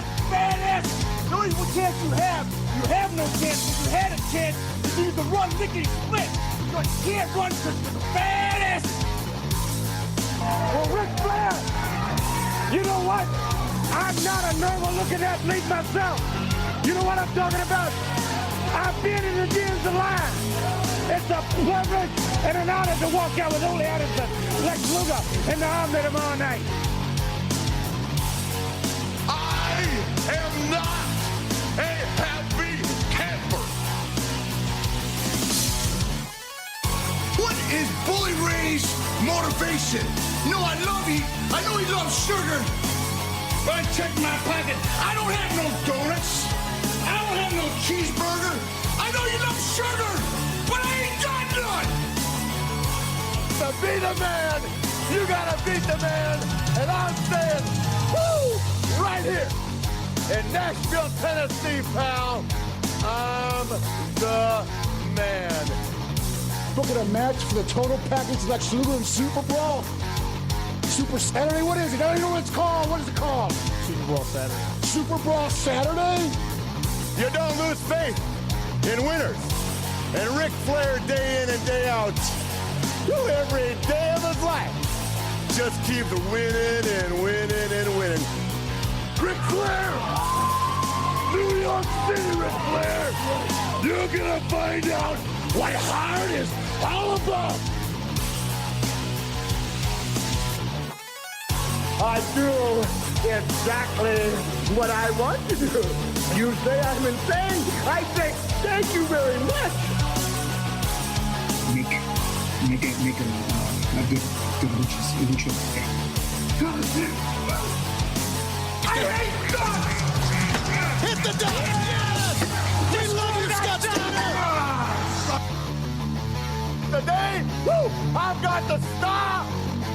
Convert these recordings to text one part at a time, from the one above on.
got the fat ass. The only chance you have no chance. If you had a chance, you need to run lickety split. But you can't run because you're the fat ass. Well, Ric Flair, you know what? I'm not a normal looking athlete myself. You know what I'm talking about? I've been in the gyms a lot. It's a privilege and an honor to walk out with Ole Anderson, Lex Luger, and the Omni tomorrow night. I am not a happy camper. What is Bully Ray's motivation? No, I love you. I know he loves sugar. But I checked my pocket. I don't have no donuts. I don't have no cheeseburger. I know you love sugar, but I ain't got none. To be the man, you gotta beat the man. And I'm saying, woo, right here in Nashville, Tennessee, pal. I'm the man. Booking a match for the total package like Luger and Super Brawl. Super Saturday? What is it? I don't know what it's called. What is it called? Super Brawl Saturday. Super Brawl Saturday? You don't lose faith in winners. And Ric Flair, day in and day out, every day of his life, just keep winning and winning and winning. Ric Flair! New York City, Ric Flair! You're gonna find out what hard is all about! I do exactly what I want to do. You say I'm insane. I say thank you very much. Make a good lucha. I hate God! Hit the double! Yes! We love you, Scott Steiner! Today, woo, I've got the star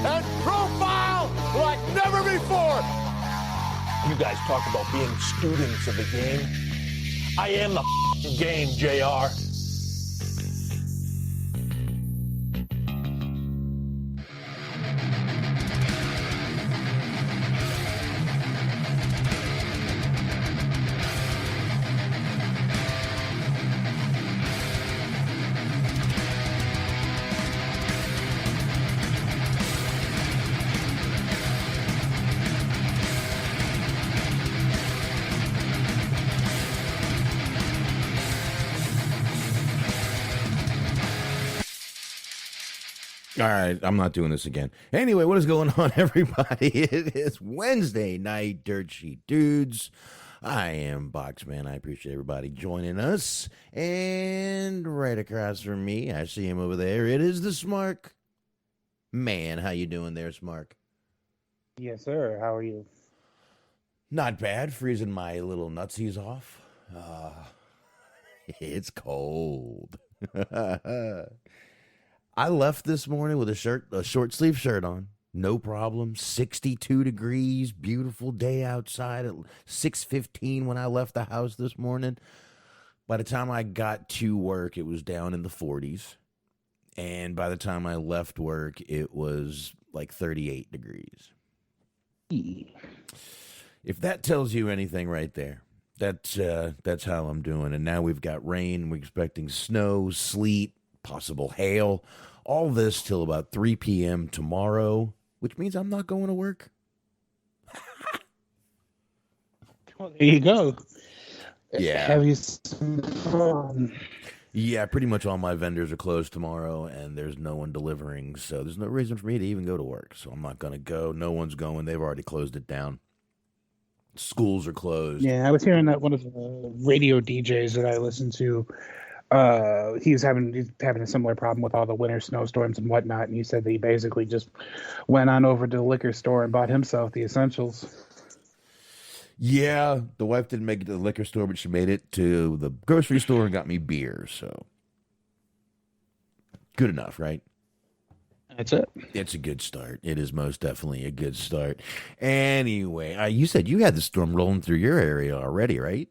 and profile like never before. You guys talk about being students of the game. I am the game, JR. All right, I'm not doing this again. Anyway, what is going on, everybody? It is Wednesday night, Dirt Sheet Dudes. I am Boxman. I appreciate everybody joining us. And right across from me, I see him over there. It is the Smark. Man, how you doing there, Smark? Yes, sir. How are you? Not bad. Freezing my little nutsies off. It's cold. I left this morning with a short sleeve shirt on. No problem. 62 degrees. Beautiful day outside at 6:15 when I left the house this morning. By the time I got to work, it was down in the 40s. And by the time I left work, it was like 38 degrees. If that tells you anything right there, that's how I'm doing. And now we've got rain. We're expecting snow, sleet, possible hail, all this till about 3 p.m. tomorrow, which means I'm not going to work. Well, there you go. Yeah. Have you some fun? Yeah, pretty much all my vendors are closed tomorrow, and there's no one delivering, so there's no reason for me to even go to work. So I'm not going to go. No one's going. They've already closed it down. Schools are closed. Yeah, I was hearing that one of the radio DJs that I listen to, he's having a similar problem with all the winter snowstorms and whatnot, and he said that he basically just went on over to the liquor store and bought himself the essentials. Yeah, the wife didn't make it to the liquor store, but she made it to the grocery store and got me beer, so good enough, right? That's it. It's a good start. It is most definitely a good start. Anyway, you said you had the storm rolling through your area already, right?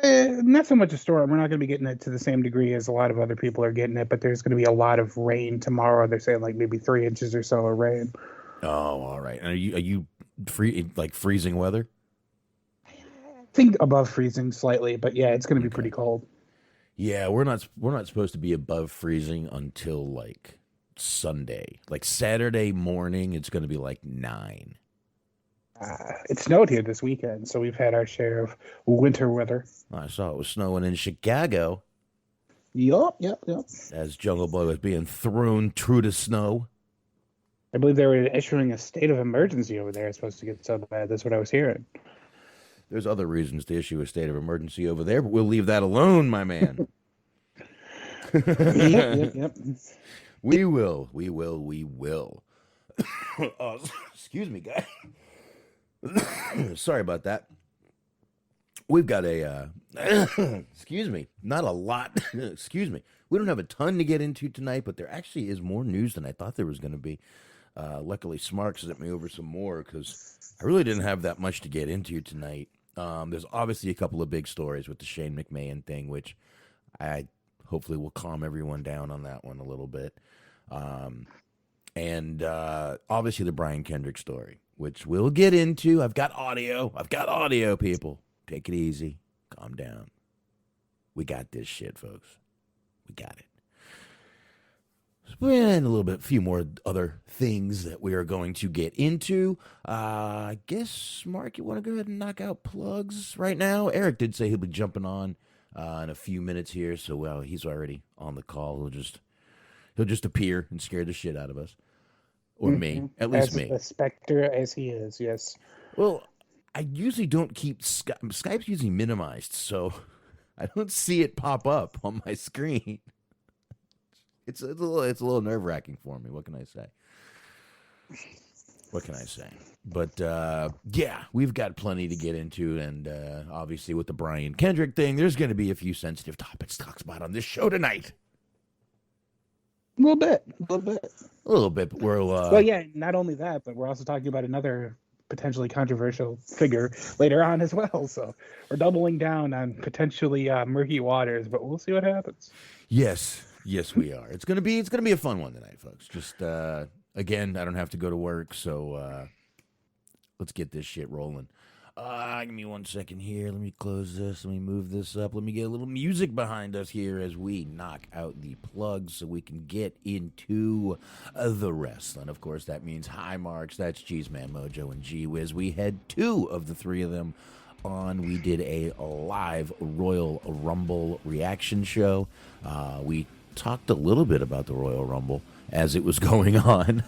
Not so much a storm. We're not going to be getting it to the same degree as a lot of other people are getting it, but there's going to be a lot of rain tomorrow. They're saying like maybe 3 inches or so of rain. Oh, all right. Are you freezing weather? think above freezing slightly, but yeah, it's going to be pretty cold. Yeah, we're not supposed to be above freezing until like Sunday. Like Saturday morning, it's going to be like 9. It snowed here this weekend, so we've had our share of winter weather. I saw it was snowing in Chicago. Yup. As Jungle Boy was being thrown through the snow. I believe they were issuing a state of emergency over there. It's supposed to get so bad. That's what I was hearing. There's other reasons to issue a state of emergency over there, but we'll leave that alone, my man. Yep. We will. Oh, excuse me, guy. Sorry about that. We've got a, excuse me, not a lot. Excuse me. We don't have a ton to get into tonight, but there actually is more news than I thought there was going to be. Luckily, Smark sent me over some more because I really didn't have that much to get into tonight. There's obviously a couple of big stories with the Shane McMahon thing, which I hopefully will calm everyone down on that one a little bit. And obviously the Brian Kendrick story, which we'll get into. I've got audio, people. Take it easy. Calm down. We got this shit, folks. We got it. And a few more other things that we are going to get into. I guess, Mark, you want to go ahead and knock out plugs right now? Eric did say he'll be jumping on in a few minutes here, so he's already on the call. He'll just appear and scare the shit out of us. Or me. At least me. As a specter as he is, yes. Well, I usually don't keep Skype's usually minimized, so I don't see it pop up on my screen. It's a little nerve-wracking for me. What can I say? But yeah, we've got plenty to get into, and obviously with the Brian Kendrick thing, there's going to be a few sensitive topics to talk about on this show tonight. A little bit. But Well, yeah, not only that, but we're also talking about another potentially controversial figure later on as well. So we're doubling down on potentially murky waters, but we'll see what happens. Yes, we are. It's gonna be a fun one tonight, folks. Just again, I don't have to go to work, so let's get this shit rolling. Give me 1 second here. Let me close this. Let me move this up. Let me get a little music behind us here as we knock out the plugs so we can get into the rest. And, of course, that means High Marks. That's Cheese Man Mojo and G-Wiz. We had 2 of the 3 of them on. We did a live Royal Rumble reaction show. We talked a little bit about the Royal Rumble as it was going on.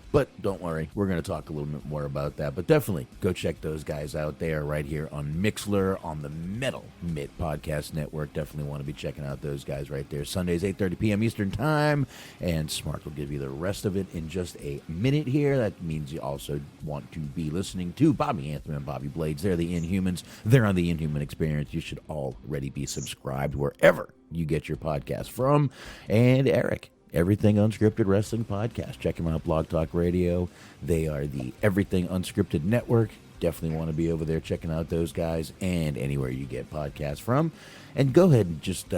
But don't worry, we're going to talk a little bit more about that. But definitely go check those guys out. They are right here on Mixlr on the Metal Mitt Podcast Network. Definitely want to be checking out those guys right there. Sundays, 8:30 p.m. Eastern Time. And Smart will give you the rest of it in just a minute here. That means you also want to be listening to Bobby Anthem and Bobby Blades. They're the Inhumans. They're on the Inhuman Experience. You should already be subscribed wherever you get your podcast from. And Eric, Everything Unscripted Wrestling Podcast. Check them out, Blog Talk Radio. They are the Everything Unscripted Network. Definitely want to be over there checking out those guys and anywhere you get podcasts from. And go ahead and just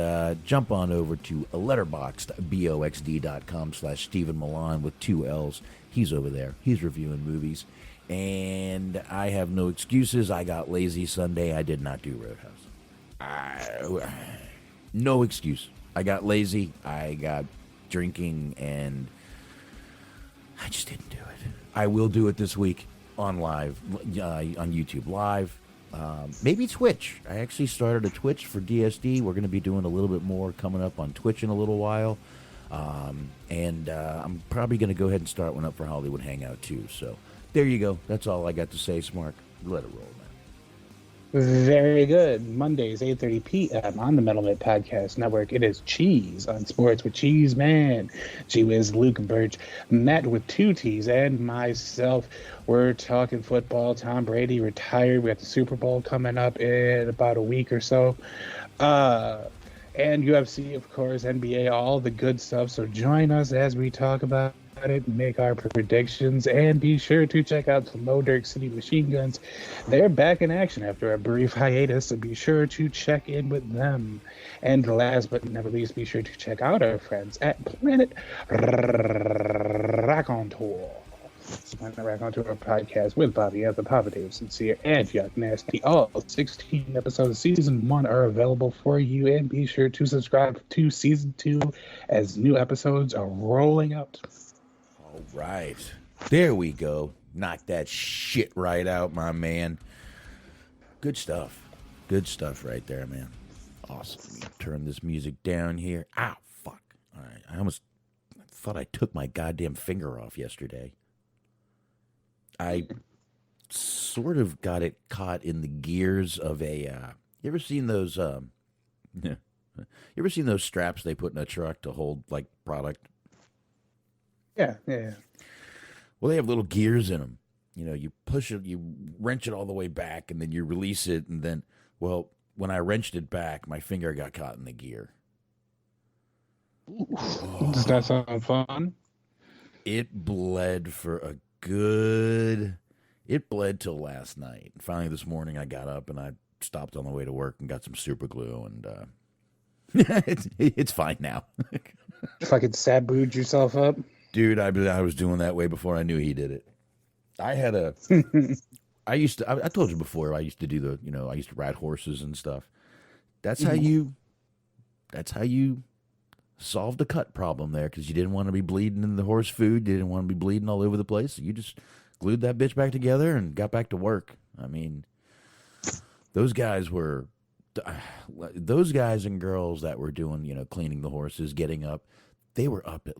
jump on over to letterboxd.com/Stephen Milan with 2 L's. He's over there. He's reviewing movies. And I have no excuses. I got lazy Sunday. I did not do Roadhouse. No excuse. I got lazy. I got drinking, and I just didn't do it. I will do it this week on live, on YouTube Live, maybe Twitch. I actually started a Twitch for DSD. We're going to be doing a little bit more coming up on Twitch in a little while, and I'm probably going to go ahead and start one up for Hollywood Hangout too. So there you go. That's all I got to say, Smart. Let it roll, man. Very good. Mondays, 8:30 p.m. on the Metal Mitt Podcast Network. It is Cheese on Sports with Cheese Man, G-Wiz, Luke Birch, Matt with 2 T's, and myself. We're talking football. Tom Brady retired. We got the Super Bowl coming up in about a week or so. And UFC, of course, NBA, all the good stuff. So join us as we talk about it, make our predictions, and be sure to check out the Low Dirk City Machine Guns. They're back in action after a brief hiatus, so be sure to check in with them. And last but not least, be sure to check out our friends at Planet Raconteur. So why not back onto our podcast with Bobby at the Papa Dave Sincere and Yuck Nasty. All 16 episodes of season 1 are available for you, and be sure to subscribe to season 2 as new episodes are rolling out. All right. There we go. Knock that shit right out, my man. Good stuff. Good stuff right there, man. Awesome. Let me turn this music down here. Ow, fuck. All right. I almost thought I took my goddamn finger off yesterday. I sort of got it caught in the gears of a. You ever seen those? You ever seen those straps they put in a truck to hold like product? Yeah. Well, they have little gears in them. You know, you push it, you wrench it all the way back, and then you release it, and then, well, when I wrenched it back, my finger got caught in the gear. Does that sound fun? It bled for a good. It bled till last night. Finally, this morning, I got up and I stopped on the way to work and got some super glue, and it's fine now. Fucking sabooed yourself up? Dude, I was doing that way before I knew he did it. I had a. I told you before, I used to do I used to ride horses and stuff. That's how you solve the cut problem there, because you didn't want to be bleeding in the horse food. You didn't want to be bleeding all over the place. So you just glued that bitch back together and got back to work. I mean, those guys and girls that were doing, cleaning the horses, getting up, they were up at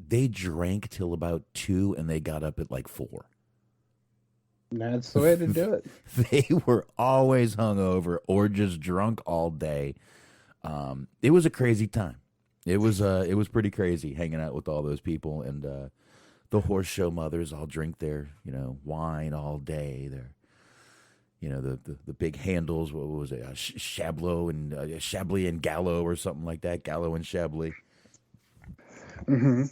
they drank till about 2 and they got up at 4. That's the way to do it. They were always hungover or just drunk all day. It was a crazy time. It was pretty crazy hanging out with all those people, and the horse show mothers all drink their wine all day. They're the big handles. What was it? Chablis and Gallo or something like that. Gallo and Chablis. Mm-hmm.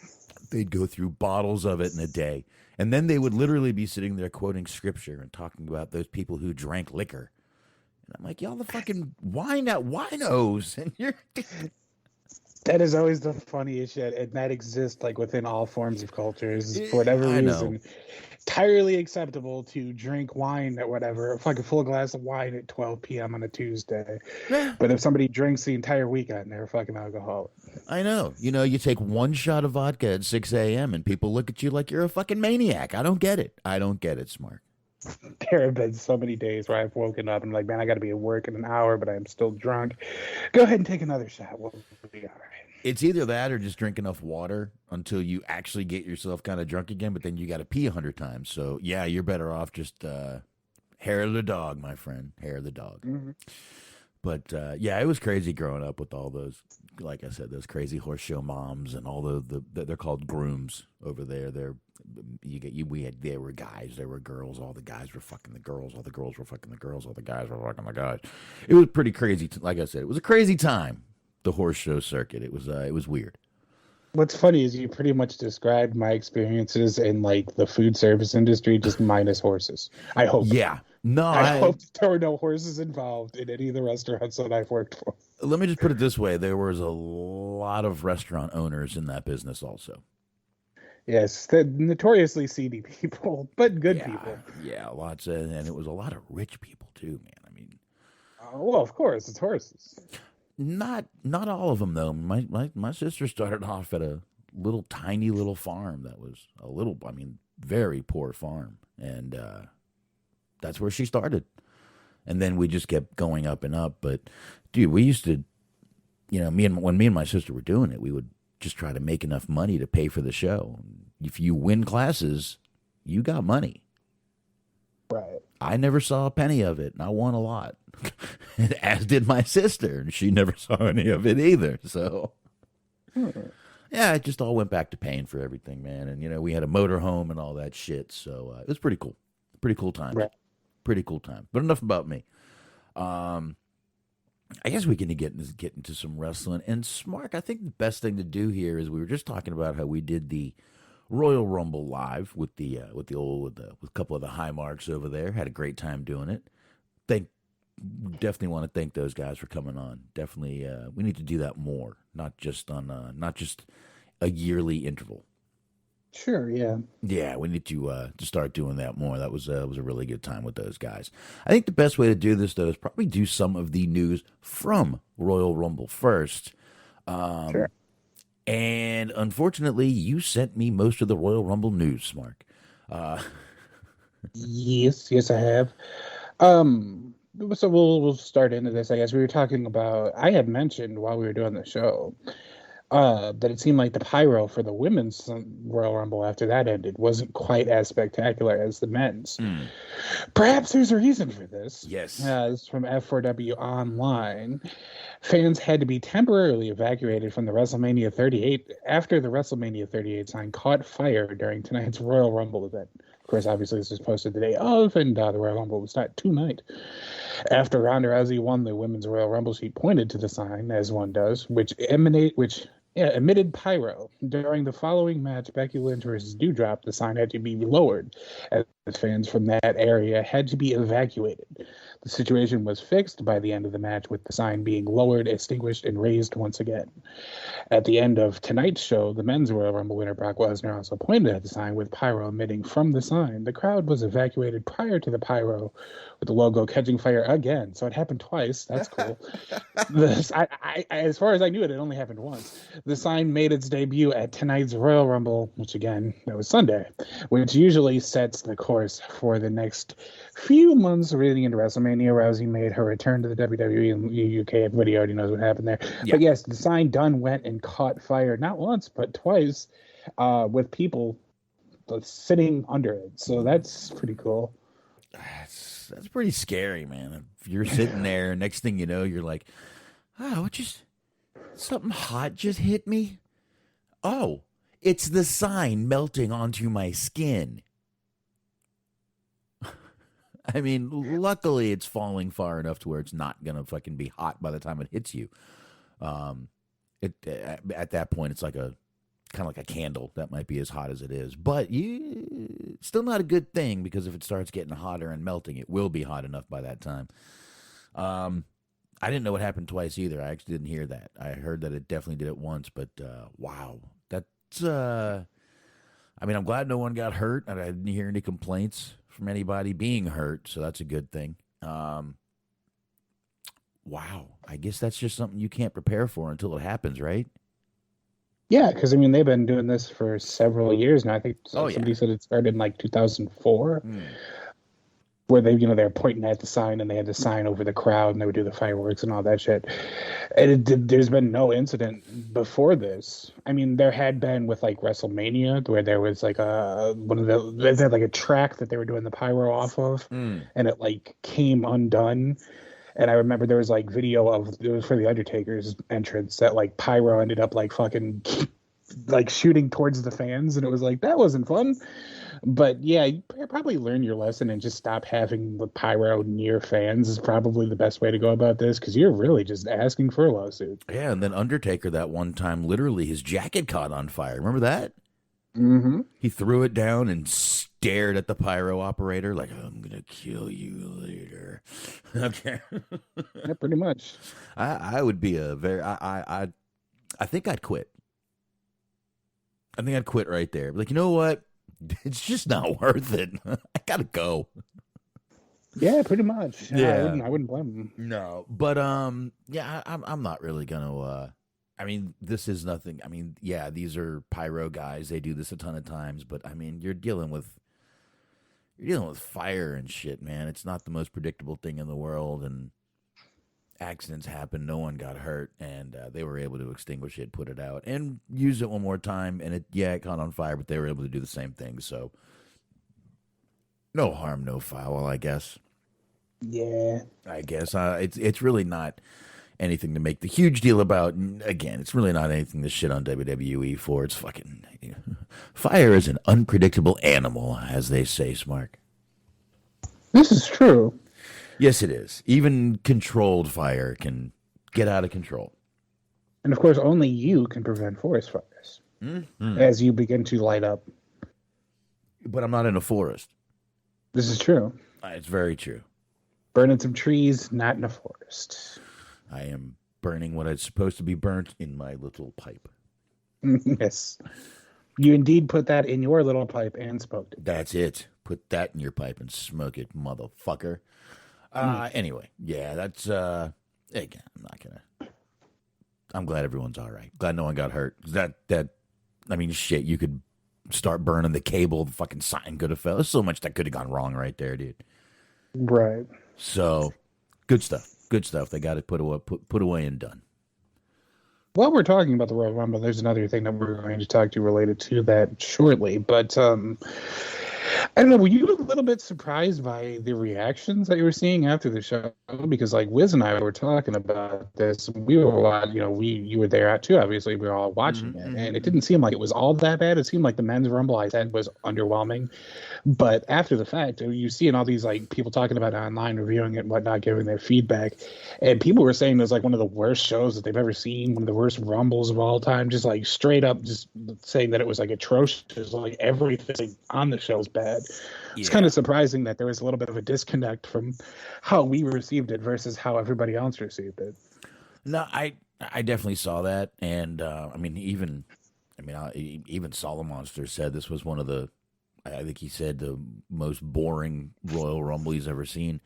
They'd go through bottles of it in a day. And then they would literally be sitting there quoting scripture and talking about those people who drank liquor. And I'm like, y'all the fucking winos. And you're... That is always the funniest shit. And that exists within all forms of cultures. For whatever reason, entirely acceptable to drink wine at whatever, a fucking full glass of wine at 12 p.m. on a Tuesday. But if somebody drinks the entire weekend, they're a fucking alcoholic. I know. You take one shot of vodka at 6 a.m. and people look at you like you're a fucking maniac. I don't get it, Smart. There have been so many days where I've woken up and like, man, I got to be at work in an hour, but I'm still drunk. Go ahead and take another shot. We'll be all right. It's either that or just drink enough water until you actually get yourself kind of drunk again, but then you got to pee 100 times. So, yeah, you're better off just hair of the dog, my friend. Hair of the dog. Mm-hmm. But, yeah, it was crazy growing up with all those, like I said, those crazy horse show moms and all they're called grooms over there. There were guys, there were girls. All the guys were fucking the girls. All the girls were fucking the girls. All the guys were fucking the guys. It was pretty crazy. Like I said, it was a crazy time. The horse show circuit. It was weird. What's funny is you pretty much described my experiences in the food service industry, just minus horses. I hope. Yeah. No, I hope there were no horses involved in any of the restaurants that I've worked for. Let me just put it this way. There was a lot of restaurant owners in that business also. Yes, the notoriously seedy people, but good people. Yeah, lots and it was a lot of rich people too, man. I mean, well, of course, it's horses. Not all of them though. My sister started off at a tiny little farm that was very poor farm, and that's where she started. And then we just kept going up and up. But dude, we used to, when me and my sister were doing it, we would just try to make enough money to pay for the show. If you win classes, you got money. Right. I never saw a penny of it, and I won a lot. As did my sister, and she never saw any of it either. So, yeah, it just all went back to paying for everything, man. And, we had a motor home and all that shit. So it was pretty cool. Pretty cool time. Right. Pretty cool time. But enough about me. I guess we can get into some wrestling. And Smark, I think the best thing to do here is we were just talking about how we did the Royal Rumble live with a couple of the high marks over there. Had a great time doing it. Definitely want to thank those guys for coming on. Definitely, we need to do that more. Not just a yearly interval. Sure, yeah. Yeah, we need to start doing that more. That was a really good time with those guys. I think the best way to do this though is probably do some of the news from Royal Rumble first. Sure. And unfortunately, you sent me most of the Royal Rumble news, Mark. Yes, I have. Um, so we'll start into this. I guess we were talking about. I had mentioned while we were doing the show that it seemed like the pyro for the women's Royal Rumble after that ended wasn't quite as spectacular as the men's. Perhaps there's a reason for this. Yes. This is from F4W Online. Fans had to be temporarily evacuated from the WrestleMania 38 after the WrestleMania 38 sign caught fire during tonight's Royal Rumble event. Of course, obviously, this was posted the day of, and the Royal Rumble was not tonight. After Ronda Rousey won the Women's Royal Rumble, she pointed to the sign, as one does, which emitted pyro. During the following match, Becky Lynch versus Doudrop, the sign had to be lowered, as fans from that area had to be evacuated. The situation was fixed by the end of the match, with the sign being lowered, extinguished, and raised once again. At the end of tonight's show, the men's Royal Rumble winner Brock Lesnar also pointed at the sign with pyro emitting from the sign. The crowd was evacuated prior to the pyro, with the logo catching fire again. So it happened twice. That's cool. As far as I knew it only happened once. The sign made its debut at tonight's Royal Rumble, which again, that was Sunday, which usually sets the course for the next few months leading into WrestleMania. Rousey made her return to the WWE in the UK. Everybody already knows what happened there. Yeah. But yes, the sign done went and caught fire, not once, but twice, with people sitting under it. So that's pretty cool. That's pretty scary, man. If you're sitting there, next thing you know, you're like, oh, something hot just hit me. Oh, it's the sign melting onto my skin. I mean, luckily it's falling far enough to where it's not going to fucking be hot by the time it hits you. At that point, it's like kind of like a candle that might be as hot as it is, but still not a good thing, because if it starts getting hotter and melting, it will be hot enough by that time. I didn't know it happened twice either. I actually didn't hear that. I heard that it definitely did it once, but wow, that's I mean, I'm glad no one got hurt, and I didn't hear any complaints from anybody being hurt, so that's a good thing. Wow, I guess that's just something you can't prepare for until it happens, right? Yeah, because I mean, they've been doing this for several years now. I think somebody said it started in like 2004, where they're pointing at the sign and they had the sign over the crowd and they would do the fireworks and all that shit. And there's been no incident before this. I mean, there had been with like WrestleMania, where there was like they had like a track that they were doing the pyro off of, and it like came undone. And I remember there was like video it was for the Undertaker's entrance, that like pyro ended up like fucking like shooting towards the fans, and it was like, that wasn't fun. But yeah, you probably learn your lesson and just stop having the pyro near fans is probably the best way to go about this, because you're really just asking for a lawsuit. Yeah, and then Undertaker that one time, literally his jacket caught on fire. Remember that? Mm-hmm. He threw it down and stared at the pyro operator like, I'm gonna kill you later. Okay. Yeah, pretty much. I would be I think I'd quit. I think I'd quit right there. Like, you know what? It's just not worth it. I gotta go. Yeah, pretty much. Yeah. I wouldn't blame him. No, but yeah, I'm not really gonna. I mean, this is nothing. I mean, yeah, these are pyro guys. They do this a ton of times, but I mean, you're dealing with fire and shit, man. It's not the most predictable thing in the world, and accidents happen. No one got hurt, and they were able to extinguish it, put it out, and use it one more time. And it caught on fire, but they were able to do the same thing. So, no harm, no foul, I guess. Yeah, I guess it's really not anything to make the huge deal about. Again, it's really not anything to shit on WWE for. It's fucking fire is an unpredictable animal, as they say, Smark. This is true. Yes, it is. Even controlled fire can get out of control. And of course, only you can prevent forest fires as you begin to light up. But I'm not in a forest. This is true. It's very true. Burning some trees, not in a forest. I am burning what is supposed to be burnt in my little pipe. Yes. You indeed put that in your little pipe and smoked it. That's it. Put that in your pipe and smoke it, motherfucker. Anyway, yeah, that's again, I'm glad everyone's all right. Glad no one got hurt. I mean, shit, you could start burning the cable, the fucking sign could have fell. There's so much that could have gone wrong right there, dude. Right. So, good stuff. Good stuff. They got it put away and done. While we're talking about the Royal Rumble, there's another thing that we're going to talk to related to that shortly. But I don't know, were you a little bit surprised by the reactions that you were seeing after the show? Because like Wiz and I were talking about this, we were you were there too, obviously we were all watching it, and it didn't seem like it was all that bad. It seemed like the men's Rumble, I said, was underwhelming. But after the fact, you see all these like people talking about it online, reviewing it and whatnot, giving their feedback, and people were saying it was like one of the worst shows that they've ever seen, one of the worst Rumbles of all time, just like straight up just saying that it was like atrocious, like everything on the show is bad. It's kind of surprising that there was a little bit of a disconnect from how we received it versus how everybody else received it. No, I definitely saw that, and even Solid Monster said this was one of the, I think he said the most boring Royal Rumble he's ever seen.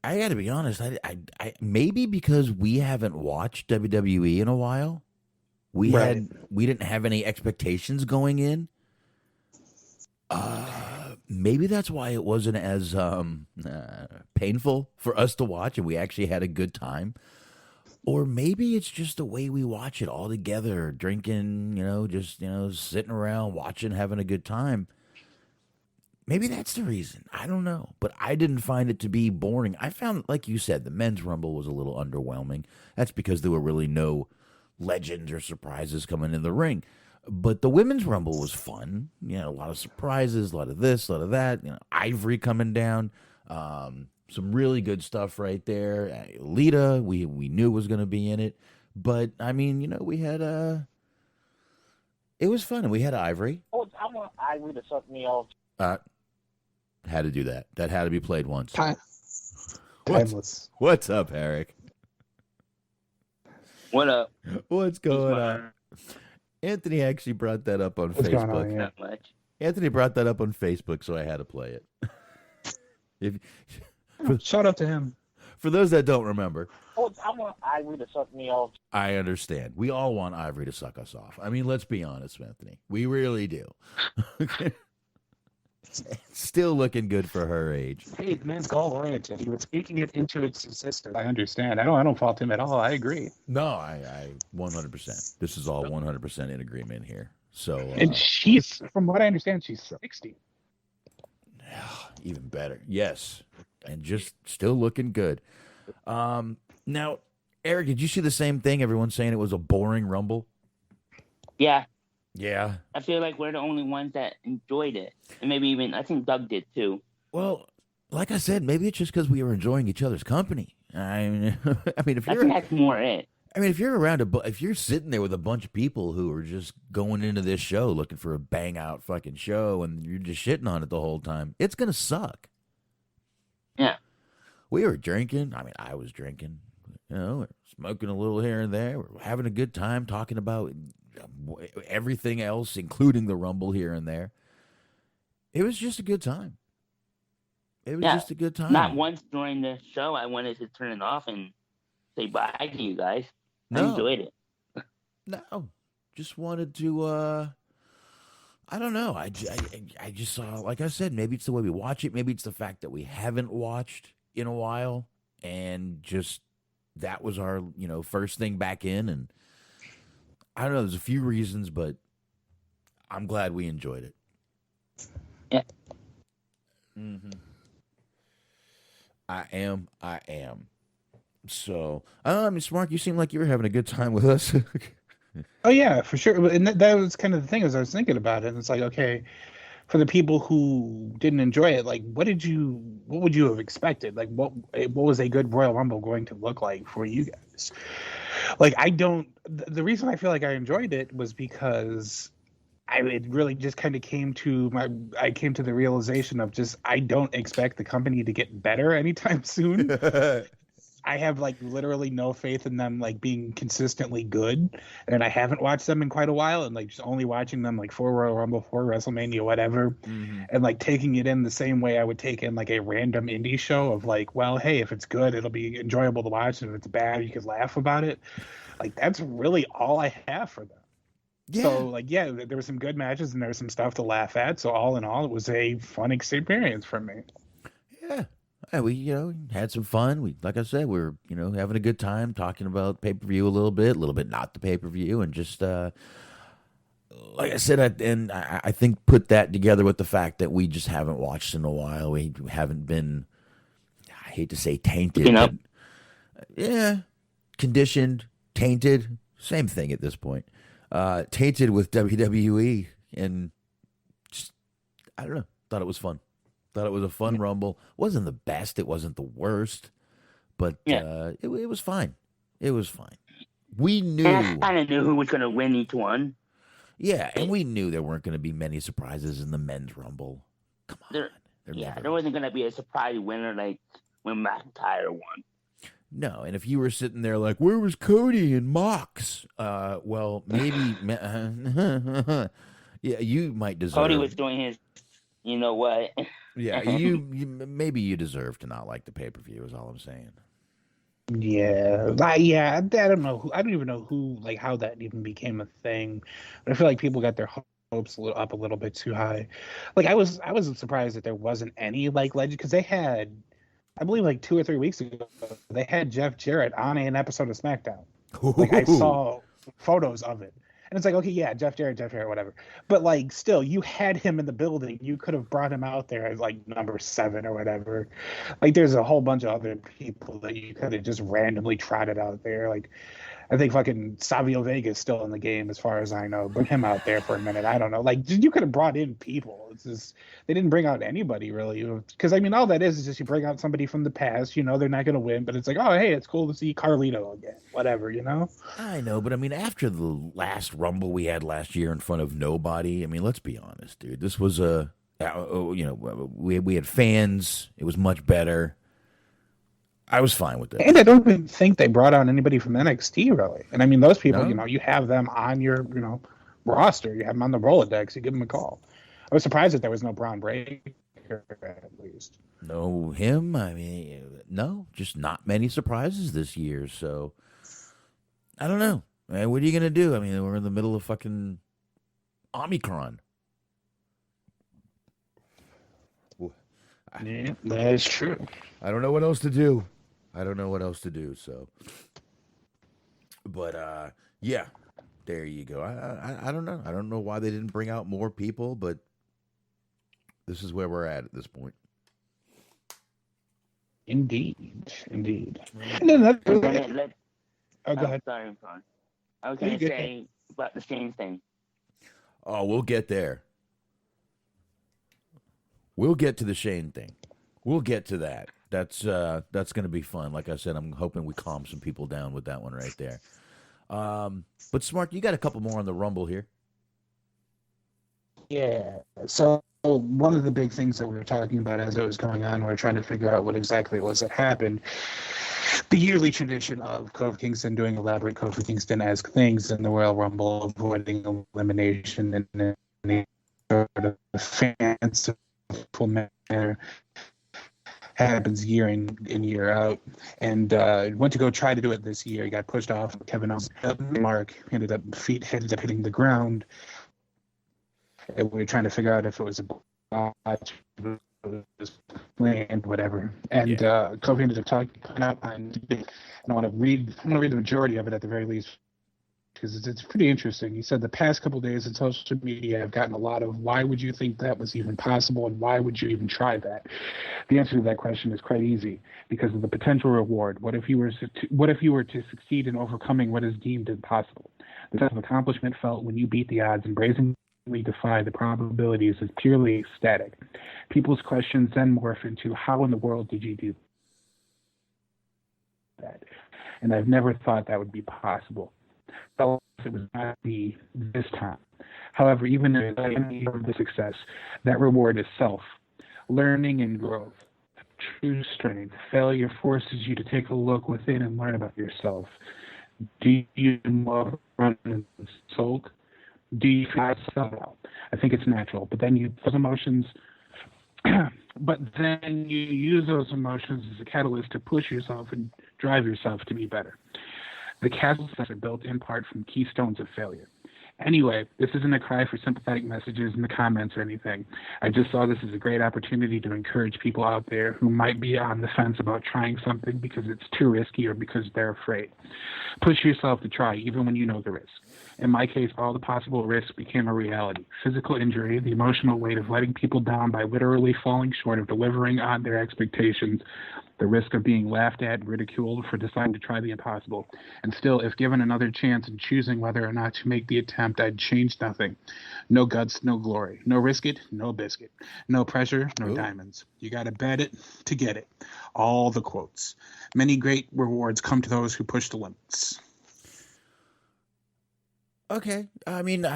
I got to be honest, I maybe because we haven't watched WWE in a while, we didn't have any expectations going in. Maybe that's why it wasn't as painful for us to watch, and we actually had a good time. Or maybe it's just the way we watch it all together, drinking, just sitting around, watching, having a good time. Maybe that's the reason. I don't know. But I didn't find it to be boring. I found, like you said, the men's Rumble was a little underwhelming. That's because there were really no legends or surprises coming in the ring. But the women's Rumble was fun. A lot of surprises, a lot of this, a lot of that. Ivory coming down. Some really good stuff right there. Lita, we knew was going to be in it. But, I mean, we had it was fun. And we had Ivory. Oh, I want Ivory to suck me off. Had to do that. That had to be played once. Timeless. What's up, Eric? What up? What's going on? Anthony actually brought that up on Facebook. Not much. Anthony brought that up on Facebook, so I had to play it. Shout out to him. For those that don't remember. Oh, I want Ivory to suck me off. I understand. We all want Ivory to suck us off. I mean, let's be honest, Anthony. We really do. Still looking good for her age. Hey, the man's goal-oriented. He was speaking it into its existence. I understand. I don't fault him at all. I agree. No, I 100%. This is all 100% in agreement here. So, and she's, from what I understand, she's 60. Even better. Yes. And just still looking good. Now, Eric, did you see the same thing? Everyone's saying it was a boring Rumble? Yeah. Yeah. I feel like we're the only ones that enjoyed it. And maybe even, I think Doug did too. Well, like I said, maybe it's just because we were enjoying each other's company. I mean, if I you're, think that's more it. I mean, if you're around if you're sitting there with a bunch of people who are just going into this show looking for a bang out fucking show and you're just shitting on it the whole time, it's going to suck. Yeah. We were drinking. I mean, I was drinking, smoking a little here and there. We're having a good time talking about everything else, including the Rumble here and there. It was just a good time. It was just a good time. Not once during the show I wanted to turn it off and say bye to you guys. I enjoyed it. No, just wanted to. I don't know. I just saw, like I said, maybe it's the way we watch it. Maybe it's the fact that we haven't watched in a while, and just that was our first thing back in, and I don't know. There's a few reasons, but I'm glad we enjoyed it. Yeah. Mm-hmm. I am. So, I mean, Mark, you seem like you were having a good time with us. Oh yeah, for sure. And that was kind of the thing as I was thinking about it. And it's like, okay, for the people who didn't enjoy it, like, what would you have expected? Like, what was a good Royal Rumble going to look like for you guys? Like, the reason I feel like I enjoyed it was because it really just kind of came to the realization of just, I don't expect the company to get better anytime soon. I have like literally no faith in them like being consistently good, and I haven't watched them in quite a while, and like just only watching them like for Royal Rumble, for WrestleMania, whatever, and like taking it in the same way I would take in like a random indie show of like, well, hey, if it's good, it'll be enjoyable to watch, and if it's bad, you can laugh about it. Like that's really all I have for them. Yeah. So like, yeah, there were some good matches and there was some stuff to laugh at. So all in all, it was a fun experience for me. Yeah. Yeah, we had some fun. We, like I said, we're having a good time talking about pay-per-view a little bit not the pay-per-view, and just like I said, I think put that together with the fact that we just haven't watched in a while. We haven't been, I hate to say tainted, but yeah, conditioned, tainted, same thing at this point. Tainted with WWE, and just, I don't know, thought it was fun. Thought it was a fun Rumble. Wasn't the best. It wasn't the worst. But it was fine. It was fine. We knew. And I kind of knew who was going to win each one. Yeah, and we knew there weren't going to be many surprises in the men's Rumble. Come on. There wasn't going to be a surprise winner like when McIntyre won. No, and if you were sitting there like, where was Cody and Mox? Well, maybe. Yeah, you might deserve. Cody was doing his, you know what? Yeah, you maybe you deserve to not like the pay-per-view is all I'm saying. Yeah, I don't know. I don't even know who, like, how that even became a thing. But I feel like people got their hopes up a little bit too high. Like, I wasn't surprised that there wasn't any like legend, because they had, I believe, like 2 or 3 weeks ago, they had Jeff Jarrett on an episode of SmackDown. Like, I saw photos of it. And it's like, okay, yeah, Jeff Jarrett, whatever. But, like, still, you had him in the building. You could have brought him out there as, like, number 7 or whatever. Like, there's a whole bunch of other people that you could have just randomly trotted out there. Like, I think fucking Savio Vega's still in the game, as far as I know. Bring him out there for a minute. I don't know. Like, you could have brought in people. It's just, they didn't bring out anybody, really. Because, I mean, all that is just you bring out somebody from the past. They're not going to win. But it's like, oh, hey, it's cool to see Carlito again. Whatever, I know, but, I mean, after the last Rumble we had last year in front of nobody, I mean, let's be honest, dude. This was we had fans. It was much better. I was fine with that. And I don't even think they brought out anybody from NXT, really. And I mean, those people, you have them on your, roster. You have them on the Rolodex. You give them a call. I was surprised that there was no Braun Breaker, at least. No, him? I mean, no, just not many surprises this year. So, I don't know. Man, what are you going to do? I mean, we're in the middle of fucking Omicron. Yeah, that is true. I don't know what else to do. So, but yeah, there you go. I don't know. I don't know why they didn't bring out more people, but this is where we're at this point. Indeed. And then go ahead. Sorry, Ron. I was going to say about the same thing. Oh, we'll get there. We'll get to the Shane thing. We'll get to that. That's going to be fun. Like I said, I'm hoping we calm some people down with that one right there. But Smart, you got a couple more on the Rumble here. Yeah. So one of the big things that we were talking about as it was going on, we were trying to figure out what exactly it was that happened. The yearly tradition of Kofi Kingston doing elaborate Kofi Kingston-esque things in the Royal Rumble, avoiding elimination in any sort of fanciful manner, happens year in year out. And went to go try to do it this year. He got pushed off. Kevin Owens' mark ended up hitting the ground. And we were trying to figure out if it was a botch, and whatever. And Kofi ended up talking up on, and I want to read the majority of it at the very least, because it's pretty interesting. He said, the past couple of days in social media, I've gotten a lot of, why would you think that was even possible, and why would you even try that? The answer to that question is quite easy, because of the potential reward. What if you were to succeed in overcoming what is deemed impossible? The sense of accomplishment felt when you beat the odds and brazenly defy the probabilities is purely ecstatic. People's questions then morph into, how in the world did you do that? And I've never thought that would be possible. Felt it would not be this time. However, even if any of the success, that reward is self, learning and growth. true strength. Failure forces you to take a look within and learn about yourself. Do you more run and sulk? Do you feel out? I think it's natural, but then those emotions, but then you use those emotions as a catalyst to push yourself and drive yourself to be better. The castles are built in part from keystones of failure. Anyway, this isn't a cry for sympathetic messages in the comments or anything. I just saw this as a great opportunity to encourage people out there who might be on the fence about trying something because it's too risky or because they're afraid. Push yourself to try, even when you know the risk. In my case, all the possible risks became a reality. Physical injury, the emotional weight of letting people down by literally falling short of delivering on their expectations, the risk of being laughed at and ridiculed for deciding to try the impossible. And still, if given another chance in choosing whether or not to make the attempt, I'd change nothing. No guts, no glory. No risk it, no biscuit. No pressure, no diamonds. You gotta bet it to get it. All the quotes. Many great rewards come to those who push the limits. Okay. I mean,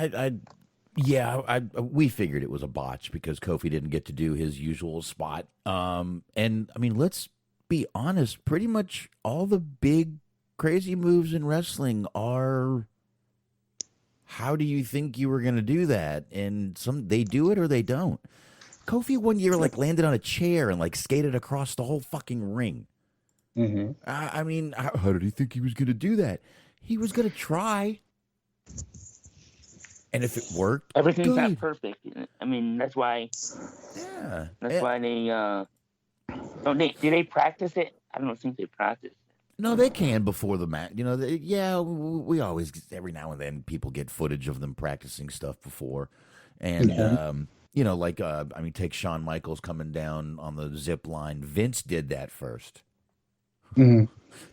we figured it was a botch because Kofi didn't get to do his usual spot. And I mean, let's be honest, pretty much all the big crazy moves in wrestling are, how do you think you were going to do that? And they do it or they don't. Kofi one year landed on a chair and skated across the whole fucking ring. Mm-hmm. I mean, how did he think he was going to do that? He was going to try. And if it worked, everything's good. not perfect. I mean, that's why. Yeah. That's why they. Do they practice it? I don't think they practice. No, they can before the match. You know, we always, every now and then, people get footage of them practicing stuff before. And, you know, take Shawn Michaels coming down on the zip line. Vince did that first. Mm-hmm.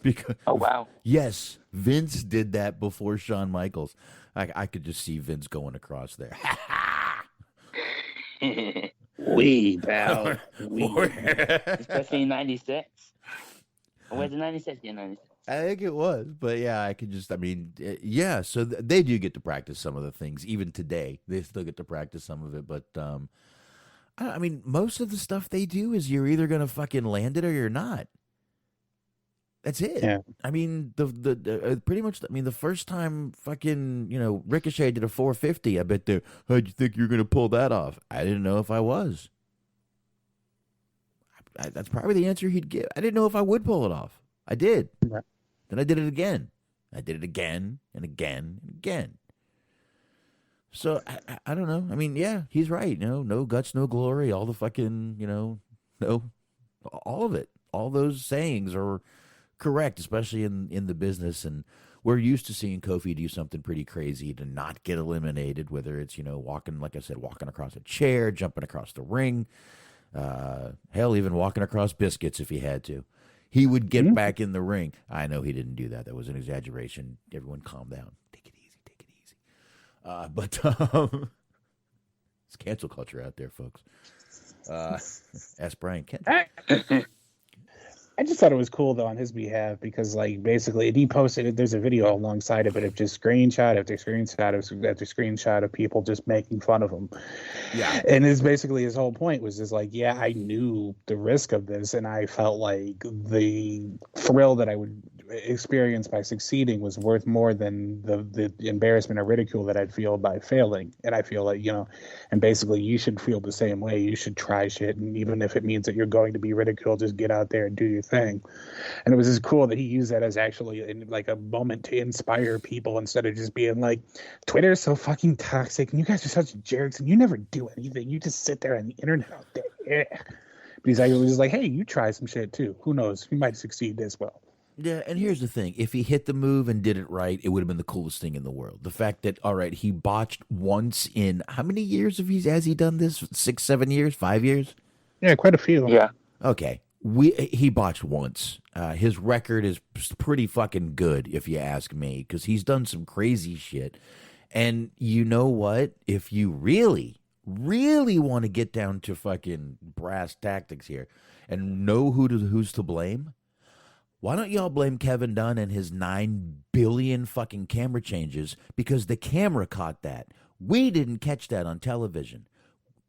Because, oh, wow. Yes, Vince did that before Shawn Michaels. I could just see Vince going across there. Wee, pal. Especially in 96. Or was it 96? Yeah, 96. I think it was. But yeah, I could just, yeah, so they do get to practice some of the things. Even today, they still get to practice some of it. But, I mean, most of the stuff they do is you're either going to fucking land it or you're not. That's it. Yeah. I mean, the pretty much. I mean, the first time fucking Ricochet did a 450, I bet how'd you think you're gonna pull that off? I didn't know if I was. That's probably the answer he'd give. I didn't know if I would pull it off. I did. Right. Then I did it again. I did it again and again and again. So I don't know. I mean, yeah, he's right. No guts, no glory. All the fucking no, all of it. All those sayings are correct, especially in the business, and we're used to seeing Kofi do something pretty crazy to not get eliminated, whether it's walking, like I said, walking across a chair, jumping across the ring, hell, even walking across biscuits if he had to. He would get back in the ring. I know he didn't do that. That was an exaggeration. Everyone calm down. Take it easy. But it's cancel culture out there, folks. Ask Brian Kendrick. I just thought it was cool though on his behalf because basically he posted it. There's a video alongside of it of just screenshot after screenshot after screenshot of people just making fun of him. Yeah. And it's basically his whole point was just yeah, I knew the risk of this and I felt like the thrill that I would experience by succeeding was worth more than the embarrassment or ridicule that I'd feel by failing. And I feel like, and basically you should feel the same way. You should try shit. And even if it means that you're going to be ridiculed, just get out there and do your thing. And it was just cool that he used that as actually a moment to inspire people instead of just being Twitter is so fucking toxic and you guys are such jerks and you never do anything. You just sit there on the internet out there. Yeah. But he's actually just hey, you try some shit too. Who knows? You might succeed as well. Yeah, and here's the thing. If he hit the move and did it right, it would have been the coolest thing in the world. The fact that, all right, he botched once in, how many years has he done this? 6, 7 years? 5 years? Yeah, quite a few. Yeah. Okay. He botched once. His record is pretty fucking good, if you ask me, because he's done some crazy shit. And you know what? If you really, really want to get down to fucking brass tactics here and know who's to blame, why don't y'all blame Kevin Dunn and his 9 billion fucking camera changes because the camera caught that. We didn't catch that on television.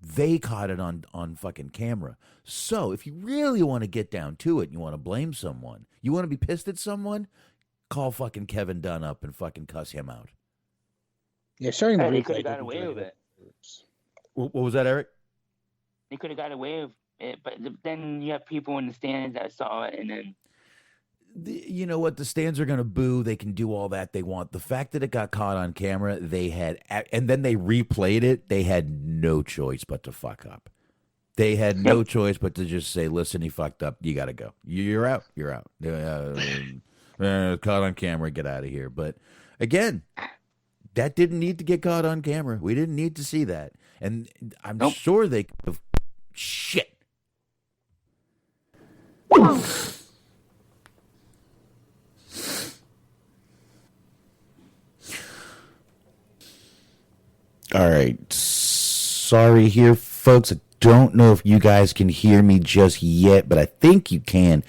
they caught it on fucking camera. So if you really want to get down to it, and you want to blame someone, you want to be pissed at someone, call fucking Kevin Dunn up and fucking cuss him out. Yeah, showing the They replay could have got didn't away do with it. it. What was that, Eric? They could have got away with it, but then you have people in the stands that saw it, and then You know what? The stands are going to boo. They can do all that they want. The fact that it got caught on camera, they had, and then they replayed it, they had no choice but to fuck up. They had no choice but to just say, listen, he fucked up. You got to go. You're out. You're out. Caught on camera. Get out of here. But again, that didn't need to get caught on camera. We didn't need to see that. And I'm sure they could have. Shit. All right. Sorry here, folks. I don't know if you guys can hear me just yet, but I think you can.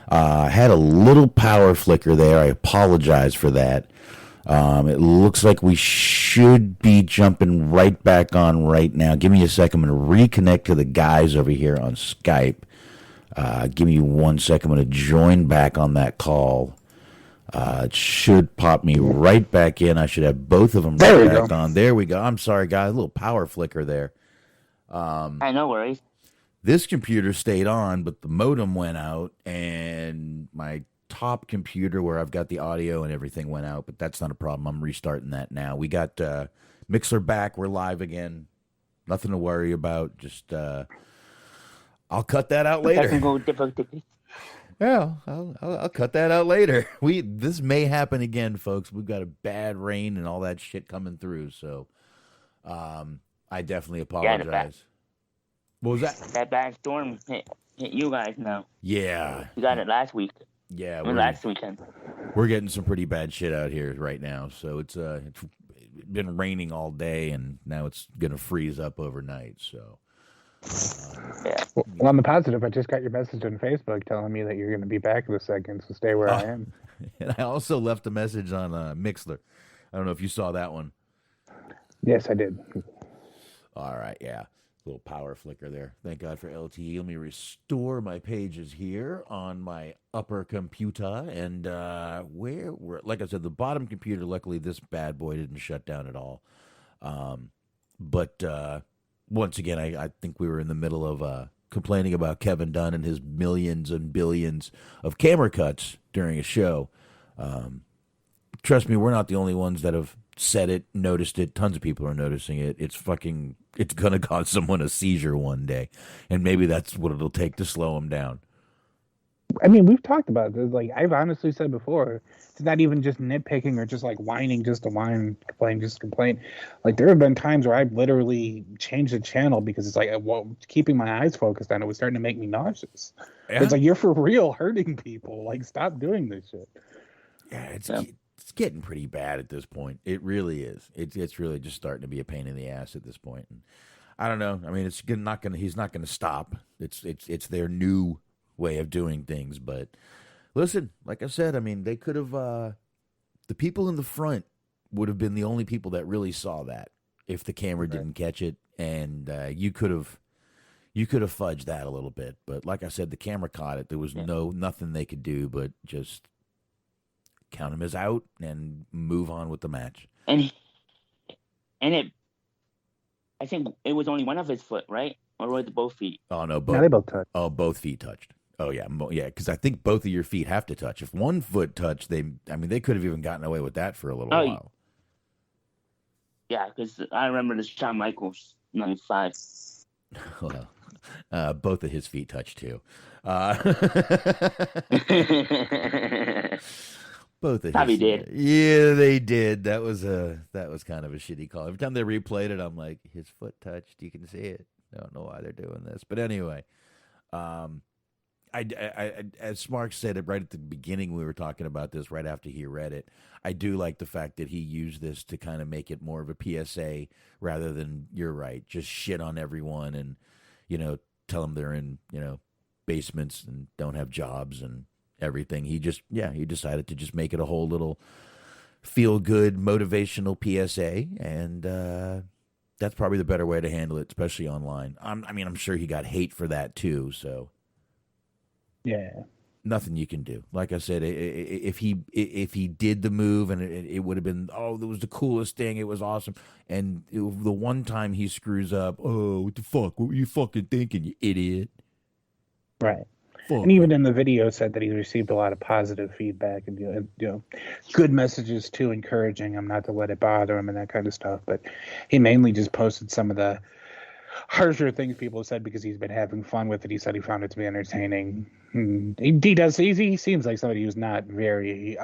I had a little power flicker there. I apologize for that. It looks like we should be jumping right back on right now. Give me a second. I'm going to reconnect to the guys over here on Skype. Give me 1 second. I'm going to join back on that call. It should pop me right back in. I should have both of them right back on. There we go. I'm sorry, guys. A little power flicker there. no worries. This computer stayed on, but the modem went out, and my top computer where I've got the audio and everything went out, but that's not a problem. I'm restarting that now. We got Mixler back. We're live again. Nothing to worry about. Just I'll cut that out later. Technical difficulties. Yeah, I'll cut that out later. This may happen again, folks. We've got a bad rain and all that shit coming through, so I definitely apologize. What was that? That bad storm hit you guys now. Yeah. You got it last week. Yeah. Last weekend. We're getting some pretty bad shit out here right now. So it's been raining all day, and now it's going to freeze up overnight. So. Well, on the positive, I just got your message on Facebook telling me that you're going to be back in a second, so stay where I am. And I also left a message on Mixler. I don't know if you saw that one. Yes, I did. All right, yeah. Little power flicker there. Thank God for LTE. Let me restore my pages here on my upper computer. And where we're, like I said, the bottom computer, luckily this bad boy didn't shut down at all. But once again, I think we were in the middle of complaining about Kevin Dunn and his millions and billions of camera cuts during a show. Trust me, we're not the only ones that have said it, noticed it. Tons of people are noticing it. It's going to cause someone a seizure one day. And maybe that's what it'll take to slow him down. I mean, we've talked about this. Like, I've honestly said before, it's not even just nitpicking or just like whining just to whine, complain just to complain. Like, there have been times where I've literally changed the channel because it's like, well, keeping my eyes focused on it was starting to make me nauseous. Yeah. It's like, you're for real hurting people. Like, stop doing this shit. Yeah, it's getting pretty bad at this point. It really is. It's really just starting to be a pain in the ass at this point. And I don't know. I mean, he's not gonna stop. It's their new way of doing things. But listen, like I said, I mean, they could have the people in the front would have been the only people that really saw that if the camera didn't catch it, and you could have fudged that a little bit. But like I said, the camera caught it. There was nothing they could do but just count him as out and move on with the match. And I think it was only one of his foot, right? Or was it both feet? Oh no, both. No, they both touched. Oh, both feet touched. Oh yeah, because I think both of your feet have to touch. If one foot touched, they could have even gotten away with that for a little while. Yeah, because I remember the Shawn Michaels '95. Well, both of his feet touched too. Both of Probably did. Yeah, they did. That was kind of a shitty call. Every time they replayed it, I'm like, his foot touched. You can see it. I don't know why they're doing this, but anyway, I as Mark said it right at the beginning, we were talking about this right after he read it. I do like the fact that he used this to kind of make it more of a PSA rather than, you're right, just shit on everyone and tell them they're in basements and don't have jobs and everything. He decided to just make it a whole little feel good motivational PSA, and That's probably the better way to handle it, especially online. I'm sure he got hate for that too. So Yeah. nothing you can do. Like I said, if he did the move and it would have been, oh, that was the coolest thing. It was awesome. And the one time he screws up, oh, what the fuck? What were you fucking thinking, you idiot? Right. Fuck. And even in the video said that he received a lot of positive feedback and good messages too, encouraging him not to let it bother him and that kind of stuff. But he mainly just posted some of the harsher things people have said because he's been having fun with it. He said he found it to be entertaining. He seems like somebody who's not very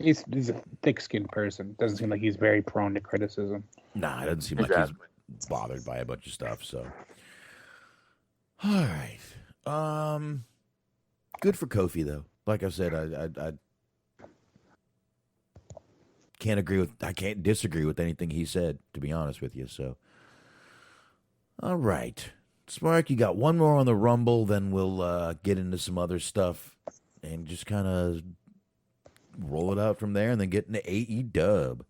he's a thick-skinned person. Doesn't seem like he's very prone to criticism. Nah, it doesn't seem like he's bothered by a bunch of stuff. So, all right. Good for Kofi though. Like I said, I can't disagree with anything he said, to be honest with you. So, all right, Smark, you got one more on the Rumble, then we'll get into some other stuff and just kind of roll it out from there, and then get into AEW.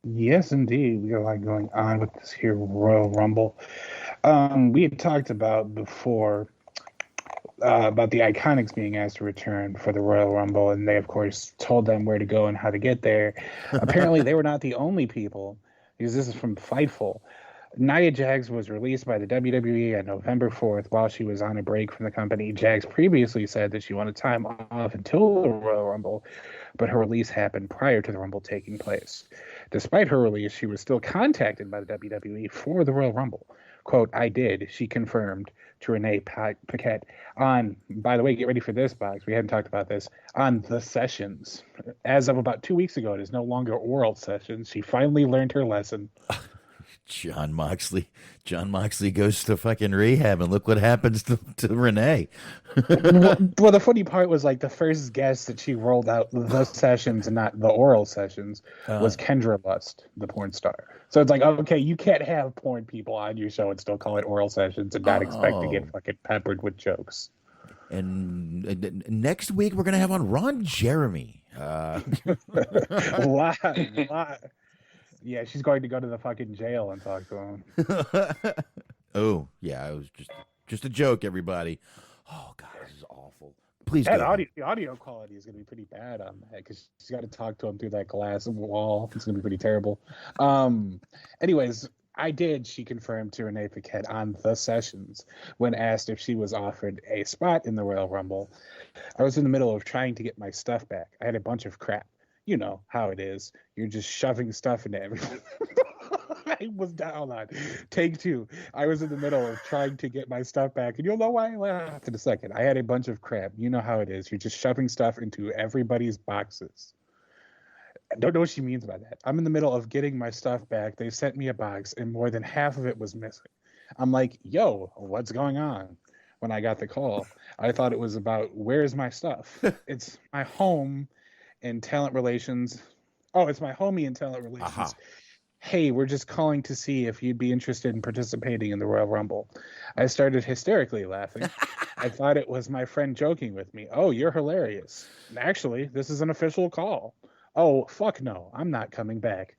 Yes, indeed. We got a lot going on with this here Royal Rumble. We had talked about before about the Iconics being asked to return for the Royal Rumble, and they, of course, told them where to go and how to get there. Apparently, they were not the only people, because this is from Fightful. Nia Jax was released by the WWE on November 4th while she was on a break from the company. Jax previously said that she wanted time off until the Royal Rumble, but her release happened prior to the Rumble taking place. Despite her release, she was still contacted by the WWE for the Royal Rumble. Quote, I did, she confirmed to Renee Paquette on, by the way, get ready for this, Box, we hadn't talked about this, on The Sessions. As of about 2 weeks ago, it is no longer oral sessions. She finally learned her lesson. John Moxley goes to fucking rehab, and look what happens to Renee. well, the funny part was like the first guest that she rolled out The Sessions and not the oral sessions was Kendra Lust, the porn star. So it's like, okay, you can't have porn people on your show and still call it oral sessions and not expect to get fucking peppered with jokes. And next week we're gonna have on Ron Jeremy. Live. Yeah, she's going to go to the fucking jail and talk to him. Oh, yeah, it was just a joke, everybody. Oh, God, this is awful. Please The go. audio quality is going to be pretty bad on that because she's got to talk to him through that glass wall. It's going to be pretty terrible. Anyways, she confirmed to Renee Paquette on The Sessions when asked if she was offered a spot in the Royal Rumble. I was in the middle of trying to get my stuff back. I had a bunch of crap. You know how it is. You're just shoving stuff into everything. I was down on take two. I was in the middle of trying to get my stuff back. And you'll know why I laughed in a second. I had a bunch of crap. You know how it is. You're just shoving stuff into everybody's boxes. I don't know what she means by that. I'm in the middle of getting my stuff back. They sent me a box, and more than half of it was missing. I'm like, yo, what's going on? When I got the call, I thought it was about, where's my stuff? It's my home in talent relations. Oh, it's my homie in talent relations. Uh-huh. Hey, we're just calling to see if you'd be interested in participating in the Royal Rumble. I started hysterically laughing. I thought it was my friend joking with me. Oh, you're hilarious. Actually, this is an official call. Oh, fuck no, I'm not coming back.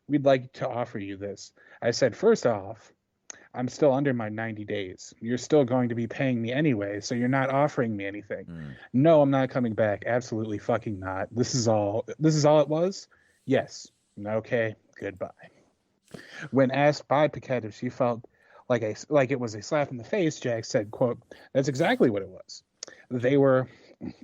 We'd like to offer you this. I said, first off, I'm still under my 90 days. You're still going to be paying me anyway, so you're not offering me anything. No, I'm not coming back. Absolutely fucking not. This is all it was? Yes. Okay, goodbye. When asked by Paquette if she felt like it was a slap in the face, Jax said, quote, that's exactly what it was. They were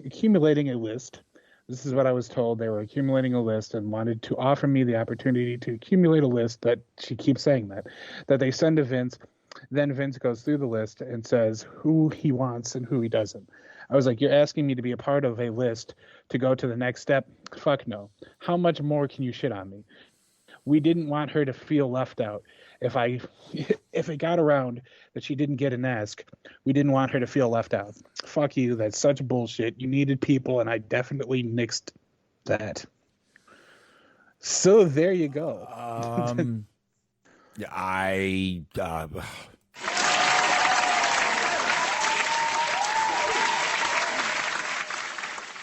accumulating a list. This is what I was told. They were accumulating a list and wanted to offer me the opportunity to accumulate a list that she keeps saying that they send to Vince. Then Vince goes through the list and says who he wants and who he doesn't. I was like, you're asking me to be a part of a list to go to the next step? Fuck no. How much more can you shit on me? We didn't want her to feel left out. If it got around that she didn't get an ask, we didn't want her to feel left out. Fuck you. That's such bullshit. You needed people, and I definitely nixed that. So there you go.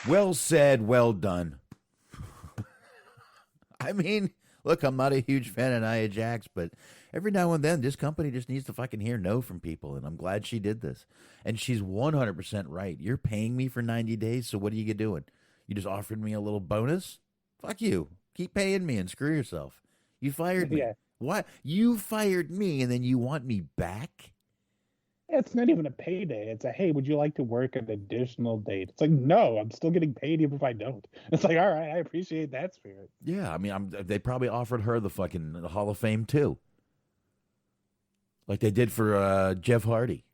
Well said, well done. I mean, Look, I'm not a huge fan of Nia Jax, but every now and then, this company just needs to fucking hear no from people, and I'm glad she did this. And she's 100% right. You're paying me for 90 days, so what are you doing? You just offered me a little bonus? Fuck you. Keep paying me and screw yourself. You fired me. Yeah. What? You fired me, and then you want me back? It's not even a payday. It's a, hey, would you like to work an additional date? It's like, no, I'm still getting paid even if I don't. It's like, all right, I appreciate that spirit. Yeah, I mean, they probably offered her the fucking Hall of Fame, too. Like they did for Jeff Hardy.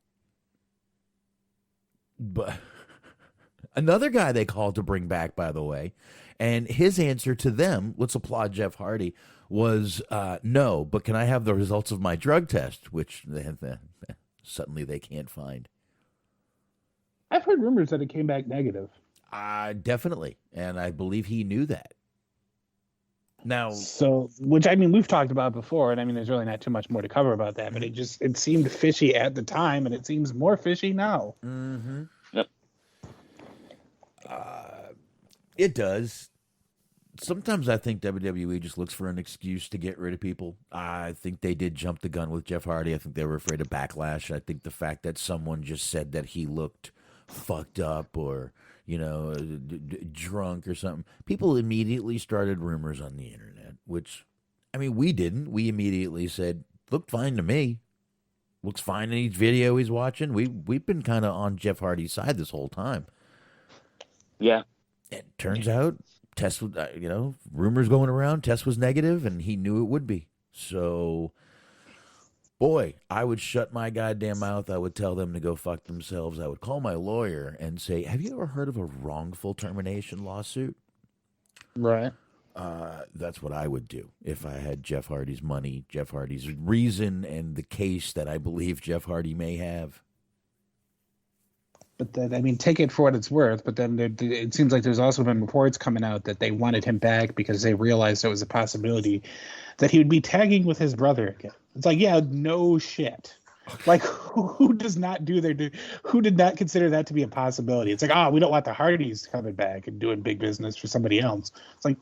But another guy they called to bring back, by the way, and his answer to them, let's applaud Jeff Hardy, was no, but can I have the results of my drug test, which suddenly they can't find. I've heard rumors that it came back negative. Definitely, and I believe he knew that. Now, so, which, I mean, we've talked about before, and I mean, there's really not too much more to cover about that, but it seemed fishy at the time, and it seems more fishy now. Mm-hmm. Yep. It does. Sometimes I think WWE just looks for an excuse to get rid of people. I think they did jump the gun with Jeff Hardy. I think they were afraid of backlash. I think the fact that someone just said that he looked fucked up or, drunk or something, people immediately started rumors on the internet, which, I mean, we didn't. We immediately said, looked fine to me. Looks fine in each video he's watching. We've been kind of on Jeff Hardy's side this whole time. Yeah. It turns out, test was, rumors going around, test was negative, and he knew it would be. So, boy, I would shut my goddamn mouth. I would tell them to go fuck themselves. I would call my lawyer and say, have you ever heard of a wrongful termination lawsuit? Right. That's what I would do if I had Jeff Hardy's money, Jeff Hardy's reason, and the case that I believe Jeff Hardy may have. But then, I mean, take it for what it's worth. But then it seems like there's also been reports coming out that they wanted him back because they realized there was a possibility that he would be tagging with his brother again. It's like, yeah, no shit. Like, who does not who did not consider that to be a possibility? It's like, we don't want the Hardys coming back and doing big business for somebody else. It's like,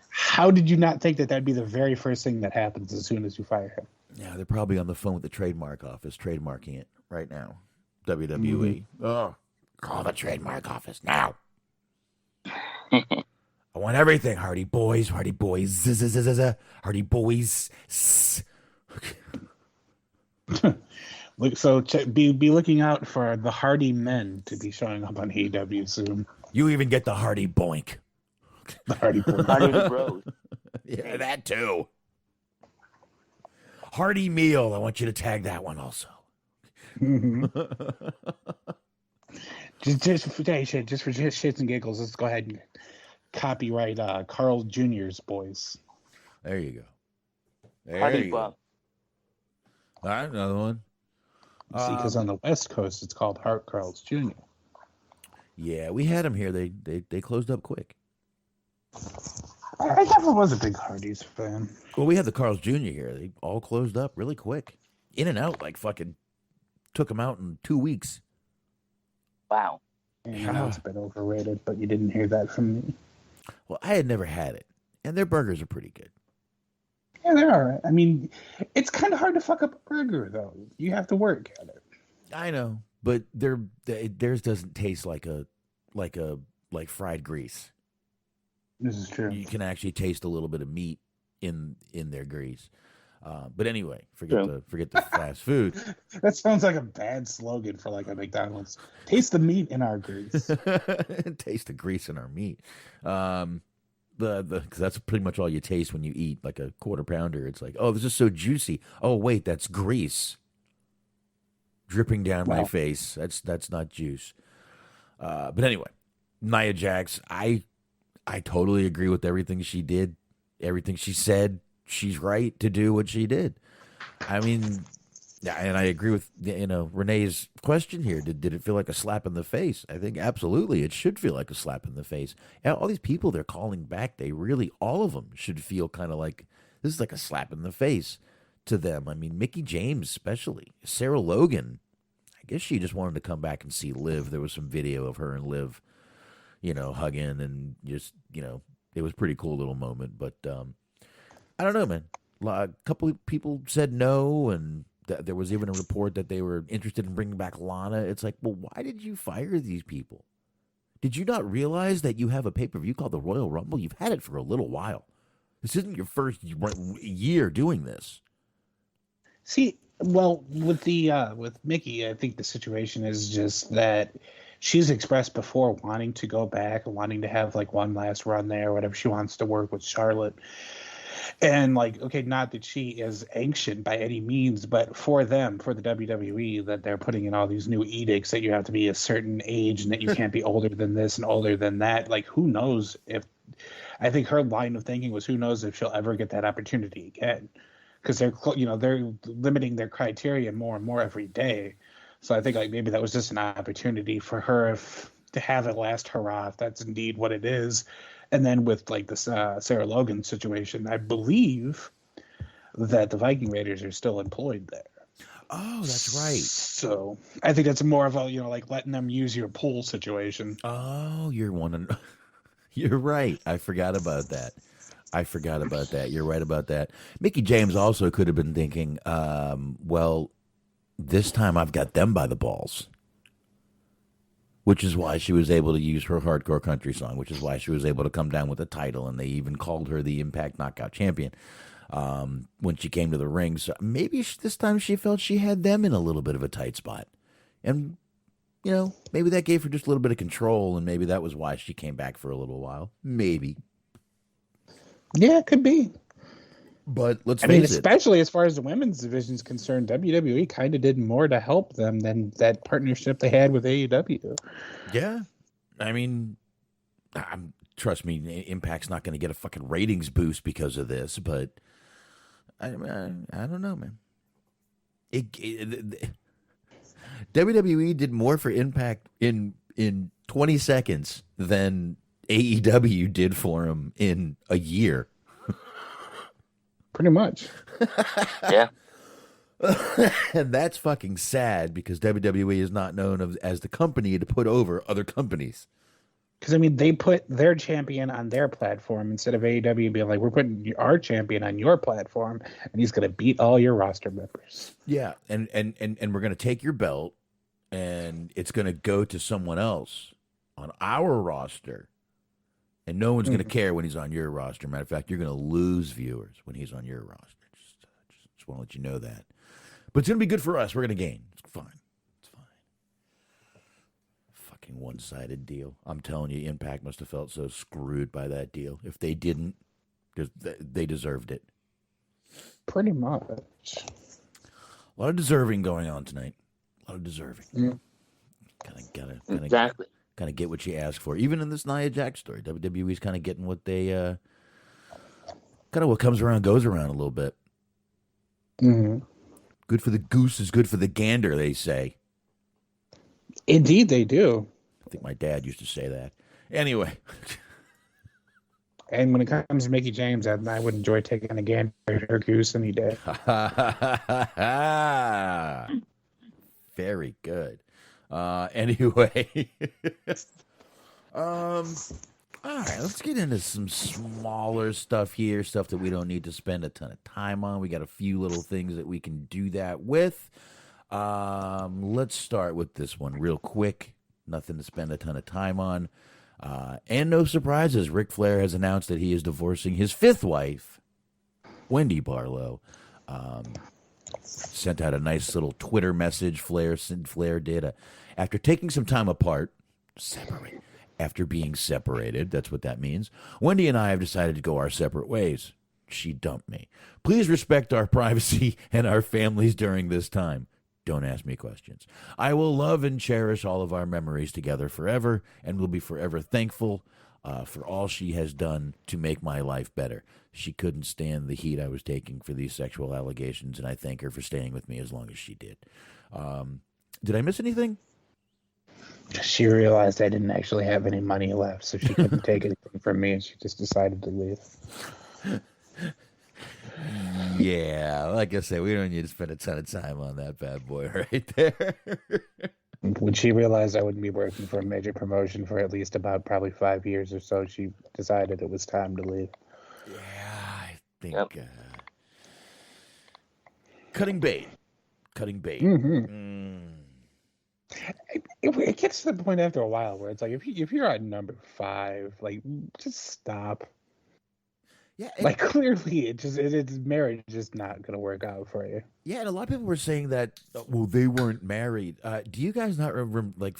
how did you not think that that'd be the very first thing that happens as soon as you fire him? Yeah, they're probably on the phone with the trademark office, trademarking it right now. WWE. Oh, call the trademark office now. I want everything. Hardy boys, Hardy boys, Hardy boys. So be looking out for the Hardy men to be showing up on AEW soon. You even get the Hardy boink. The Hardy boink. Hardy Bros. Yeah, that too. Hardy meal. I want you to tag that one also. Mm-hmm. just for shits and giggles, let's go ahead and copyright Carl Jr.'s boys. There you go. There Hardy you go. Buck. All right, another one. See, because on the West Coast, it's called Hart Carl's Jr. Yeah, we had them here. They closed up quick. I never was a big Hardys fan. Well, we had the Carl's Jr. here. They all closed up really quick. In and out, like fucking took them out in 2 weeks. Wow. And I know it's a bit overrated, but you didn't hear that from me. Well, I had never had it, and their burgers are pretty good. Yeah, they're all right. I mean, it's kind of hard to fuck up a burger, though. You have to work at it. I know, but theirs doesn't taste like fried grease. This is true. You can actually taste a little bit of meat in their grease. But anyway, forget the fast food. That sounds like a bad slogan for like a McDonald's. Taste the meat in our grease. Taste the grease in our meat. Because that's pretty much all you taste when you eat like a quarter pounder. It's like, oh, this is so juicy. Oh, wait, that's grease dripping down my face. That's not juice. But anyway, Nia Jax, I totally agree with everything she did, everything she said. She's right to do what she did. I mean, and I agree with Renee's question here. Did it feel like a slap in the face? I think absolutely it should feel like a slap in the face. And all these people they're calling back, all of them should feel kind of like this is like a slap in the face to them. I mean, Mickie James especially, Sarah Logan. I guess she just wanted to come back and see Liv. There was some video of her and Liv, hugging and just it was a pretty cool little moment. But I don't know, man. A couple of people said no, and there was even a report that they were interested in bringing back Lana. It's like, well, why did you fire these people? Did you not realize that you have a pay-per-view called the Royal Rumble? You've had it for a little while. This isn't your first year doing this. See, well, with Mickey, I think the situation is just that she's expressed before wanting to go back, wanting to have like one last run there, whatever she wants to work with Charlotte. And like, okay, not that she is ancient by any means, but for them, for the WWE, that they're putting in all these new edicts that you have to be a certain age and that you can't be older than this and older than that. Like, who knows if, I think her line of thinking was, who knows if she'll ever get that opportunity again? Because they're limiting their criteria more and more every day. So I think like maybe that was just an opportunity for her to have a last hurrah, if that's indeed what it is. And then with like this Sarah Logan situation, I believe that the Viking Raiders are still employed there. Oh, that's right. So I think that's more of a, like letting them use your pool situation. Oh, you're right. I forgot about that. You're right about that. Mickey James also could have been thinking, well, this time I've got them by the balls. Which is why she was able to use her hardcore country song, which is why she was able to come down with a title, and they even called her the Impact Knockout Champion when she came to the ring. So maybe this time she felt she had them in a little bit of a tight spot. And, maybe that gave her just a little bit of control, and maybe that was why she came back for a little while. Maybe. Yeah, it could be. But let's face it. Especially as far as the women's division is concerned, WWE kind of did more to help them than that partnership they had with AEW. Yeah. I mean, trust me, Impact's not going to get a fucking ratings boost because of this, but I don't know, man. WWE did more for Impact in 20 seconds than AEW did for him in a year. Pretty much. Yeah. And that's fucking sad because WWE is not known as the company to put over other companies. Because, they put their champion on their platform instead of AEW being like, we're putting our champion on your platform, and he's going to beat all your roster members. Yeah, and we're going to take your belt, and it's going to go to someone else on our roster. And no one's going to care when he's on your roster. Matter of fact, you're going to lose viewers when he's on your roster. Just want to let you know that. But it's going to be good for us. We're going to gain. It's fine. Fucking one-sided deal. I'm telling you, Impact must have felt so screwed by that deal. If they didn't, they deserved it. Pretty much. A lot of deserving going on tonight. A lot of deserving. Exactly. Kind of get what you ask for. Even in this Nia Jax story, WWE's kind of getting what they, kind of what comes around goes around a little bit. Mm-hmm. Good for the goose is good for the gander, they say. Indeed, they do. I think my dad used to say that. Anyway. And when it comes to Mickey James, I would enjoy taking a gander at her goose any day. Very good. Anyway. All right, let's get into some smaller stuff here, stuff that we don't need to spend a ton of time on. We got a few little things that we can do that with. Let's start with this one real quick. Nothing to spend a ton of time on. And no surprises, Ric Flair has announced that he is divorcing his fifth wife, Wendy Barlow. Sent out a nice little Twitter message. Flair did. After taking some time apart, after being separated, that's what that means, Wendy and I have decided to go our separate ways. She dumped me. Please respect our privacy and our families during this time. Don't ask me questions. I will love and cherish all of our memories together forever, and will be forever thankful for all she has done to make my life better. She couldn't stand the heat I was taking for these sexual allegations, and I thank her for staying with me as long as she did. Did I miss anything? She realized I didn't actually have any money left, so she couldn't take anything from me, and she just decided to leave. Yeah, like I said, we don't need to spend a ton of time on that bad boy right there. When she realized I wouldn't be working for a major promotion for at least about probably 5 years or so, she decided it was time to leave. Yeah, think Yep. cutting bait. Cutting bait. It gets to the point after a while where it's like if you're at number 5, like just stop. Yeah, Like clearly, it's marriage is not going to work out for you. yeah, and a lot of people were saying that. Well, they weren't married. Do you guys not remember? Like,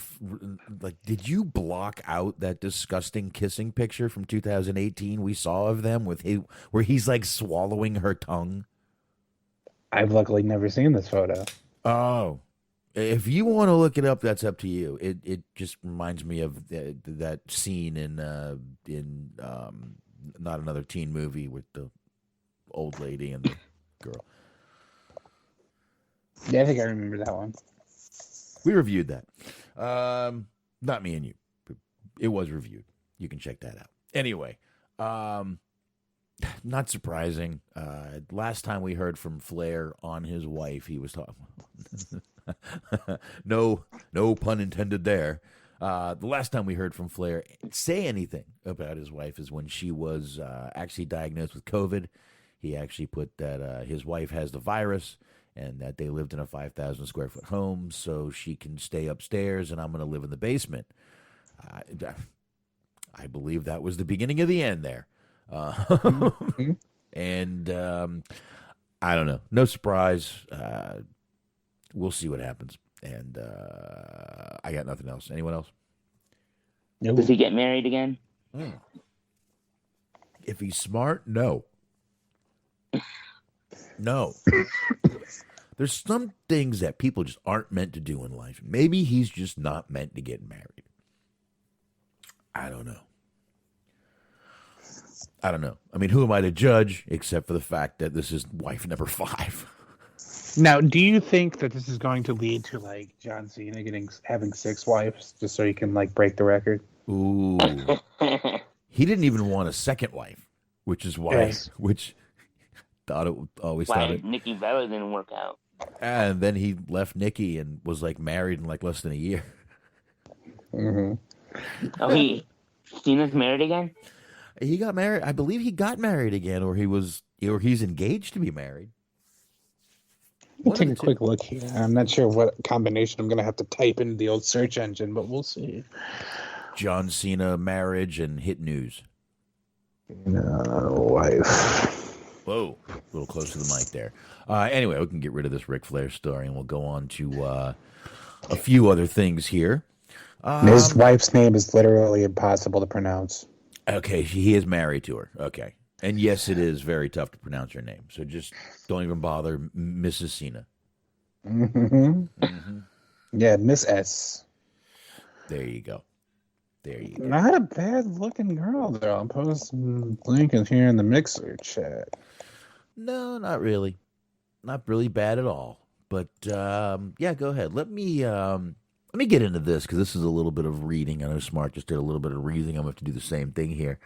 did you block out that disgusting kissing picture from 2018 we saw of them where he's like swallowing her tongue? I've luckily never seen this photo. Oh, if you want to look it up, that's up to you. It just reminds me of that scene in Not Another Teen Movie with the old lady and the girl. Yeah, I think I remember that one. We reviewed that. Not me and you. It was reviewed. You can check that out. Anyway, not surprising. Last time we heard from Flair on his wife, he was talking. No pun intended there. The last time we heard from Flair say anything about his wife is when she was actually diagnosed with COVID. He actually put that his wife has the virus and that they lived in a 5,000 square foot home, so she can stay upstairs and I'm going to live in the basement. I believe that was the beginning of the end there. And I don't know. No surprise. We'll see what happens. And I got nothing else. Anyone else? Nope. Does he get married again? If he's smart, no. No. There's some things that people just aren't meant to do in life. Maybe he's just not meant to get married. I don't know. I mean, who am I to judge except for the fact that this is wife number 5? Now, do you think that this is going to lead to like John Cena having 6 wives just so he can like break the record? Ooh. He didn't even want a second wife, which is why, which always thought it. Nikki Bella didn't work out. And then he left Nikki and was like married in like less than a year. Mm-hmm. Oh, Cena's married again? He got married. I believe he got married again, or he's engaged to be married. We'll take a quick look here. I'm not sure what combination I'm going to have to type into the old search engine, but we'll see. John Cena, marriage, and hit news. Wife. Whoa, a little close to the mic there. Anyway, we can get rid of this Ric Flair story, and we'll go on to a few other things here. His wife's name is literally impossible to pronounce. Okay, he is married to her. Okay. And yes, it is very tough to pronounce her name. So just don't even bother, Mrs. Cena. Yeah, Miss S. There you go. Not a bad looking girl, though. I'm posting link in here in the Mixer chat. No, not really. Not really bad at all. But yeah, go ahead. Let me get into this because this is a little bit of reading. I know Smart just did a little bit of reading. I'm going to have to do the same thing here.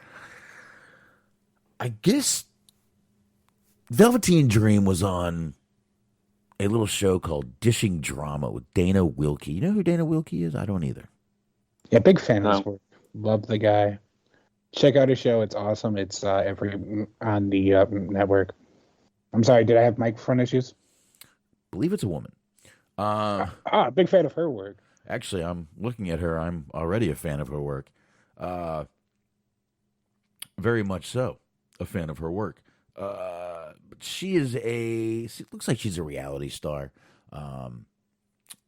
I guess Velveteen Dream was on a little show called Dishing Drama with Dana Wilkie. You know who Dana Wilkie is? I don't either. Yeah, big fan of his work. Love the guy. Check out his show. It's awesome. It's every on the network. I'm sorry, did I have microphone issues? Believe it's a woman. Big fan of her work. Actually, I'm looking at her. I'm already a fan of her work. Very much so. A fan of her work. But she looks like she's a reality star. Let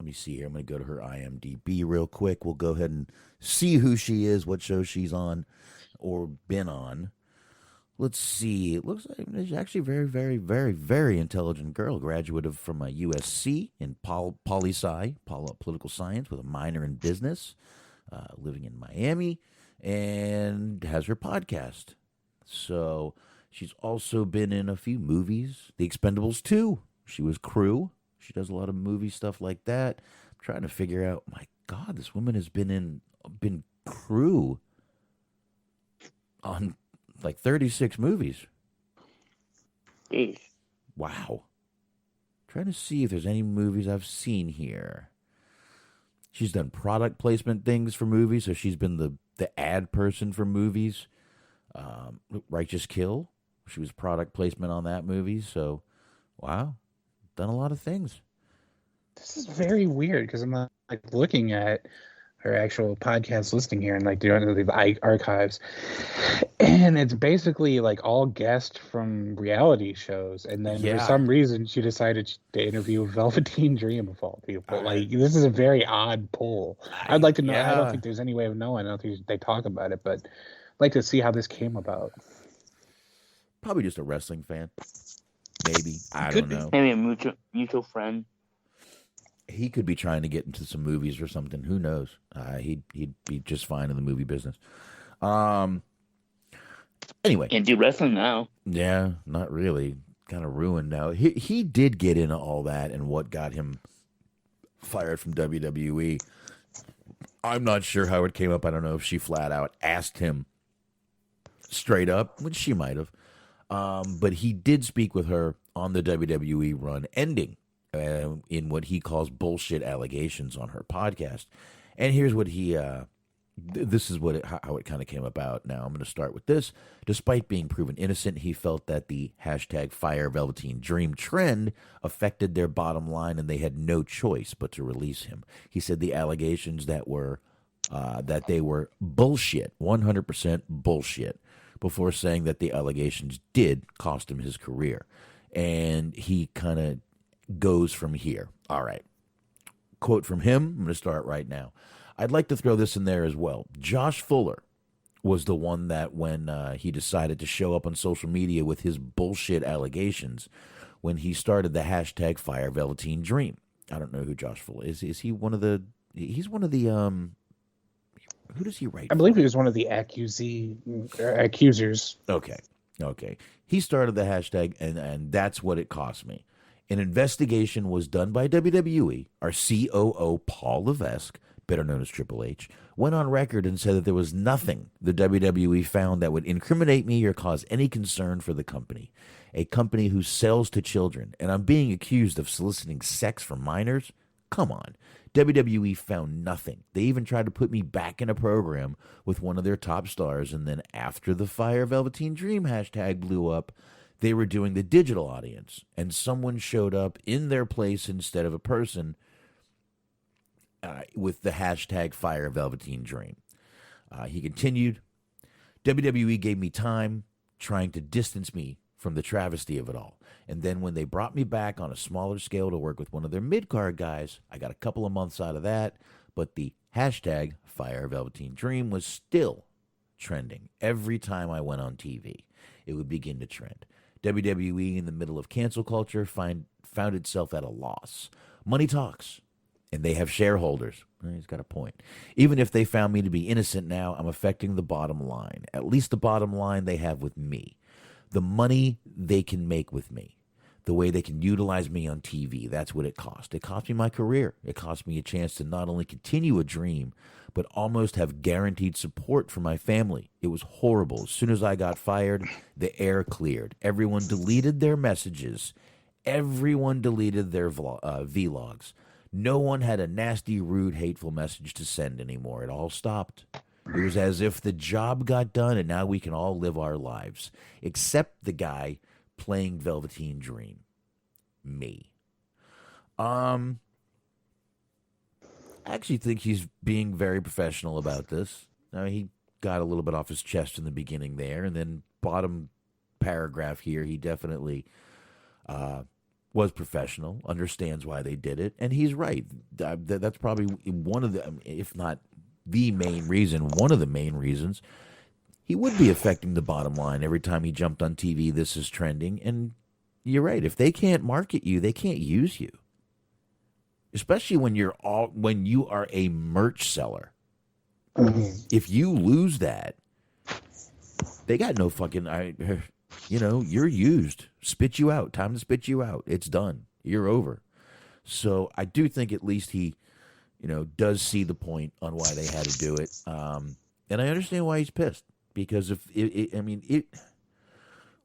me see here. I'm going to go to her IMDb real quick. We'll go ahead and see who she is, what show she's on or been on. Let's see. It looks like she's actually a very, very, very, very intelligent girl. Graduate from USC in poli-sci, political science, with a minor in business. Living in Miami, and has her podcast. So she's also been in a few movies. The Expendables 2. She was crew. She does a lot of movie stuff like that. I'm trying to figure out, my God, this woman has been crew on like 36 movies. Jeez. Wow. Trying to see if there's any movies I've seen here. She's done product placement things for movies, so she's been the ad person for movies. Righteous Kill. She was product placement on that movie. So, wow, done a lot of things. This is very weird because I'm like looking at her actual podcast listing here and like doing the archives, and it's basically like all guests from reality shows. And then for some reason, she decided to interview Velveteen Dream of all people. Like this is a very odd pull. I'd like to know. I don't think there's any way of knowing. I don't think they talk about it, but I'd like to see how this came about. Probably just a wrestling fan. Maybe. I don't know. Maybe a mutual friend. He could be trying to get into some movies or something. Who knows? He'd be just fine in the movie business. Anyway. Can't do wrestling now. Yeah, not really. Kind of ruined now. He did get into all that and what got him fired from WWE. I'm not sure how it came up. I don't know if she flat out asked him straight up, which she might have. But he did speak with her on the WWE run ending in what he calls bullshit allegations on her podcast. And here's what he, this is how it kind of came about. Now I'm going to start with this. Despite being proven innocent, he felt that the hashtag Fire Velveteen Dream trend affected their bottom line and they had no choice but to release him. He said the allegations that they were bullshit, 100% bullshit, before saying that the allegations did cost him his career. And he kind of goes from here. All right. Quote from him. I'm going to start right now. I'd like to throw this in there as well. Josh Fuller was the one that when he decided to show up on social media with his bullshit allegations when he started the hashtag Fire Velveteen Dream. I don't know who Josh Fuller is. Is he one of the... He's one of the... Who does he write I believe he was one of the accusers. Okay. He started the hashtag, and that's what it cost me. An investigation was done by WWE. Our COO, Paul Levesque, better known as Triple H, went on record and said that there was nothing the WWE found that would incriminate me or cause any concern for the company. A company who sells to children, and I'm being accused of soliciting sex from minors? Come on. WWE found nothing. They even tried to put me back in a program with one of their top stars, and then after the Fire Velveteen Dream hashtag blew up, they were doing the digital audience, and someone showed up in their place instead of a person with the hashtag Fire Velveteen Dream. He continued, WWE gave me time trying to distance me from the travesty of it all. And then when they brought me back on a smaller scale to work with one of their mid-card guys, I got a couple of months out of that, but the hashtag Fire Velveteen Dream was still trending. Every time I went on TV, it would begin to trend. WWE, in the middle of cancel culture, found itself at a loss. Money talks, and they have shareholders. He's got a point. Even if they found me to be innocent now, I'm affecting the bottom line, at least the bottom line they have with me. The money they can make with me, the way they can utilize me on TV, that's what it cost. It cost me my career. It cost me a chance to not only continue a dream, but almost have guaranteed support from my family. It was horrible. As soon as I got fired, the air cleared. Everyone deleted their messages. Everyone deleted their vlogs. No one had a nasty, rude, hateful message to send anymore. It all stopped. It was as if the job got done and now we can all live our lives. Except the guy playing Velveteen Dream. Me. I actually think he's being very professional about this. Now, he got a little bit off his chest in the beginning there, and then bottom paragraph here, he definitely was professional, understands why they did it, and he's right. That's probably one of the, if not the main reason, one of the main reasons he would be affecting the bottom line every time he jumped on TV. This is trending, and you're right. If they can't market you, they can't use you. Especially when you are a merch seller. If you lose that, they got no fucking, you're used. Spit you out. Time to spit you out. It's done. You're over. So I do think at least he, does see the point on why they had to do it. And I understand why he's pissed. Because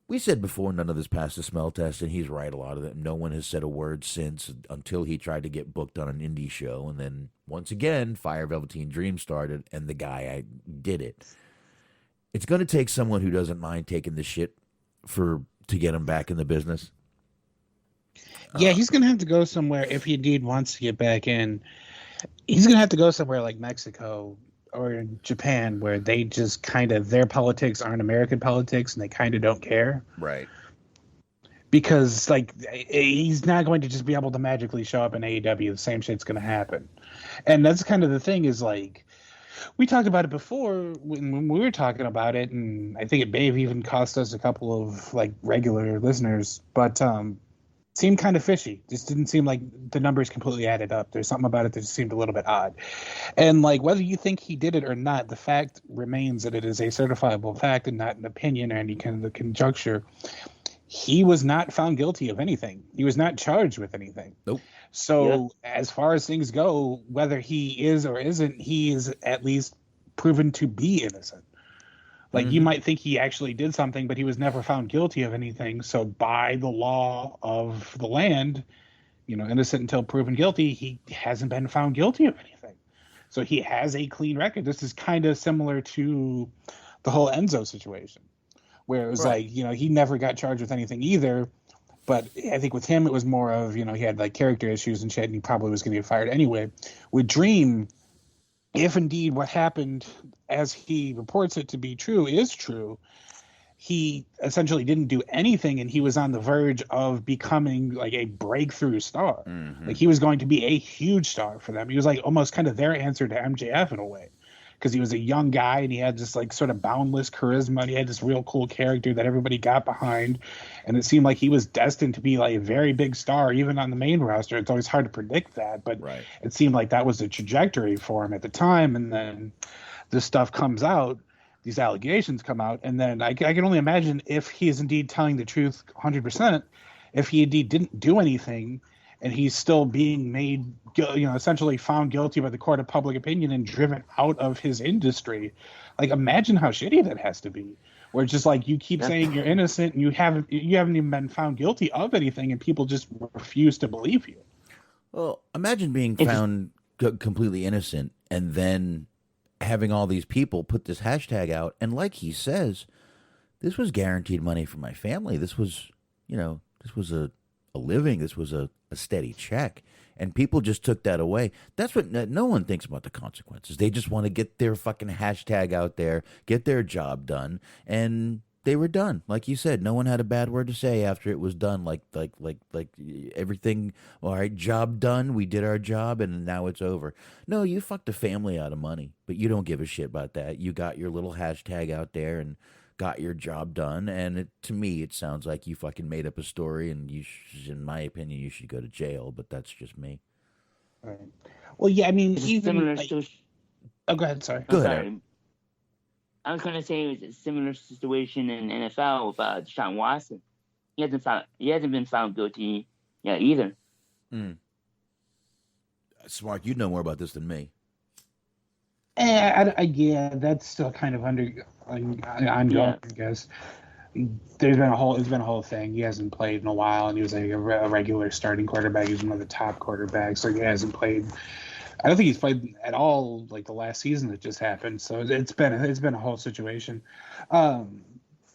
we said before none of this passed the smell test, and he's right, a lot of it. No one has said a word since until he tried to get booked on an indie show. And then, once again, Fire Velveteen Dream started, and the guy did it. It's going to take someone who doesn't mind taking the shit to get him back in the business? Yeah, he's gonna have to go somewhere if he indeed wants to get back in. He's gonna have to go somewhere like Mexico or Japan, where they just kind of their politics aren't American politics, and they kind of don't care. Right. Because like he's not going to just be able to magically show up in AEW. The same shit's going to happen, and that's kind of the thing. Is like we talked about it before when we were talking about it, and I think it may have even cost us a couple of like regular listeners, but seemed kind of fishy. Just didn't seem like the numbers completely added up. There's something about it that just seemed a little bit odd, and like whether you think he did it or not, the fact remains that it is a certifiable fact and not an opinion or any kind of conjecture. He was not found guilty of anything. He was not charged with anything. Nope. So as far as things go, whether he is or isn't, he is at least proven to be innocent. Like you might think he actually did something, but he was never found guilty of anything. So by the law of the land, innocent until proven guilty, he hasn't been found guilty of anything. So he has a clean record. This is kind of similar to the whole Enzo situation, where it was like, he never got charged with anything either. But I think with him, it was more of, he had like character issues and shit, and he probably was going to get fired anyway. With Dream, if indeed what happened as he reports it to be true is true, he essentially didn't do anything, and he was on the verge of becoming like a breakthrough star. Like he was going to be a huge star for them. He was like almost kind of their answer to MJF in a way. Because he was a young guy and he had this like sort of boundless charisma and he had this real cool character that everybody got behind, and it seemed like he was destined to be like a very big star even on the main roster. It's always hard to predict that, but it seemed like that was the trajectory for him at the time. And then this stuff comes out, these allegations come out, and then I can only imagine if he is indeed telling the truth 100%, if he indeed didn't do anything and he's still being made, essentially found guilty by the court of public opinion and driven out of his industry. Like, imagine how shitty that has to be. Where it's just like you keep saying you're innocent and you haven't even been found guilty of anything, and people just refuse to believe you. Well, imagine being found completely innocent and then having all these people put this hashtag out, and like he says, this was guaranteed money for my family. This was, this was a living. This was a steady check, and people just took that away. That's what no one thinks about, the consequences. They just want to get their fucking hashtag out there, get their job done, and they were done. Like you said, no one had a bad word to say after it was done. Like everything. All right, job done. We did our job, and now it's over. No, you fucked a family out of money, but you don't give a shit about that. You got your little hashtag out there and got your job done, and to me, it sounds like you fucking made up a story, and in my opinion, you should go to jail, but that's just me. Right. Well, yeah, I mean, It's even similar like, to... go ahead, sorry. Go ahead. Sorry. I was going to say it was a similar situation in NFL with Deshaun Watson. He hasn't been found guilty yet either. Smart, you know more about this than me. Yeah, that's still kind of ongoing, I guess. It's been a whole thing. He hasn't played in a while, and he was like a regular starting quarterback. He's one of the top quarterbacks, so he hasn't played. I don't think he's played at all like the last season that just happened. So it's been a whole situation. But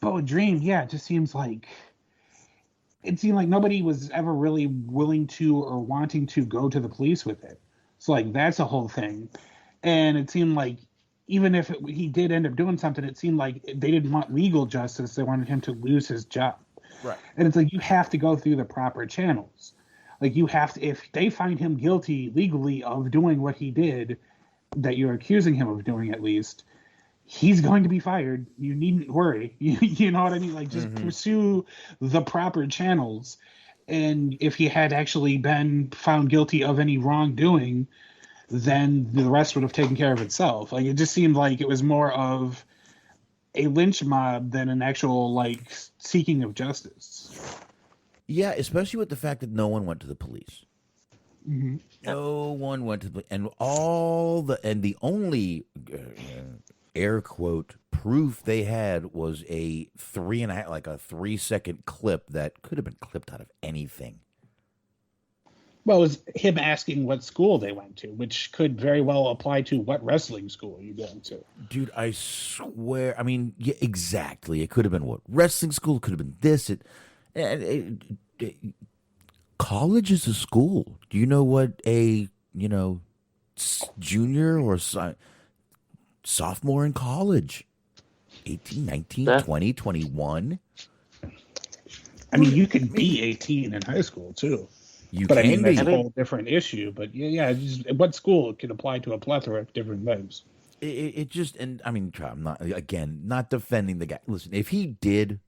with Dream, it just seemed like nobody was ever really willing to or wanting to go to the police with it. So like that's a whole thing. And it seemed like even if he did end up doing something, it seemed like they didn't want legal justice. They wanted him to lose his job. Right. And it's like you have to go through the proper channels. Like you have to, if they find him guilty legally of doing what he did, that you're accusing him of doing at least, he's going to be fired. You needn't worry. You know what I mean? Like just pursue the proper channels. And if he had actually been found guilty of any wrongdoing, then the rest would have taken care of itself. Like it just seemed like it was more of a lynch mob than an actual like seeking of justice. Yeah, especially with the fact that no one went to the police. No one went to the and the only air quote proof they had was a 3 second clip that could have been clipped out of anything. Well, it was him asking what school they went to, which could very well apply to what wrestling school you're going to. Dude, I swear. I mean, yeah, exactly. It could have been what? Wrestling school. It could have been this. College is a school. Do you know what a, junior or sophomore in college? 18, 19, 20, 21? I mean, you can be 18 in high school, too. But I mean, that's a whole different issue. But just, what school can apply to a plethora of different things? It just, and I mean, I'm not defending the guy. Listen, if he did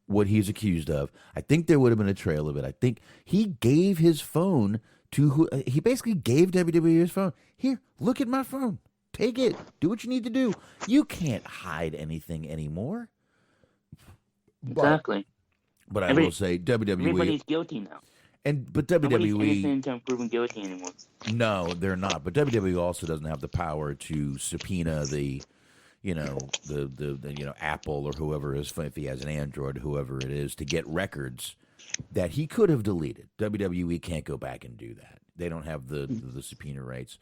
what he's accused of, I think there would have been a trail of it. I think he gave his phone to he basically gave WWE his phone. Here, look at my phone. Take it. Do what you need to do. You can't hide anything anymore. Exactly. But I will say WWE. Everybody's guilty now. But Nobody's WWE innocent until proven guilty anymore. No, they're not. But WWE also doesn't have the power to subpoena the Apple or whoever is, if he has an Android, whoever it is, to get records that he could have deleted. WWE can't go back and do that. They don't have the subpoena rights.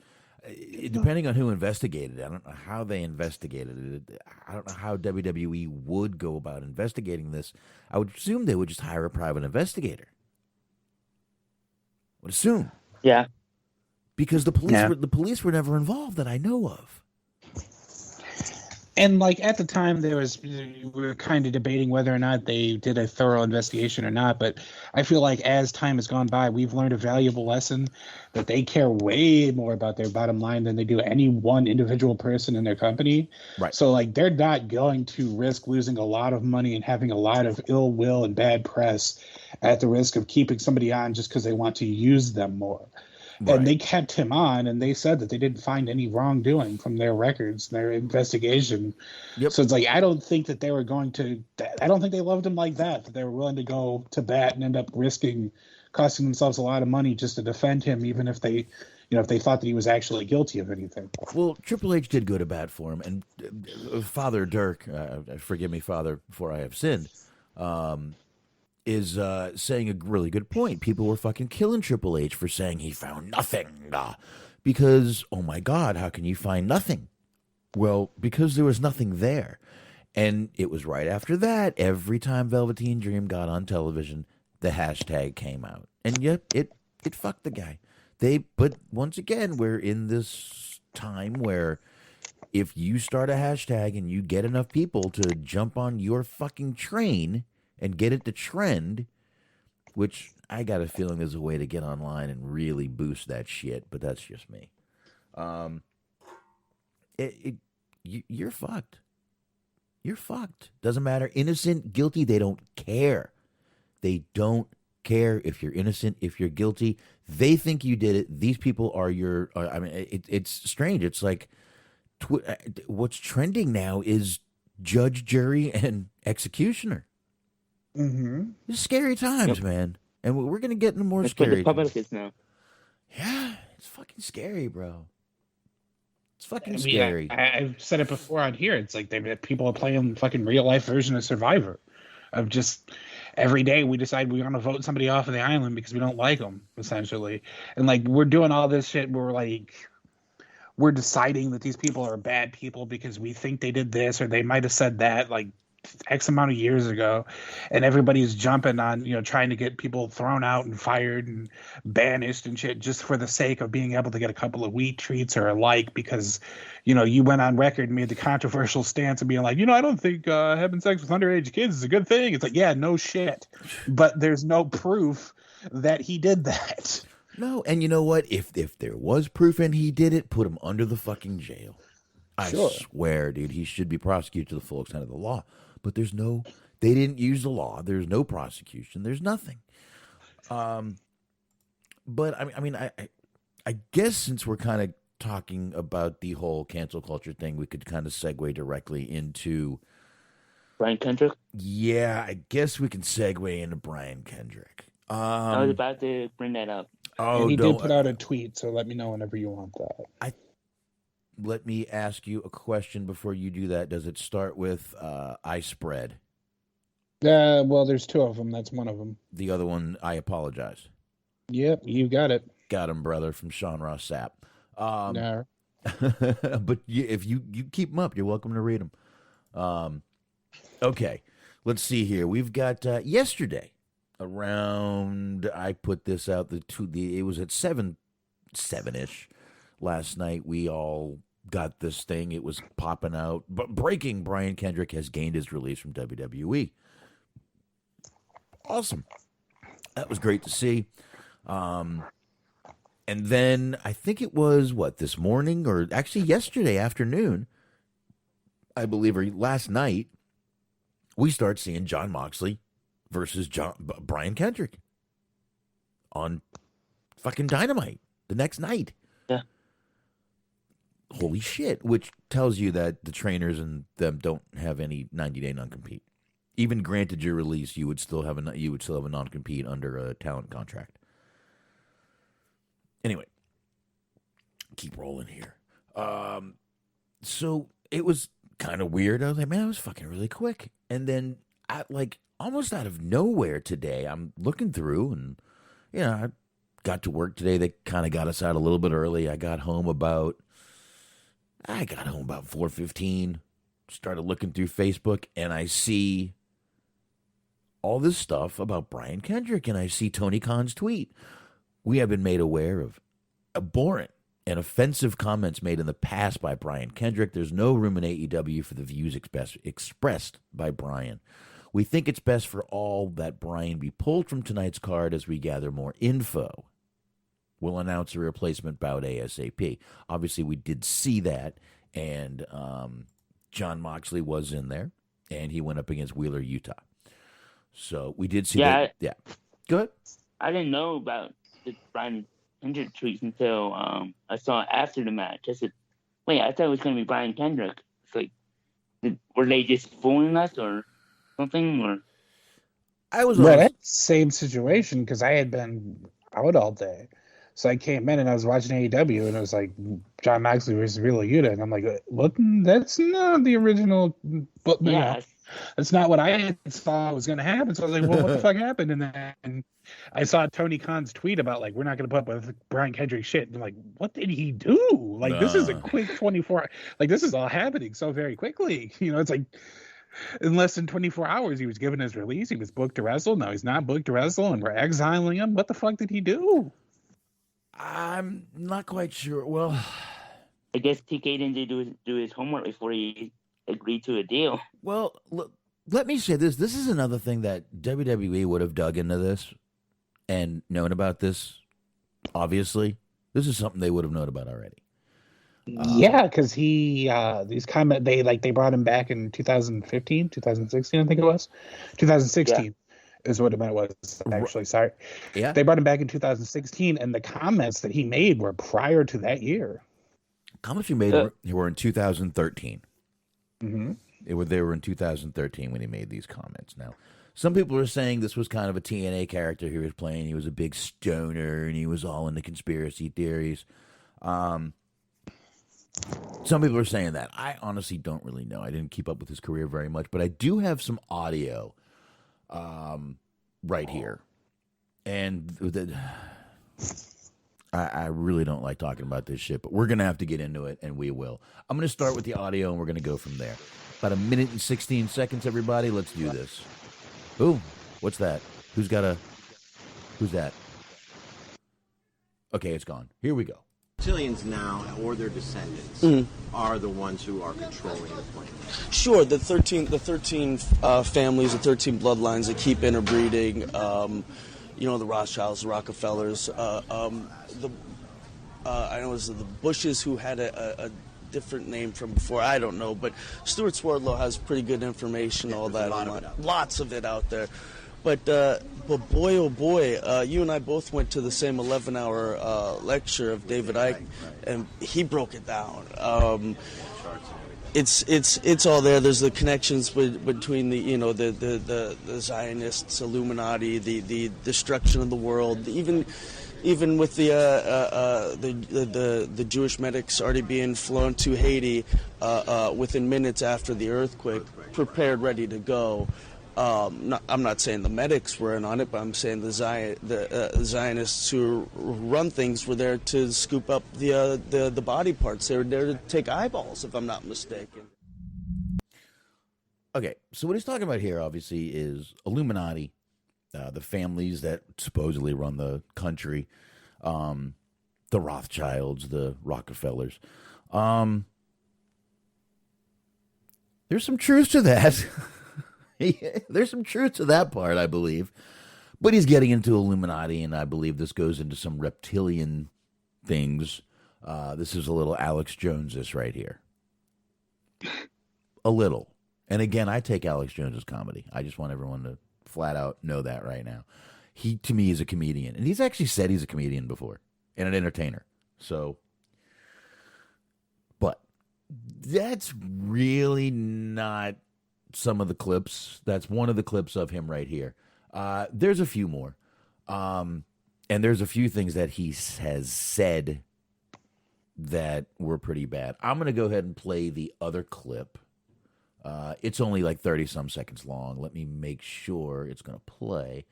Depending on who investigated it, I don't know how they investigated it. I don't know how WWE would go about investigating this. I would assume they would just hire a private investigator. Would assume. Yeah. Because the police were never involved that I know of. And like at the time, we were kind of debating whether or not they did a thorough investigation or not. But I feel like as time has gone by, we've learned a valuable lesson that they care way more about their bottom line than they do any one individual person in their company. Right. So like they're not going to risk losing a lot of money and having a lot of ill will and bad press at the risk of keeping somebody on just because they want to use them more. Right. And they kept him on, and they said that they didn't find any wrongdoing from their records, their investigation. Yep. So it's like, I don't think that they were going to, I don't think they loved him like that they were willing to go to bat and end up costing themselves a lot of money just to defend him, even if they, if they thought that he was actually guilty of anything. Well, Triple H did go to bat for him, and Father Dirk, forgive me, Father, before I have sinned, is saying a really good point. People were fucking killing Triple H for saying he found nothing. Because, oh my God, how can you find nothing? Well, because there was nothing there. And it was right after that, every time Velveteen Dream got on television, the hashtag came out. And yet, it fucked the guy. But once again, we're in this time where if you start a hashtag and you get enough people to jump on your fucking train and get it to trend, which I got a feeling there's a way to get online and really boost that shit, but that's just me. You're fucked. You're fucked. Doesn't matter. Innocent, guilty, they don't care. They don't care if you're innocent, if you're guilty. They think you did it. These people are your... it's strange. It's like what's trending now is judge, jury, and executioner. Mm-hmm. It's scary times, man. And we're going to get into more That's scary what the public is now. Yeah, it's fucking scary, bro. It's fucking scary. I've said it before on here. It's like people are playing fucking real life version of Survivor. Of just every day we decide we want to vote somebody off of the island because we don't like them, essentially. And like we're doing all this shit. We're deciding that these people are bad people because we think they did this or they might have said that like X amount of years ago, and everybody's jumping on, trying to get people thrown out and fired and banished and shit just for the sake of being able to get a couple of wheat treats or a like because, you went on record and made the controversial stance of being like, I don't think having sex with underage kids is a good thing. It's like, yeah, no shit. But there's no proof that he did that. No, and you know what? If there was proof and he did it, put him under the fucking jail. I swear, dude, he should be prosecuted to the full extent of the law. But they didn't use the law. There's no prosecution. There's nothing. But I guess since we're kind of talking about the whole cancel culture thing, we could kind of segue directly into Brian Kendrick. Yeah, I guess we can segue into Brian Kendrick. I was about to bring that up. Oh, and he did put out a tweet, so let me know whenever you want that. Let me ask you a question before you do that. Does it start with I spread? Well, there's two of them. That's one of them. The other one, I apologize. Yep, you got it. Got him, brother, from Sean Ross Sapp. No. But if you keep them up, you're welcome to read them. Okay, let's see here. We've got yesterday around. I put this out. It was at 7-ish last night. We all got this thing. It was popping out. But breaking: Brian Kendrick has gained his release from WWE. Awesome. That was great to see. And then I think it was, this morning or actually yesterday afternoon, I believe, or last night, we start seeing Jon Moxley versus Brian Kendrick on fucking Dynamite the next night. Yeah. Holy shit, which tells you that the trainers and them don't have any 90-day non-compete. Even granted your release, you would still have a non-compete under a talent contract. Anyway, keep rolling here. So it was kind of weird. I was like, man, it was fucking really quick. And then, almost out of nowhere today, I'm looking through, and I got to work today. They kind of got us out a little bit early. I got home about 4:15. Started looking through Facebook, and I see all this stuff about Brian Kendrick, and I see Tony Khan's tweet. We have been made aware of abhorrent and offensive comments made in the past by Brian Kendrick. There's no room in AEW for the views expressed by Brian. We think it's best for all that Brian be pulled from tonight's card as we gather more info. We'll announce a replacement bout ASAP. Obviously, we did see that, and Jon Moxley was in there, and he went up against Wheeler Yuta. So we did see that. Yeah. Good. I didn't know about the Brian Kendrick tweets until I saw it after the match. I said, wait, I thought it was going to be Brian Kendrick. It's like, were they just fooling us or something? Or I was that same situation because I had been out all day. So I came in and I was watching AEW and it was like Jon Moxley versus Wheeler Yuta. And I'm like, what? That's not the original. But yeah. That's not what I thought was going to happen. So I was like, well, what the fuck happened? And then I saw Tony Khan's tweet about, we're not going to put up with Brian Kendrick shit. And I'm like, what did he do? This is a quick 24. This is all happening so very quickly. It's like in less than 24 hours, he was given his release. He was booked to wrestle. Now he's not booked to wrestle, and we're exiling him. What the fuck did he do? I'm not quite sure. Well, I guess TK didn't do his homework before he agreed to a deal. Well, let me say this. This is another thing that WWE would have dug into this and known about this, obviously. This is something they would have known about already. Yeah, because these comments, they brought him back in 2015, 2016, I think it was. 2016 is what it was, actually. Sorry. Yeah. They brought him back in 2016, and the comments that he made were prior to that year. Comments he made were in 2013. Mm-hmm. They were in 2013 when he made these comments. Now, some people are saying this was kind of a TNA character he was playing. He was a big stoner, and he was all into conspiracy theories. Some people are saying that. I honestly don't really know. I didn't keep up with his career very much, but I do have some audio right here. And I really don't like talking about this shit, but we're going to have to get into it, and we will. I'm going to start with the audio, and we're going to go from there. About 1 minute and 16 seconds, everybody. Let's do this. Ooh, what's that? Who's that? Okay, it's gone. Here we go. Reptilians now, or their descendants, are the ones who are controlling the plane. Sure, the 13 families, the 13 bloodlines that keep interbreeding, the Rothschilds, the Rockefellers, I know it was the Bushes who had a different name from before, I don't know, but Stuart Swerdlow has pretty good information, all that online. Lots of it out there. But boy, oh boy, you and I both went to the same 11-hour lecture of David Icke, and he broke it down. It's all there. There's the connections between the Zionists, Illuminati, the destruction of the world, even with the Jewish medics already being flown to Haiti within minutes after the earthquake, prepared, ready to go. I'm not saying the medics were in on it, but I'm saying the Zionists who run things were there to scoop up the body parts. They were there to take eyeballs, if I'm not mistaken. Okay, so what he's talking about here, obviously, is Illuminati, the families that supposedly run the country, the Rothschilds, the Rockefellers. There's some truth to that. There's some truth to that part, I believe. But he's getting into Illuminati, and I believe this goes into some reptilian things. This is a little Alex Jones-ish right here. A little. And again, I take Alex Jones' comedy. I just want everyone to flat out know that right now. He, to me, is a comedian. And he's actually said he's a comedian before. And an entertainer. So, but that's really not some of the clips. That's one of the clips of him right here. There's a few more. And there's a few things that he has said that were pretty bad. I'm going to go ahead and play the other clip. It's only like 30-some seconds long. Let me make sure it's going to play.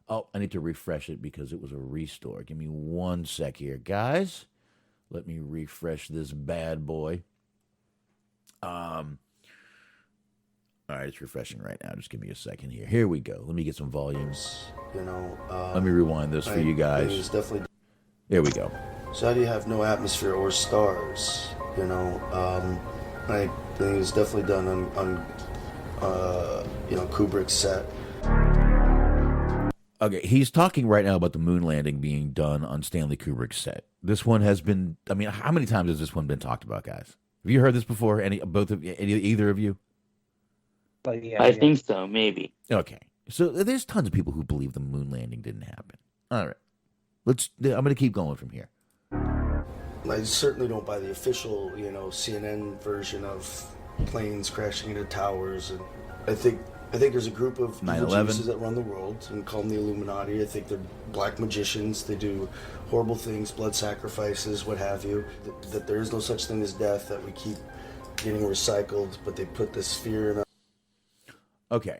Oh, I need to refresh it because it was a restore. Give me 1 sec here, guys. Let me refresh this bad boy. All right, it's refreshing right now. Just give me a second here. Here we go. Let me get some volumes. Let me rewind this for you guys. There we go. So how do you have no atmosphere or stars? I think it was definitely done on Kubrick's set. Okay, he's talking right now about the moon landing being done on Stanley Kubrick's set. This one has been, I mean, how many times has this one been talked about, guys? Have you heard this before? Either of you? I think so, maybe. Okay, so there's tons of people who believe the moon landing didn't happen. All right, I'm going to keep going from here. I certainly don't buy the official, CNN version of planes crashing into towers, and I think there's a group of evil geniuses that run the world and call them the Illuminati. I think they're black magicians. They do horrible things, blood sacrifices, what have you. That there is no such thing as death. That we keep getting recycled, but they put this fear in us. Okay,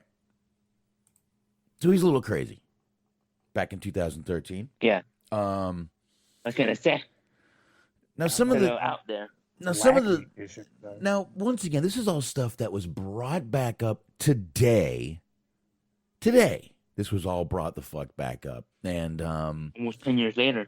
so he's a little crazy. Back in 2013. Yeah. I was gonna say. Now some of the out there. Now once again, this is all stuff that was brought back up today. Today, this was all brought the fuck back up, and almost 10 years later.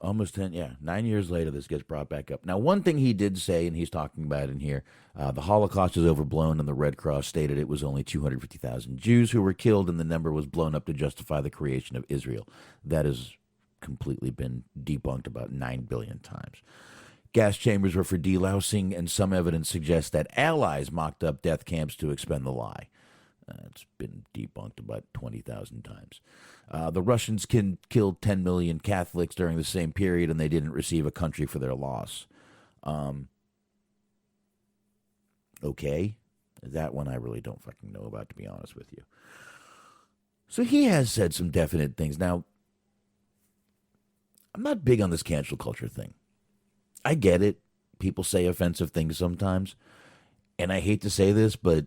Almost 10, yeah, 9 years later, this gets brought back up. Now, one thing he did say, and he's talking about in here, the Holocaust is overblown, and the Red Cross stated it was only 250,000 Jews who were killed, and the number was blown up to justify the creation of Israel. That has completely been debunked about 9 billion times. Gas chambers were for delousing, and some evidence suggests that allies mocked up death camps to expend the lie. It's been debunked about 20,000 times. The Russians killed 10 million Catholics during the same period, and they didn't receive a country for their loss. Okay. That one I really don't fucking know about, to be honest with you. So he has said some definite things. Now, I'm not big on this cancel culture thing. I get it. People say offensive things sometimes. And I hate to say this, but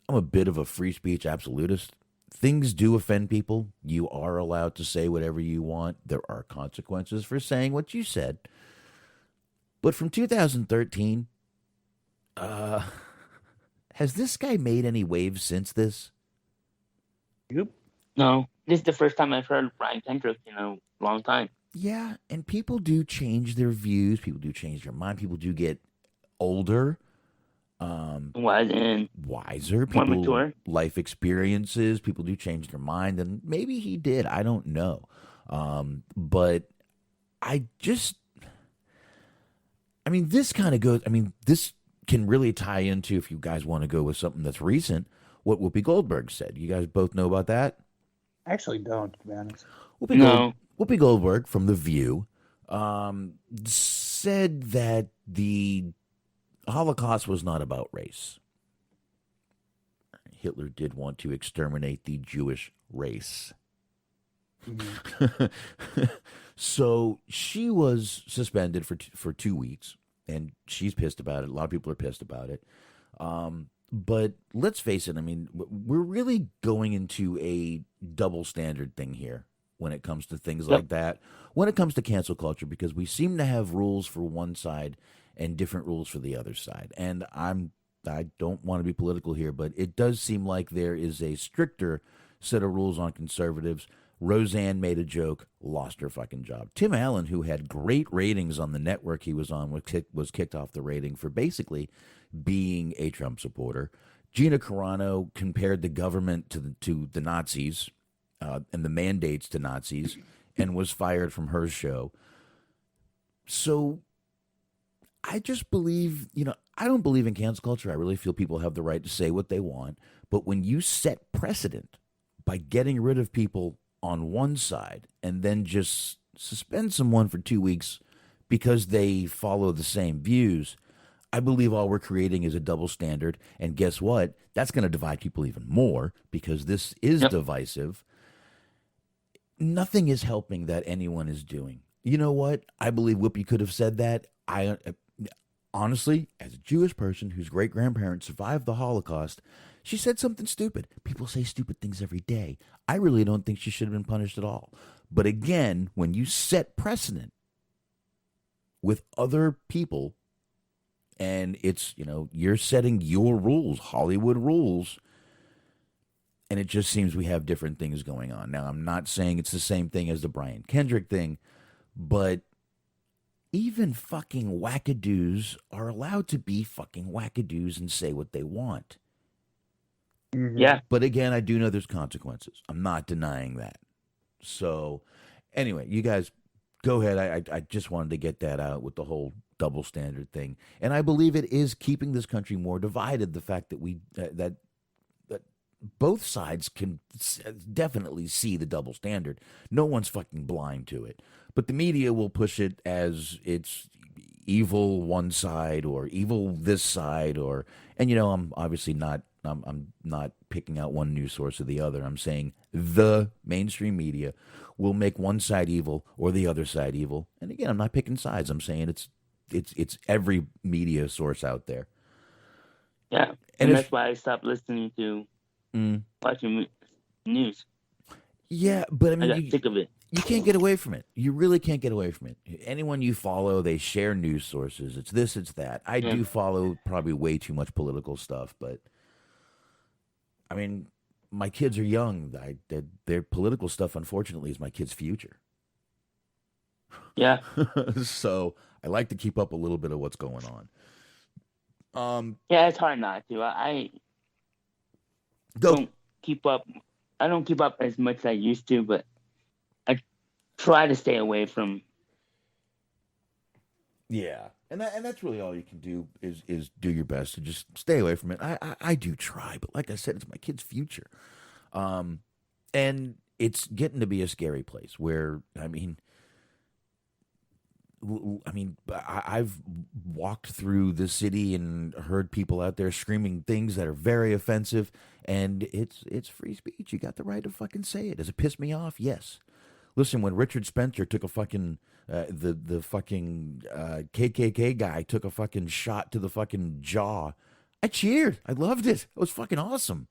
I'm a bit of a free speech absolutist. Things do offend people. You are allowed to say whatever you want. There are consequences for saying what you said. But from 2013, has this guy made any waves since this? Yep. No. This is the first time I've heard Brian Kendrick in a long time. Yeah, and people do change their views. People do change their mind. People do get older. Wiser. People, more mature. Life experiences. People do change their mind, and maybe he did. I don't know. But this kind of goes, this can really tie into, if you guys want to go with something that's recent, what Whoopi Goldberg said. You guys both know about that? I actually don't, to be honest. Whoopi Goldberg from The View said that the Holocaust was not about race. Hitler did want to exterminate the Jewish race. Mm-hmm. So she was suspended for 2 weeks, and she's pissed about it. A lot of people are pissed about it. But let's face it, I mean, we're really going into a double standard thing here when it comes to things like that, when it comes to cancel culture, because we seem to have rules for one side and different rules for the other side. And I don't want to be political here, but it does seem like there is a stricter set of rules on conservatives. Roseanne made a joke, lost her fucking job. Tim Allen, who had great ratings on the network he was on, was kicked off the rating for basically being a Trump supporter. Gina Carano compared the government to the Nazis and the mandates to Nazis and was fired from her show. So I just believe, I don't believe in cancel culture. I really feel people have the right to say what they want. But when you set precedent by getting rid of people on one side and then just suspend someone for 2 weeks because they follow the same views, I believe all we're creating is a double standard. And guess what? That's going to divide people even more because this is divisive. Nothing is helping that anyone is doing. You know what? I believe Whoopi could have said that. Honestly, as a Jewish person whose great-grandparents survived the Holocaust, she said something stupid. People say stupid things every day. I really don't think she should have been punished at all. But again, when you set precedent with other people, and it's, you're setting your rules, Hollywood rules, and it just seems we have different things going on. Now, I'm not saying it's the same thing as the Brian Kendrick thing, but even fucking wackadoos are allowed to be fucking wackadoos and say what they want. Yeah. But again, I do know there's consequences. I'm not denying that. So anyway, you guys go ahead. I just wanted to get that out with the whole double standard thing. And I believe it is keeping this country more divided. The fact that that both sides can definitely see the double standard. No one's fucking blind to it. But the media will push it as it's evil one side or evil this side, and I'm obviously not. I'm not picking out one news source or the other. I'm saying the mainstream media will make one side evil or the other side evil. And again, I'm not picking sides. I'm saying it's every media source out there. Yeah, and that's why I stopped listening to watching news. Yeah, but I mean, I got sick of it. You can't get away from it. You really can't get away from it. Anyone you follow, they share news sources. It's this, it's that. I do follow probably way too much political stuff, but I mean, my kids are young. Their political stuff, unfortunately, is my kids' future. Yeah. So I like to keep up a little bit of what's going on. Yeah, it's hard not to. I don't keep up. I don't keep up as much as I used to, but I try to stay away from. Yeah, and that's really all you can do is do your best to just stay away from it. I do try, but like I said, it's my kid's future, and it's getting to be a scary place where I've walked through the city and heard people out there screaming things that are very offensive, and it's free speech. You got the right to fucking say it. Does it piss me off? Yes. Listen, when Richard Spencer took a fucking the fucking KKK guy took a fucking shot to the fucking jaw, I cheered. I loved it. It was fucking awesome.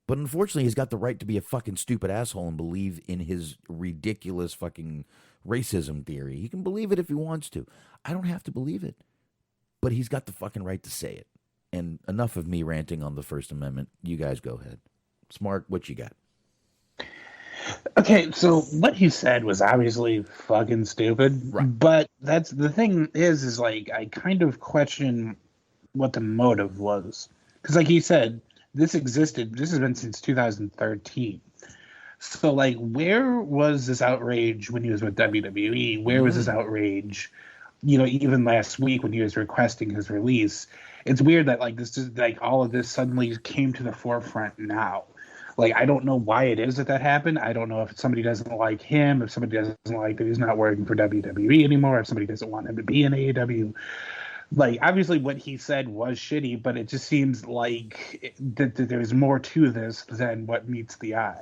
But unfortunately, he's got the right to be a fucking stupid asshole and believe in his ridiculous fucking racism theory. He can believe it if he wants to. I don't have to believe it. But he's got the fucking right to say it. And enough of me ranting on the First Amendment. You guys go ahead. Smart, what you got? Okay, so what he said was obviously fucking stupid. Right. But that's the thing is like, I kind of question what the motive was. Because like he said, this existed, this has been since 2013. So, like, where was this outrage when he was with WWE? Where was this outrage, even last week when he was requesting his release? It's weird that, like, this is, like, all of this suddenly came to the forefront now. Like, I don't know why it is that happened. I don't know if somebody doesn't like him, if somebody doesn't like that he's not working for WWE anymore, if somebody doesn't want him to be in AEW. Like, obviously what he said was shitty, but it just seems like that there's more to this than what meets the eye.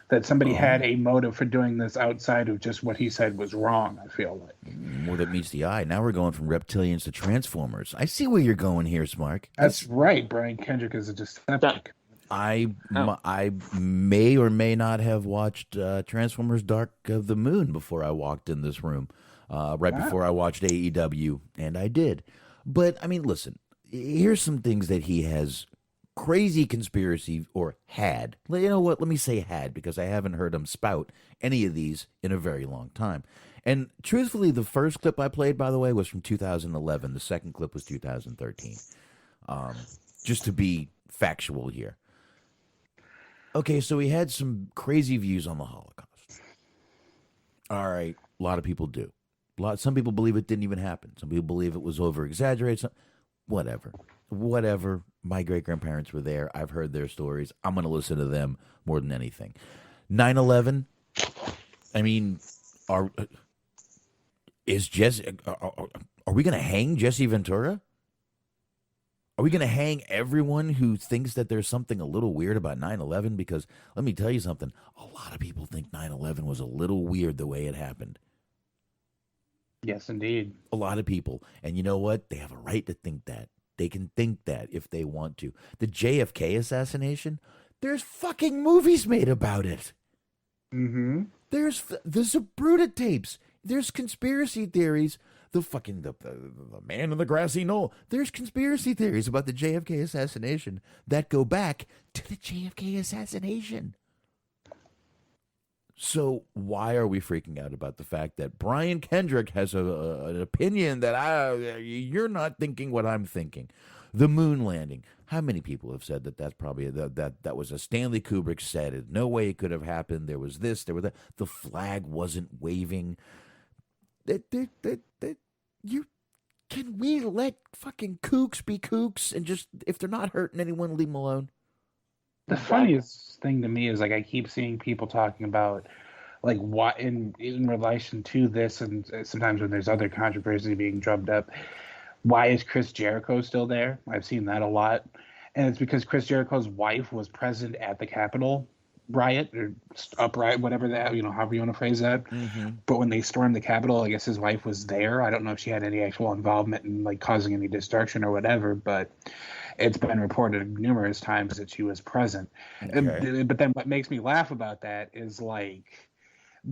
that somebody had a motive for doing this outside of just what he said was wrong, I feel like. More that meets the eye. Now we're going from reptilians to transformers. I see where you're going here, Smark. That's right. Brian Kendrick is a Decepticon. I may or may not have watched Transformers Dark of the Moon before I walked in this room, before I watched AEW, and I did. But, I mean, listen, here's some things that he has crazy conspiracy, or had. You know what? Let me say had, because I haven't heard him spout any of these in a very long time. And truthfully, the first clip I played, by the way, was from 2011. The second clip was 2013. Just to be factual here. Okay, so he had some crazy views on the Holocaust. All right, a lot of people do. Some people believe it didn't even happen. Some people believe it was over-exaggerated. Whatever. My great-grandparents were there. I've heard their stories. I'm going to listen to them more than anything. 9/11, I mean, are we going to hang Jesse Ventura? Are we going to hang everyone who thinks that there's something a little weird about 9/11? Because let me tell you something. A lot of people think 9/11 was a little weird the way it happened. Yes, indeed. A lot of people. And you know what? They have a right to think that. They can think that if they want to. The JFK assassination, there's fucking movies made about it. Mm-hmm. There's the Zapruder tapes. There's conspiracy theories. The man in the grassy knoll. There's conspiracy theories about the JFK assassination that go back to the JFK assassination. So why are we freaking out about the fact that Brian Kendrick has an opinion that you're not thinking what I'm thinking? The moon landing. How many people have said that that's probably that was a Stanley Kubrick set? No way it could have happened. There was this, there was that. The flag wasn't waving. Can we let fucking kooks be kooks and just, if they're not hurting anyone, leave them alone? The funniest thing to me is, like, I keep seeing people talking about, like, what in relation to this, and sometimes when there's other controversy being drummed up, why is Chris Jericho still there? I've seen that a lot. And it's because Chris Jericho's wife was present at the Capitol riot, or upright, whatever that, however you want to phrase that. Mm-hmm. But when they stormed the Capitol, I guess his wife was there. I don't know if she had any actual involvement in, like, causing any destruction or whatever, but it's been reported numerous times that she was present. Okay. But then what makes me laugh about that is, like,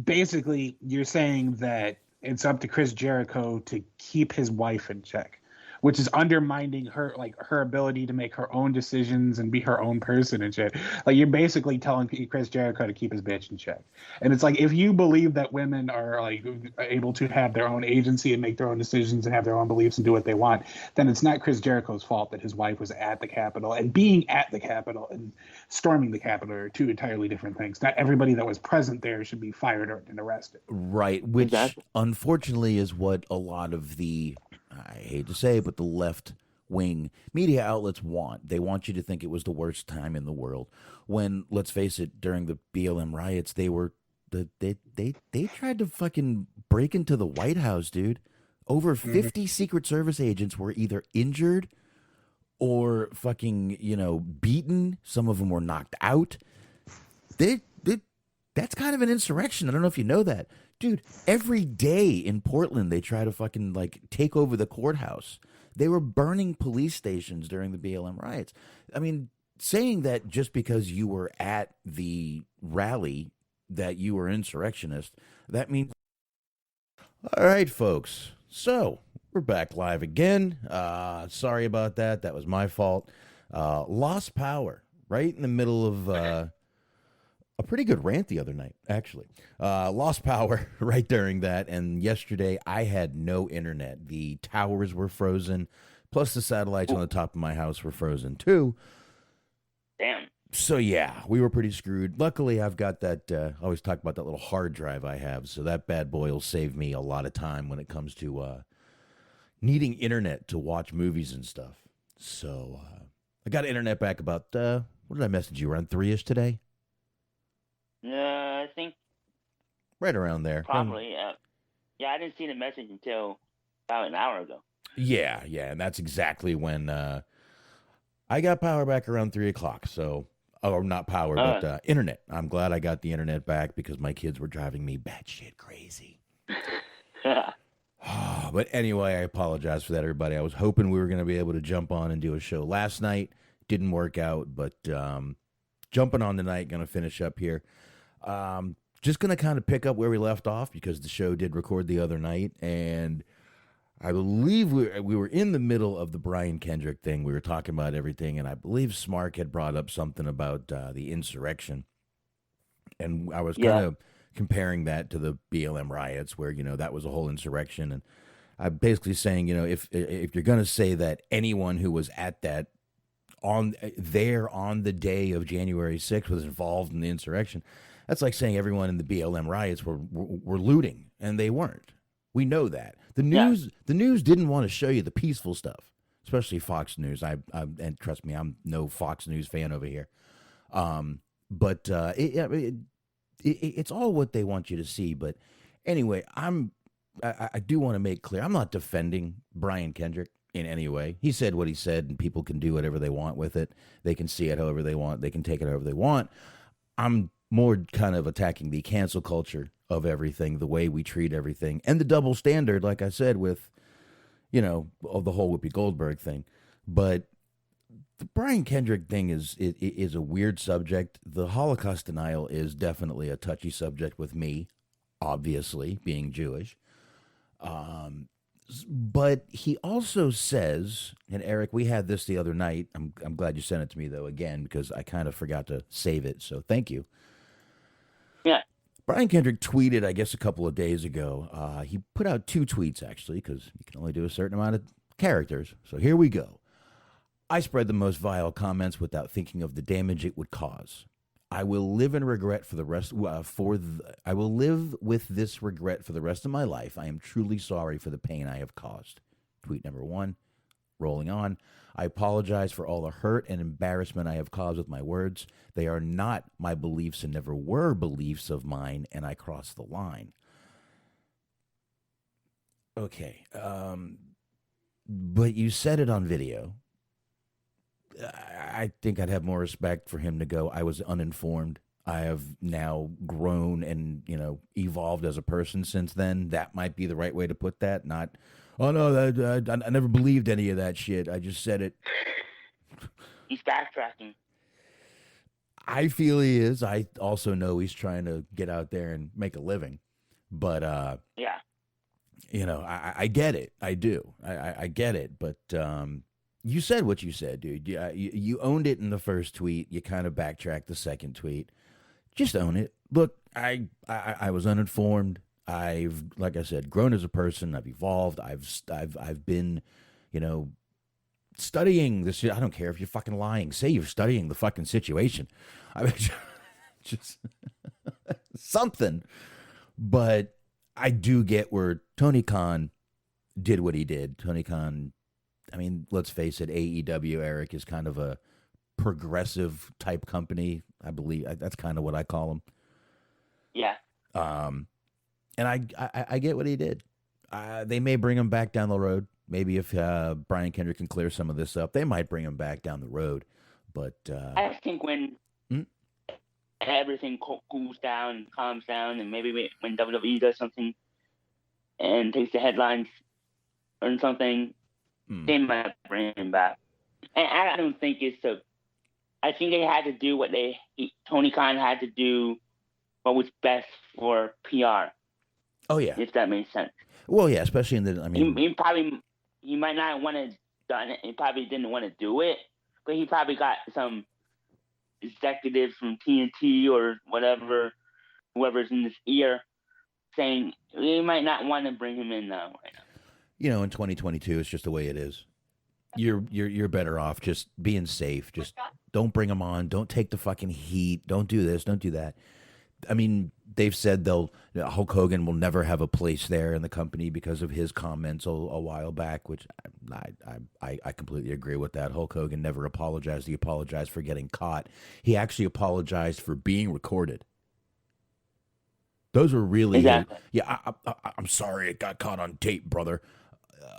basically you're saying that it's up to Chris Jericho to keep his wife in check, which is undermining her, like, her ability to make her own decisions and be her own person and shit. Like, you're basically telling Chris Jericho to keep his bitch in check. And it's like, if you believe that women are, like, able to have their own agency and make their own decisions and have their own beliefs and do what they want, then it's not Chris Jericho's fault that his wife was at the Capitol. And being at the Capitol and storming the Capitol are two entirely different things. Not everybody that was present there should be fired and arrested. Right, which unfortunately is what a lot of the, I hate to say, but the left-wing media outlets want. They want you to think it was the worst time in the world. When, let's face it, during the BLM riots, they tried to fucking break into the White House, dude. Over 50 Secret Service agents were either injured or fucking, beaten. Some of them were knocked out. That's kind of an insurrection. I don't know if you know that. Dude, every day in Portland, they try to fucking, like, take over the courthouse. They were burning police stations during the BLM riots. I mean, saying that just because you were at the rally that you were insurrectionist, that means... All right, folks. So, we're back live again. Sorry about that. That was my fault. Lost power right in the middle of... a pretty good rant the other night, actually. Lost power right during that, and yesterday I had no internet. The towers were frozen, plus the satellites on the top of my house were frozen too. Damn. So yeah, we were pretty screwed. Luckily, I've got that, I always talk about that little hard drive I have, so that bad boy will save me a lot of time when it comes to needing internet to watch movies and stuff. So I got internet back about, what did I message you, around 3-ish today? I think right around there. Probably. Yeah, I didn't see the message until about an hour ago. Yeah, and that's exactly when I got power back around 3 o'clock. So or not power, but internet. I'm glad I got the internet back because my kids were driving me batshit crazy. But anyway, I apologize for that, everybody. I was hoping we were going to be able to jump on and do a show last night. Didn't work out, but jumping on tonight, going to finish up here. Just going to kind of pick up where we left off because the show did record the other night, and I believe we were in the middle of the Brian Kendrick thing. We were talking about everything, and I believe Smark had brought up something about the insurrection, and I was kind of comparing that to the BLM riots where, that was a whole insurrection. And I'm basically saying, if you're going to say that anyone who was at that on the day of January 6th was involved in the insurrection, that's like saying everyone in the BLM riots were looting, and they weren't. We know that. The news didn't want to show you the peaceful stuff, especially Fox News. And trust me, I'm no Fox News fan over here. But it's all what they want you to see. But anyway, I do want to make clear, I'm not defending Brian Kendrick in any way. He said what he said, and people can do whatever they want with it. They can see it however they want. They can take it however they want. I'm more kind of attacking the cancel culture of everything, the way we treat everything, and the double standard, like I said, with, of the whole Whoopi Goldberg thing. But the Brian Kendrick thing is a weird subject. The Holocaust denial is definitely a touchy subject with me, obviously, being Jewish. But he also says, and Eric, we had this the other night. I'm glad you sent it to me, though, again, because I kind of forgot to save it, so thank you. Yeah. Brian Kendrick tweeted, I guess, a couple of days ago. He put out 2 tweets, actually, because you can only do a certain amount of characters. So here we go. I spread the most vile comments without thinking of the damage it would cause. I will live in regret for the rest. I will live with this regret for the rest of my life. I am truly sorry for the pain I have caused. Tweet number 1. Rolling on. I apologize for all the hurt and embarrassment I have caused with my words. They are not my beliefs and never were beliefs of mine, and I crossed the line. Okay. But you said it on video. I think I'd have more respect for him to go, I was uninformed. I have now grown and, evolved as a person since then. That might be the right way to put that. Not, oh, no, I never believed any of that shit. I just said it. He's backtracking. I feel he is. I also know he's trying to get out there and make a living. But, yeah. I get it. I do. I get it. But, you said what you said, dude. You owned it in the first tweet. You kind of backtracked the second tweet. Just own it. Look, I was uninformed. I've, like I said, grown as a person. I've evolved. I've been, studying this. I don't care if you're fucking lying. Say you're studying the fucking situation. I mean, just something. But I do get where Tony Khan did what he did. Tony Khan, I mean, let's face it, AEW, Eric, is kind of a progressive type company. I believe that's kind of what I call them. Yeah. And I get what he did. They may bring him back down the road. Maybe if Brian Kendrick can clear some of this up, they might bring him back down the road. But I think when everything cools down and calms down, and maybe when WWE does something and takes the headlines or something, they might bring him back. And I don't think I think they had to do what Tony Khan had to do, what was best for PR. Oh yeah, if that makes sense. Well, yeah, especially in the. I mean, he might not want to done it. He probably didn't want to do it, but he probably got some executives from TNT or whatever, whoever's in his ear, saying they might not want to bring him in now. Right now. In 2022, it's just the way it is. You're better off just being safe. Just don't bring them on. Don't take the fucking heat. Don't do this. Don't do that. I mean, they've said Hulk Hogan will never have a place there in the company because of his comments a while back, which I completely agree with that. Hulk Hogan never apologized. He apologized for getting caught. He actually apologized for being recorded. Those were really, exactly. I'm sorry it got caught on tape, brother.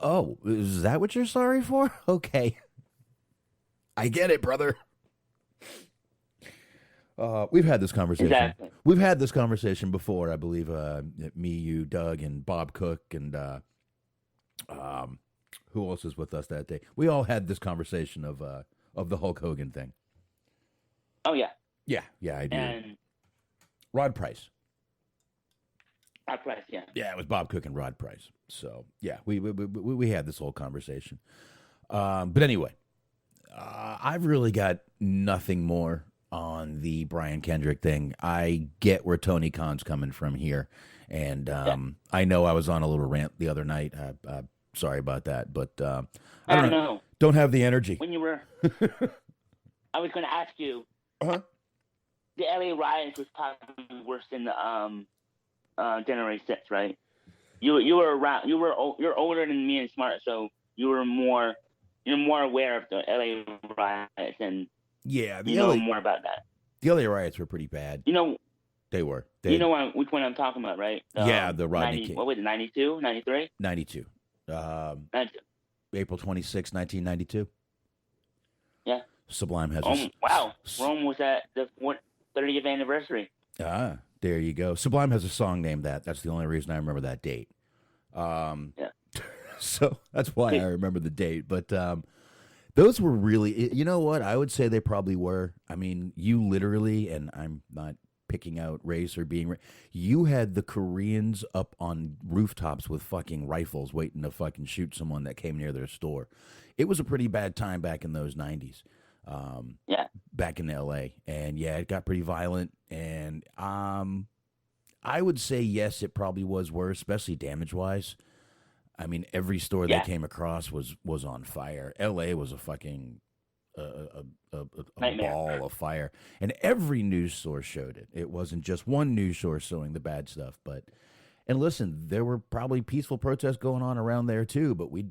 Oh, is that what you're sorry for? Okay. I get it, brother. We've had this conversation. Exactly. We've had this conversation before, I believe. Me, you, Doug, and Bob Cook, and who else is with us that day? We all had this conversation of the Hulk Hogan thing. Oh yeah. Yeah, I do. And Rod Price. Rod Price, yeah. Yeah, it was Bob Cook and Rod Price. So yeah, we had this whole conversation. But anyway, I've really got nothing more on the Brian Kendrick thing. I get where Tony Khan's coming from here, and I know I was on a little rant the other night. Sorry about that, but I don't know. Don't have the energy. When you were, I was going to ask you. Uh-huh. The LA riots was probably worse than the January 6th, right? You were around. You're older than me and smart, so you're more aware of the LA riots and you know more about that. The LA riots were pretty bad. You know, they were. You know which one I'm talking about, right? The Rodney King. What was it? 92, 93? 92. 92. April 26, 1992. Yeah. Sublime has. Wow. Rome was at the 30th anniversary. Ah, there you go. Sublime has a song named that. That's the only reason I remember that date. Yeah. So that's why I remember the date. But those were really, you know what? I would say they probably were. I mean, you literally, and I'm not picking out race or being, you had the Koreans up on rooftops with fucking rifles waiting to fucking shoot someone that came near their store. It was a pretty bad time back in those 90s. Back in LA, and yeah, it got pretty violent, and I would say yes, it probably was worse, especially damage wise. I mean, every store they came across was on fire. LA was a fucking a ball of fire, and every news source showed it. It wasn't just one news source showing the bad stuff, and listen, there were probably peaceful protests going on around there too, but we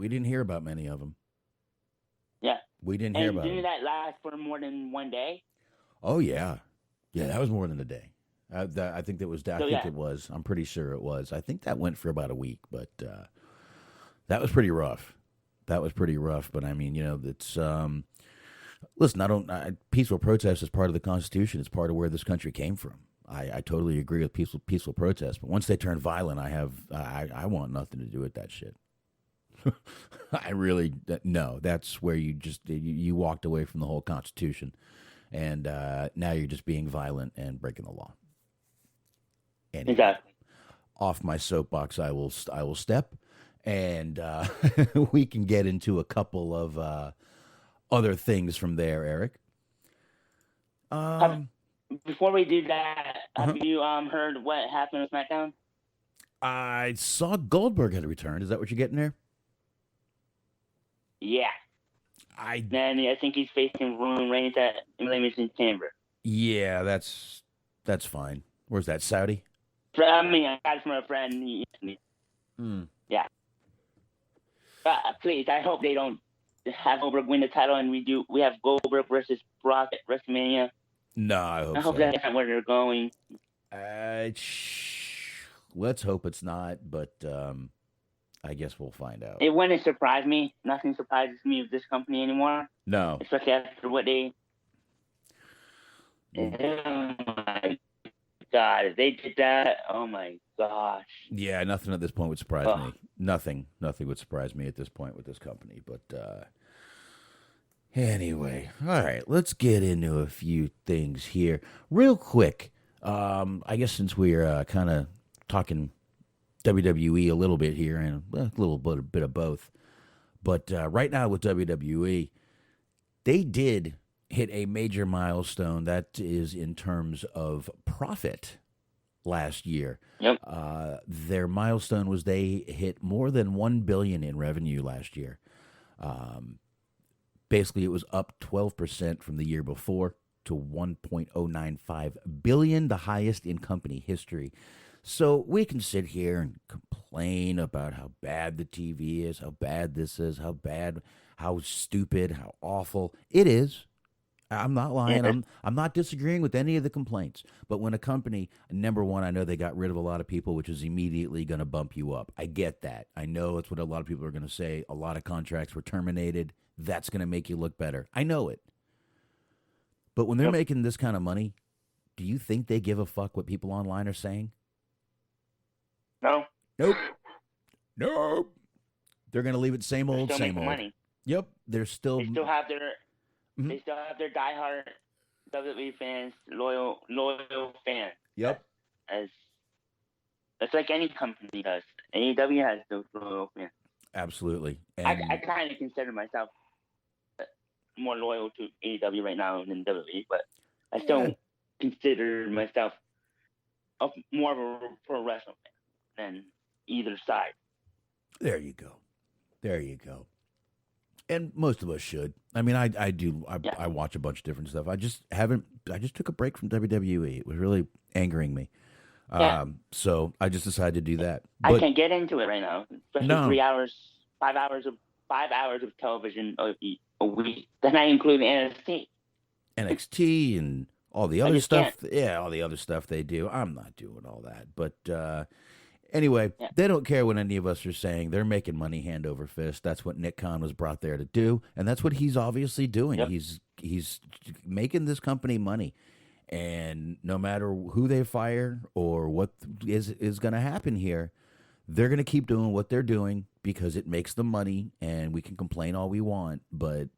didn't hear about many of them. Yeah. We didn't hear about it. Didn't that last for more than one day? Oh, yeah. Yeah, that was more than a day. I think that was, it was. I'm pretty sure it was. I think that went for about a week, but that was pretty rough. But I mean, you know, it's, listen, peaceful protest is part of the Constitution. It's part of where this country came from. I totally agree with peaceful protest, but once they turn violent, I want nothing to do with that shit. I really no. That's where you walked away from the whole Constitution, and now you're just being violent and breaking the law. Anyway, exactly. Off my soapbox, I will step, and we can get into a couple of other things from there, Eric. Before we do that, have you heard what happened with SmackDown? I saw Goldberg had returned. Is that what you're getting there? Yeah. I think he's facing Roman Reigns at Elimination Chamber. Yeah, that's fine. Where's that, Saudi? I mean, I got it from a friend. Yeah. Please, I hope they don't have Goldberg win the title and we have Goldberg versus Brock at WrestleMania. No, I hope so. I hope that's not where they're going. Let's hope it's not, but I guess we'll find out. It wouldn't surprise me. Nothing surprises me with this company anymore. No. Especially after what they... Oh, my God. If they did that, oh, my gosh. Yeah, nothing at this point would surprise me. Nothing would surprise me at this point with this company. But anyway, all right, let's get into a few things here. Real quick, I guess since we're kind of talking WWE a little bit here and a little bit of both. But right now with WWE, they did hit a major milestone. That is in terms of profit last year. Yep. Their milestone was they hit more than $1 billion in revenue last year. Basically, it was up 12% from the year before to $1.095 billion, the highest in company history. So we can sit here and complain about how bad the TV is, how bad this is, how stupid, how awful. It is. I'm not lying. I'm not disagreeing with any of the complaints. But when a company, number one, I know they got rid of a lot of people, which is immediately going to bump you up. I get that. I know it's what a lot of people are going to say. A lot of contracts were terminated. That's going to make you look better. I know it. But when they're making this kind of money, do you think they give a fuck what people online are saying? No. Nope. Nope. They're going to leave it same old, still same making old. money. Yep. They still have their they still have their diehard WWE fans, loyal fans. Yep. That's like any company does. AEW has those loyal fans. Absolutely. And I kind of consider myself more loyal to AEW right now than WWE, but I still consider myself more of a pro wrestling fan than either side. There you go. There you go. And most of us should. I mean, I do. I watch a bunch of different stuff. I just took a break from WWE. It was really angering me. So I just decided to do that. But I can't get into it right now, especially 5 hours of television a week. Then I include NXT and all the other stuff. Yeah, all the other stuff they do. I'm not doing all that. But anyway, they don't care what any of us are saying. They're making money hand over fist. That's what Nick Khan was brought there to do, and that's what he's obviously doing. Yep. He's making this company money. And no matter who they fire or what is going to happen here, they're going to keep doing what they're doing because it makes them money, and we can complain all we want. But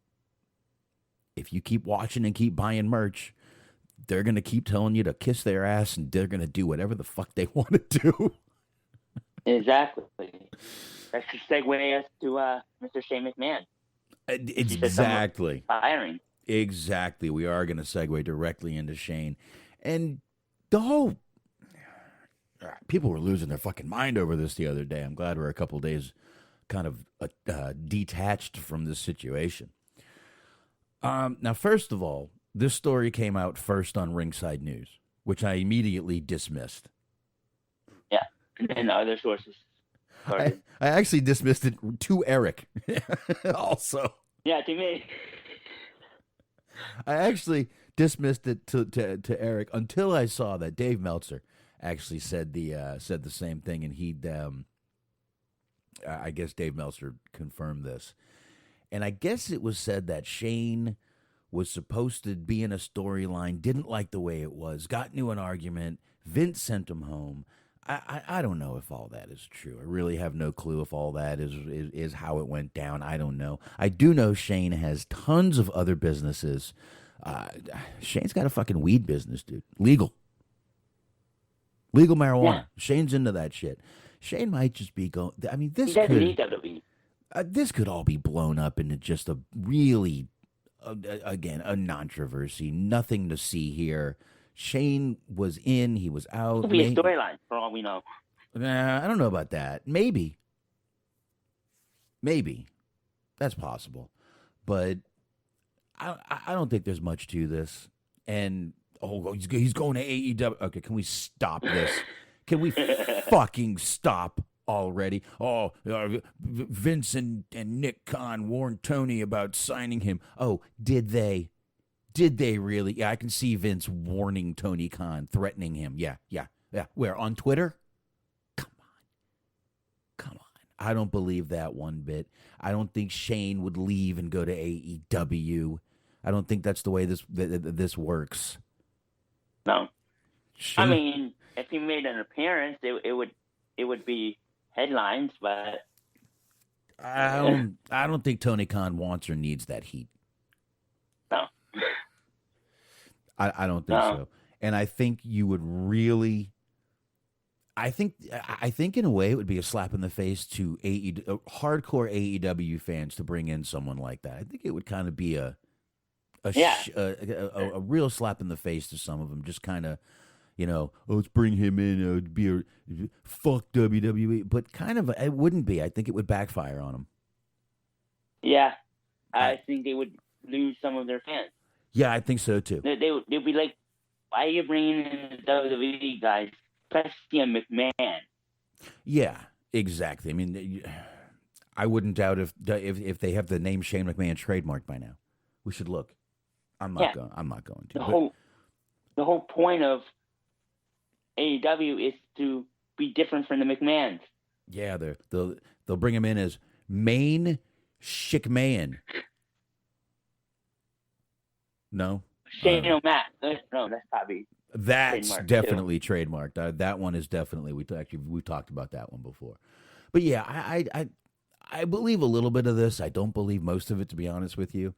if you keep watching and keep buying merch, they're going to keep telling you to kiss their ass, and they're going to do whatever the fuck they want to do. Exactly. That should segue us to Mr. Shane McMahon. Exactly. Firing. Exactly. We are going to segue directly into Shane. And the whole... people were losing their fucking mind over this the other day. I'm glad we're a couple of days kind of detached from this situation. Now, first of all, this story came out first on Ringside News, which I immediately dismissed. Yeah, and other sources. I actually dismissed it to Eric also. Yeah, to me. I actually dismissed it to Eric until I saw that Dave Meltzer actually said the same thing, and he'd I guess Dave Meltzer confirmed this, and I guess it was said that Shane was supposed to be in a storyline, didn't like the way it was, got into an argument, Vince sent him home. I don't know if all that is true. I really have no clue if all that is how it went down. I don't know. I do know Shane has tons of other businesses. Shane's got a fucking weed business, dude. Legal marijuana. Yeah. Shane's into that shit. Shane might just be going. I mean, this could all be blown up into just a really, again, a controversy. Nothing to see here. Shane was in, he was out. It could be a storyline, for all we know. Nah, I don't know about that. Maybe. That's possible. But I don't think there's much to this. And, he's going to AEW. Okay, can we stop this? Can we fucking stop already? Oh, Vince and Nick Khan warned Tony about signing him. Oh, did they? Did they really? Yeah, I can see Vince warning Tony Khan, threatening him. Yeah. Where? On Twitter? Come on. I don't believe that one bit. I don't think Shane would leave and go to AEW. I don't think that's the way this works. No. Shane, I mean, if he made an appearance, it would be headlines, but I don't think Tony Khan wants or needs that heat. No. I don't think so. And I think you would really... I think in a way it would be a slap in the face to hardcore AEW fans to bring in someone like that. I think it would kind of be a real slap in the face to some of them. Just kind of, let's bring him in. It would be fuck WWE. But kind of, it wouldn't be. I think it would backfire on them. Yeah. I think they would lose some of their fans. Yeah, I think so too. They'd be like, why are you bringing in the WWE guys? Especially a McMahon. Yeah, exactly. I mean, I wouldn't doubt if they have the name Shane McMahon trademarked by now. We should look. I'm not going to. The whole point of AEW is to be different from the McMahons. Yeah, they'll bring him in as Main Shickman. No. Shane O'Mac. No, that's probably. That's trademarked definitely trademarked. That one is definitely. We've talked about that one before. But yeah, I believe a little bit of this. I don't believe most of it, to be honest with you.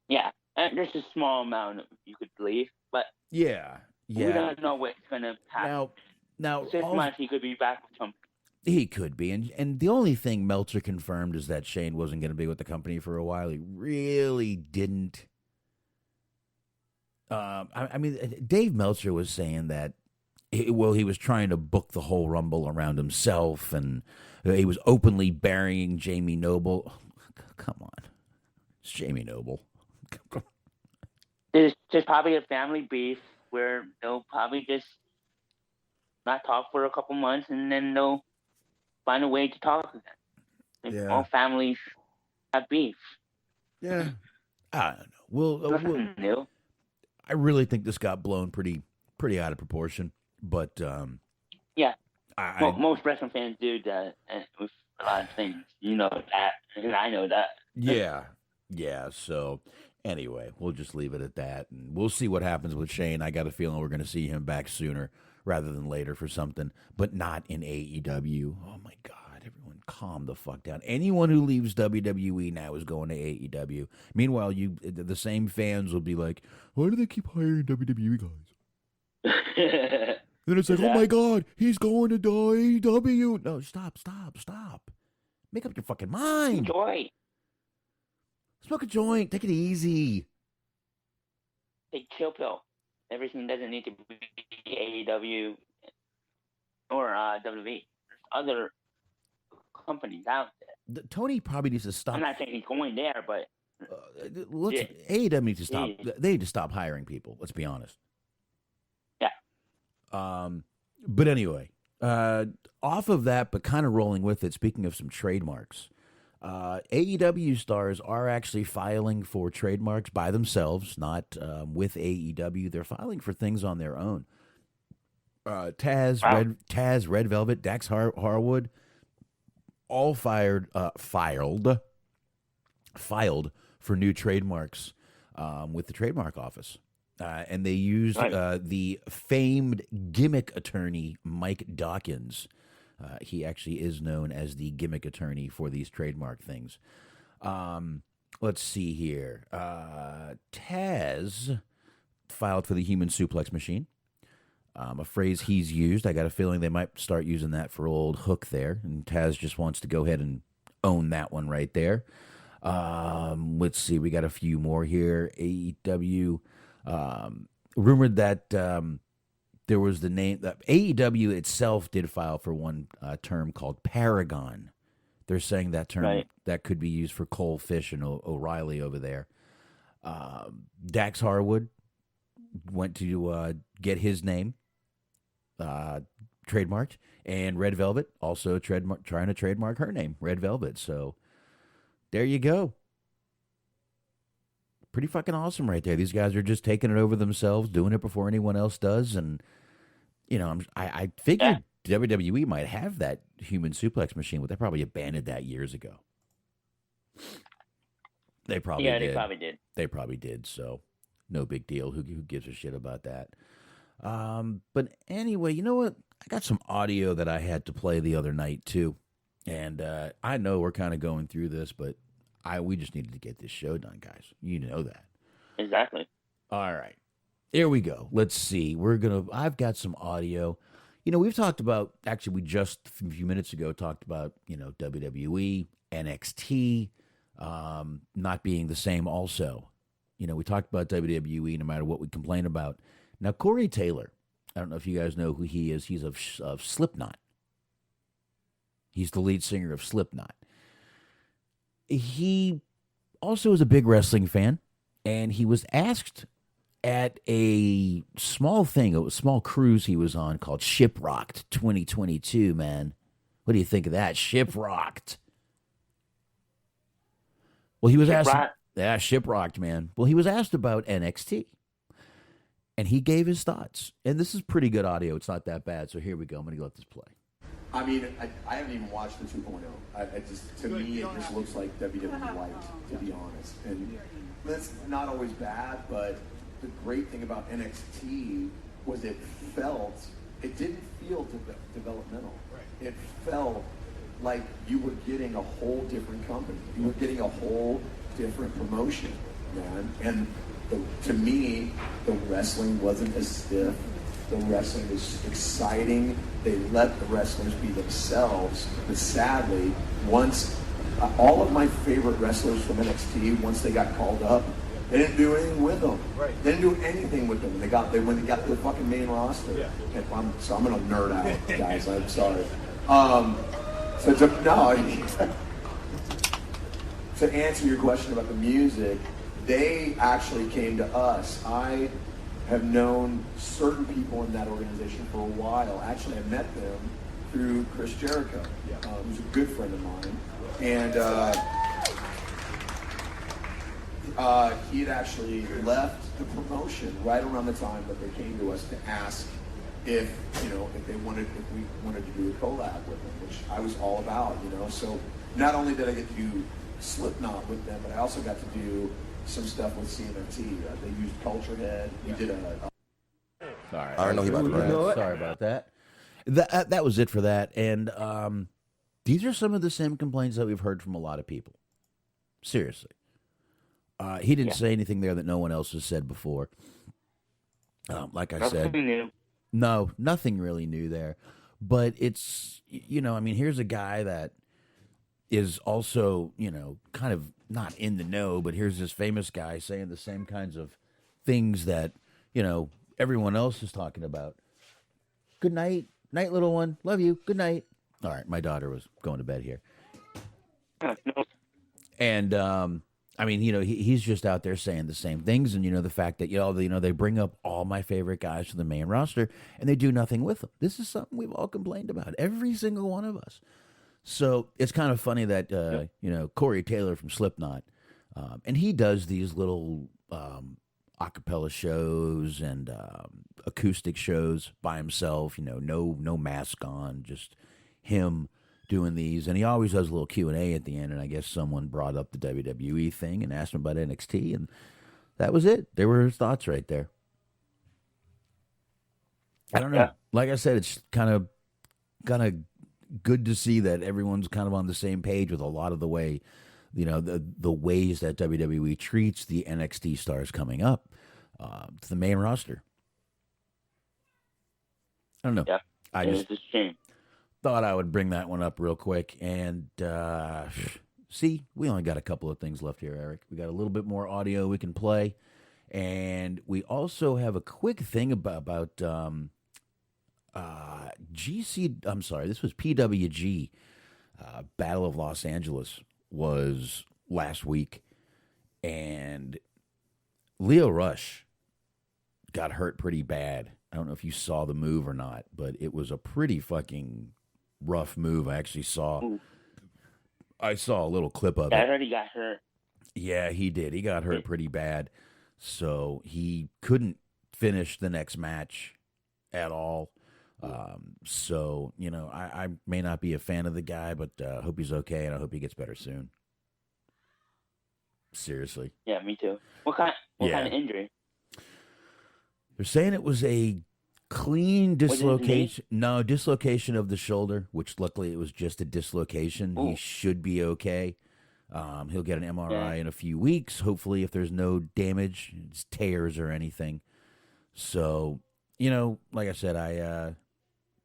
Yeah, there's a small amount you could believe, but yeah. We don't know what's gonna happen. Now, 6 months he could be back with something. He could be, and the only thing Meltzer confirmed is that Shane wasn't going to be with the company for a while. He really didn't. I mean, Dave Meltzer was saying that. He was trying to book the whole Rumble around himself, and he was openly burying Jamie Noble. Come on, it's Jamie Noble. There's probably a family beef where they'll probably just not talk for a couple months, and then they'll find a way to talk again. Yeah. All families have beef. Yeah, I don't know. We'll I really think this got blown pretty out of proportion, but yeah, most wrestling fans do that with a lot of things. You know that, and I know that. Yeah. So anyway, we'll just leave it at that, and we'll see what happens with Shane. I got a feeling we're going to see him back sooner rather than later for something, but not in AEW. Oh my God. Everyone calm the fuck down. Anyone who leaves WWE now is going to AEW. Meanwhile, the same fans will be like, why do they keep hiring WWE guys? Then it's like, oh my God, he's going to AEW. No, stop. Make up your fucking mind. Enjoy. Smoke a joint. Take it easy. Take chill pill. Everything doesn't need to be AEW or WWE. There's other companies out there. Tony probably needs to stop. I'm not saying he's going there, but AEW needs to stop. They need to stop hiring people. Let's be honest. Yeah. But anyway, off of that, but kind of rolling with it. Speaking of some trademarks, AEW stars are actually filing for trademarks by themselves, not with AEW. They're filing for things on their own. Taz, Red Velvet, Dax Harwood. All filed for new trademarks with the trademark office. And they used the famed gimmick attorney, Mike Dawkins. He actually is known as the gimmick attorney for these trademark things. Let's see here. Taz filed for the human suplex machine. A phrase he's used. I got a feeling they might start using that for old Hook there, and Taz just wants to go ahead and own that one right there. Let's see, we got a few more here. AEW rumored that there was the name that AEW itself did file for one term called Paragon. They're saying that term that could be used for Cole Fish and O'Reilly over there. Dax Harwood went to get his name trademarked, and Red Velvet also trying to trademark her name, Red Velvet. So there you go. Pretty fucking awesome right there. These guys are just taking it over themselves, doing it before anyone else does. And, you know, I figured WWE might have that human suplex machine, but they probably abandoned that years ago. They probably did. They probably did. So no big deal. Who gives a shit about that? But anyway, you know what? I got some audio that I had to play the other night too. And I know we're kind of going through this, but we just needed to get this show done, guys. You know that. Exactly. All right. Here we go. Let's see. I've got some audio. You know, we've talked about, actually, we just a few minutes ago talked about, you know, WWE, NXT, not being the same also. You know, we talked about WWE no matter what we complain about. Now, Corey Taylor, I don't know if you guys know who he is. He's of Slipknot. He's the lead singer of Slipknot. He also is a big wrestling fan, and he was asked at a small cruise he was on called Shiprocked 2022, man. What do you think of that? Shiprocked. Well, he was asked... Yeah, Shiprocked, man. Well, he was asked about NXT, and he gave his thoughts. And this is pretty good audio. It's not that bad, so here we go. I'm going to let this play. I mean, I haven't even watched the 2.0. To me, it just looks like WWE Light, to be honest. And That's not always bad, but the great thing about NXT was it didn't feel developmental. Right. It felt like you were getting a whole different company. You were getting a whole different promotion, man. And to me, the wrestling wasn't as stiff. The wrestling was exciting. They let the wrestlers be themselves. But sadly, once all of my favorite wrestlers from NXT, once they got called up, they didn't do anything with them. Right. They didn't do anything with them. When they got to the fucking main roster. Yeah. I'm gonna nerd out, guys. I'm sorry. To answer your question about the music, they actually came to us. I have known certain people in that organization for a while. Actually, I met them through Chris Jericho, who's a good friend of mine. And he had actually left the promotion right around the time that they came to us to ask if we wanted to do a collab with them, which I was all about, So not only did I get to do Slipknot with them, but I also got to do some stuff with CMMT. They used Culture Head. We did Sorry, I don't know he about to run. Sorry about that. That was it for that. And these are some of the same complaints that we've heard from a lot of people. Seriously. He didn't say anything there that no one else has said before. Like I said, no, nothing really new there. But it's, here's a guy that is also, kind of not in the know, but here's this famous guy saying the same kinds of things that, everyone else is talking about. Good night. Night, little one. Love you. Good night. All right, my daughter was going to bed here. And, he's just out there saying the same things. And, the fact that, they bring up all my favorite guys to the main roster and they do nothing with them. This is something we've all complained about, every single one of us. So it's kind of funny that, Corey Taylor from Slipknot, and he does these little a cappella shows and acoustic shows by himself, no mask on, just him doing these. And he always does a little Q&A at the end, and I guess someone brought up the WWE thing and asked him about NXT, and that was it. There were his thoughts right there. I don't know. Yeah. Like I said, it's kind of good to see that everyone's kind of on the same page with a lot of the way, the ways that WWE treats the NXT stars coming up to the main roster. I don't know. Yeah, I just thought I would bring that one up real quick. And see, we only got a couple of things left here, Eric. We got a little bit more audio we can play. And we also have a quick thing about GC, I'm sorry, this was PWG, Battle of Los Angeles was last week, and Leo Rush got hurt pretty bad. I don't know if you saw the move or not, but it was a pretty fucking rough move. I actually saw a little clip of it. I heard he got hurt. Yeah, he did. He got hurt pretty bad, so he couldn't finish the next match at all. So, I may not be a fan of the guy, but I hope he's okay, and I hope he gets better soon. Seriously. Yeah, me too. What kind of injury? They're saying it was a clean dislocation. No, dislocation of the shoulder, which luckily it was just a dislocation. Ooh. He should be okay. He'll get an MRI in a few weeks, hopefully, if there's no damage, tears or anything. So, like I said, I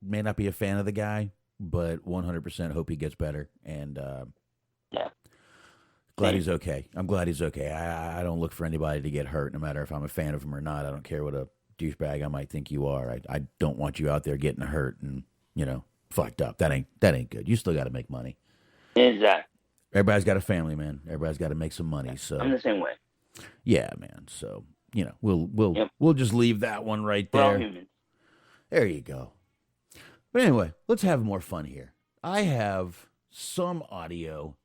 may not be a fan of the guy, but 100% hope he gets better. And glad he's okay. I'm glad he's okay. I don't look for anybody to get hurt, no matter if I'm a fan of him or not. I don't care what a douchebag I might think you are. I don't want you out there getting hurt and, fucked up. That ain't good. You still got to make money. Exactly. Everybody's got a family, man. Everybody's got to make some money. So I'm the same way. Yeah, man. So, we'll just leave that one right there. We're all humans. There you go. But anyway, let's have more fun here. I have some audio.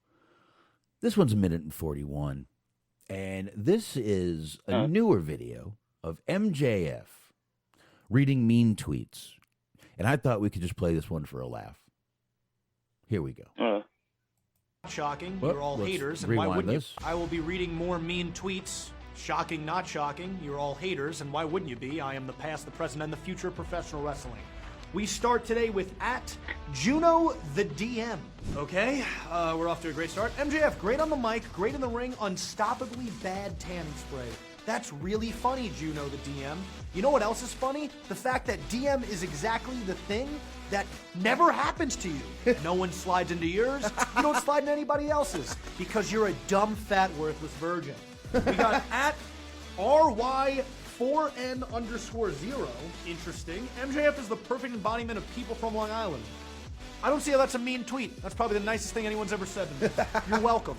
This one's 1:41. And this is a newer video of MJF reading mean tweets. And I thought we could just play this one for a laugh. Here we go. shocking. Well, You're all let's haters, and why rewind wouldn't this. you? I will be reading more mean tweets. Shocking, not shocking. You're all haters, and why wouldn't you be? I am the past, the present, and the future of professional wrestling. We start today with at Juno the DM. Okay, we're off to a great start. MJF, great on the mic, great in the ring, unstoppably bad tanning spray. That's really funny, Juno the DM. You know what else is funny? The fact that DM is exactly the thing that never happens to you. No one slides into yours. You don't slide into anybody else's because you're a dumb, fat, worthless virgin. We got at RY4N_0. Interesting. MJF is the perfect embodiment of people from Long Island. I don't see how that's a mean tweet. That's probably the nicest thing anyone's ever said to me. You're welcome.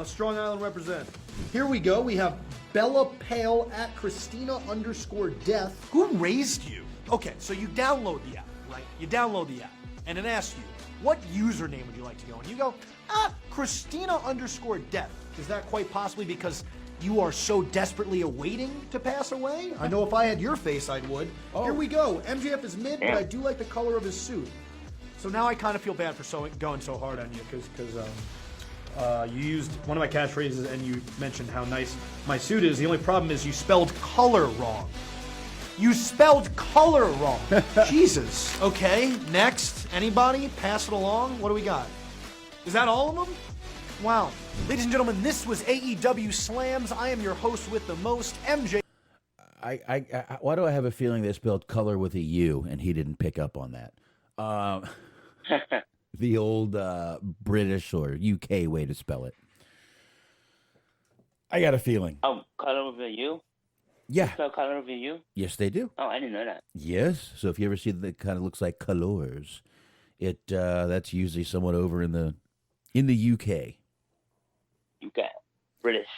Strong Island represent. Here we go. We have Bella Pale at Christina_death. Who raised you? Okay, so you download the app, right? You download the app, and it asks you, what username would you like to go? And you go, Christina_death. Is that quite possibly because you are so desperately awaiting to pass away? I know if I had your face, I would. Oh. Here we go. MJF is mid, but I do like the color of his suit. So now I kind of feel bad for going so hard on you because you used one of my catchphrases and you mentioned how nice my suit is. The only problem is you spelled color wrong. You spelled color wrong. Jesus. Okay, next. Anybody? Pass it along. What do we got? Is that all of them? Wow. Ladies and gentlemen, this was AEW Slams. I am your host with the most, MJ. Why do I have a feeling they spelled color with a U and he didn't pick up on that? The old British or UK way to spell it. I got a feeling. Oh, color with a U? Yeah. Spell color with a U? Yes, they do. Oh, I didn't know that. Yes. So if you ever see that kind of looks like colors, that's usually someone over in the UK. UK. British.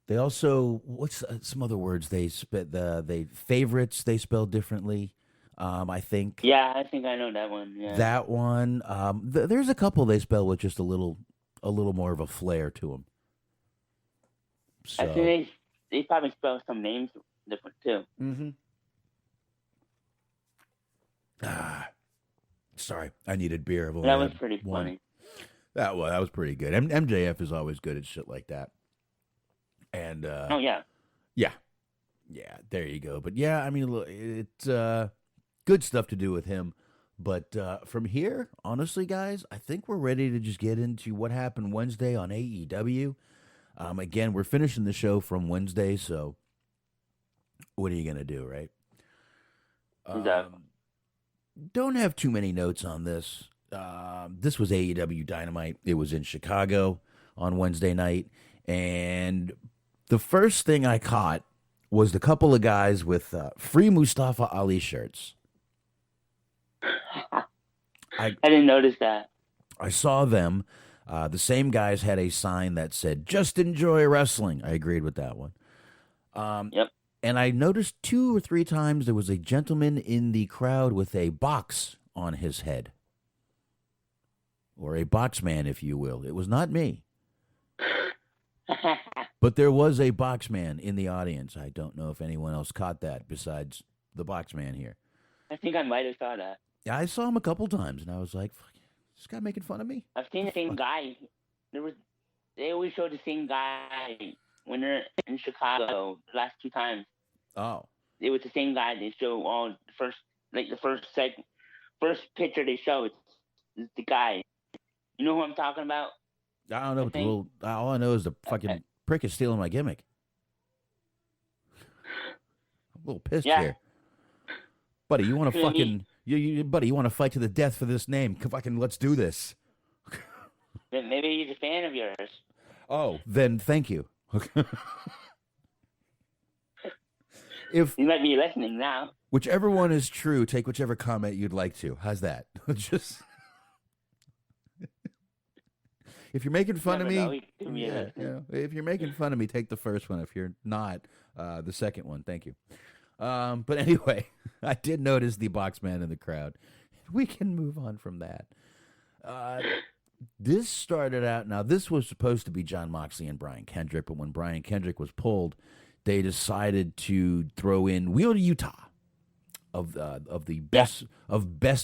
They also, what's some other words they favorites they spell differently. I think. Yeah, I think I know that one. Yeah. That one. There's a couple they spell with just a little more of a flair to them. So. I think they probably spell some names different too. Mm-hmm. Sorry, I needed beer. That was pretty funny. That was pretty good. MJF is always good at shit like that. And oh yeah, yeah. There you go. But yeah, I mean, it's good stuff to do with him. But from here, honestly, guys, I think we're ready to just get into what happened Wednesday on AEW. Again, we're finishing the show from Wednesday, so what are you gonna do, right? Don't have too many notes on this. This was AEW Dynamite. It was in Chicago on Wednesday night. And the first thing I caught was the couple of guys with free Mustafa Ali shirts. I didn't notice that. I saw them. The same guys had a sign that said, "Just enjoy wrestling." I agreed with that one. Yep. And I noticed 2 or 3 times there was a gentleman in the crowd with a box on his head. Or a box man, if you will. It was not me. But there was a box man in the audience. I don't know if anyone else caught that besides the box man here. I think I might have saw that. Yeah, I saw him a couple times, and I was like, "Fuck, this guy making fun of me?" I've seen the same guy. They always show the same guy when they're in Chicago the last 2 times. Oh. It was the same guy. They show all the first picture they show. It's the guy. You know who I'm talking about? I don't know. All I know is the fucking prick is stealing my gimmick. I'm a little pissed here. Buddy, you want to fucking... buddy, you want to fight to the death for this name? Fucking let's do this. Maybe he's a fan of yours. Oh, then thank you. If you might be listening now. Whichever one is true, take whichever comment you'd like to. How's that? Just... If you're making fun of me, if you're making fun of me, take the first one. If you're not, the second one. Thank you. But anyway, I did notice the box man in the crowd. We can move on from that. This started out. Now, this was supposed to be Jon Moxley and Brian Kendrick, but when Brian Kendrick was pulled, they decided to throw in Wheeler Utah of the best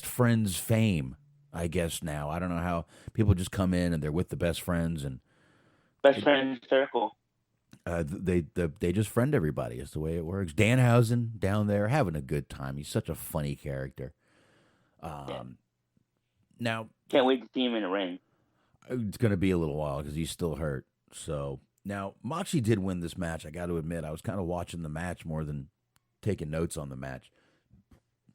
friends fame. I guess now. I don't know how people just come in and they're with the best friends and best friend circle. They just friend everybody. It's the way it works. Danhausen down there having a good time. He's such a funny character. Now can't wait to see him in the ring. It's going to be a little while because he's still hurt. So now Moxley did win this match. I got to admit, I was kind of watching the match more than taking notes on the match.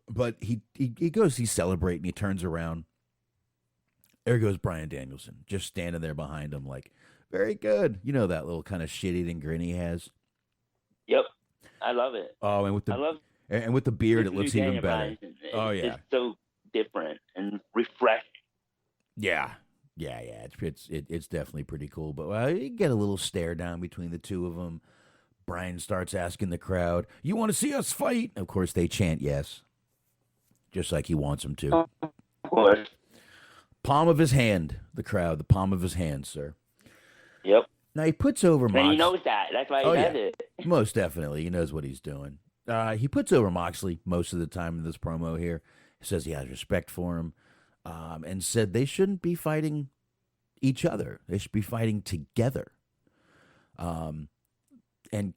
But he goes, he's celebrating. He turns around. There goes Bryan Danielson, just standing there behind him, like, very good. You know that little kind of shit-eating grin he has. Yep, I love it. Oh, and with the beard, it looks even better. Oh yeah, it's so different and refreshing. Yeah. It's definitely pretty cool. But you get a little stare down between the two of them. Bryan starts asking the crowd, "You want to see us fight?" Of course, they chant yes, just like he wants them to. Of course. Palm of his hand, the crowd, the palm of his hand, sir. Yep. Now he puts over Moxley. And he knows that. That's why he does it. Most definitely. He knows what he's doing. He puts over Moxley most of the time in this promo here. He says he has respect for him and said they shouldn't be fighting each other. They should be fighting together. And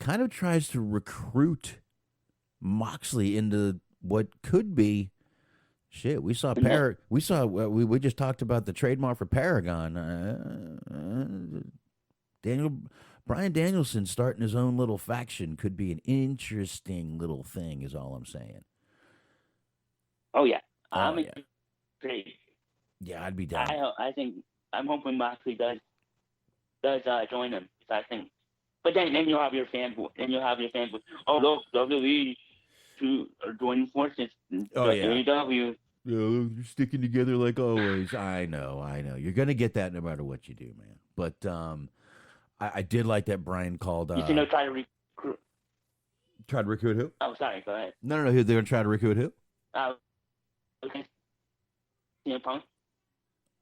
kind of tries to recruit Moxley into what could be shit. We saw we just talked about the trademark for Paragon. Bryan Danielson starting his own little faction could be an interesting little thing, is all I'm saying. Oh yeah, great. Yeah, I'd be down. I'm hoping Moxley does join him. I think, but then you'll have your fans. Oh look, WWE are joining forces. AEW. Yeah, you're sticking together like always. I know. You're gonna get that no matter what you do, man. But I did like that Bryan called. You should try to recruit. Try to recruit who? Oh, sorry. Go ahead. No. They're gonna try to recruit who? Okay. CM Punk.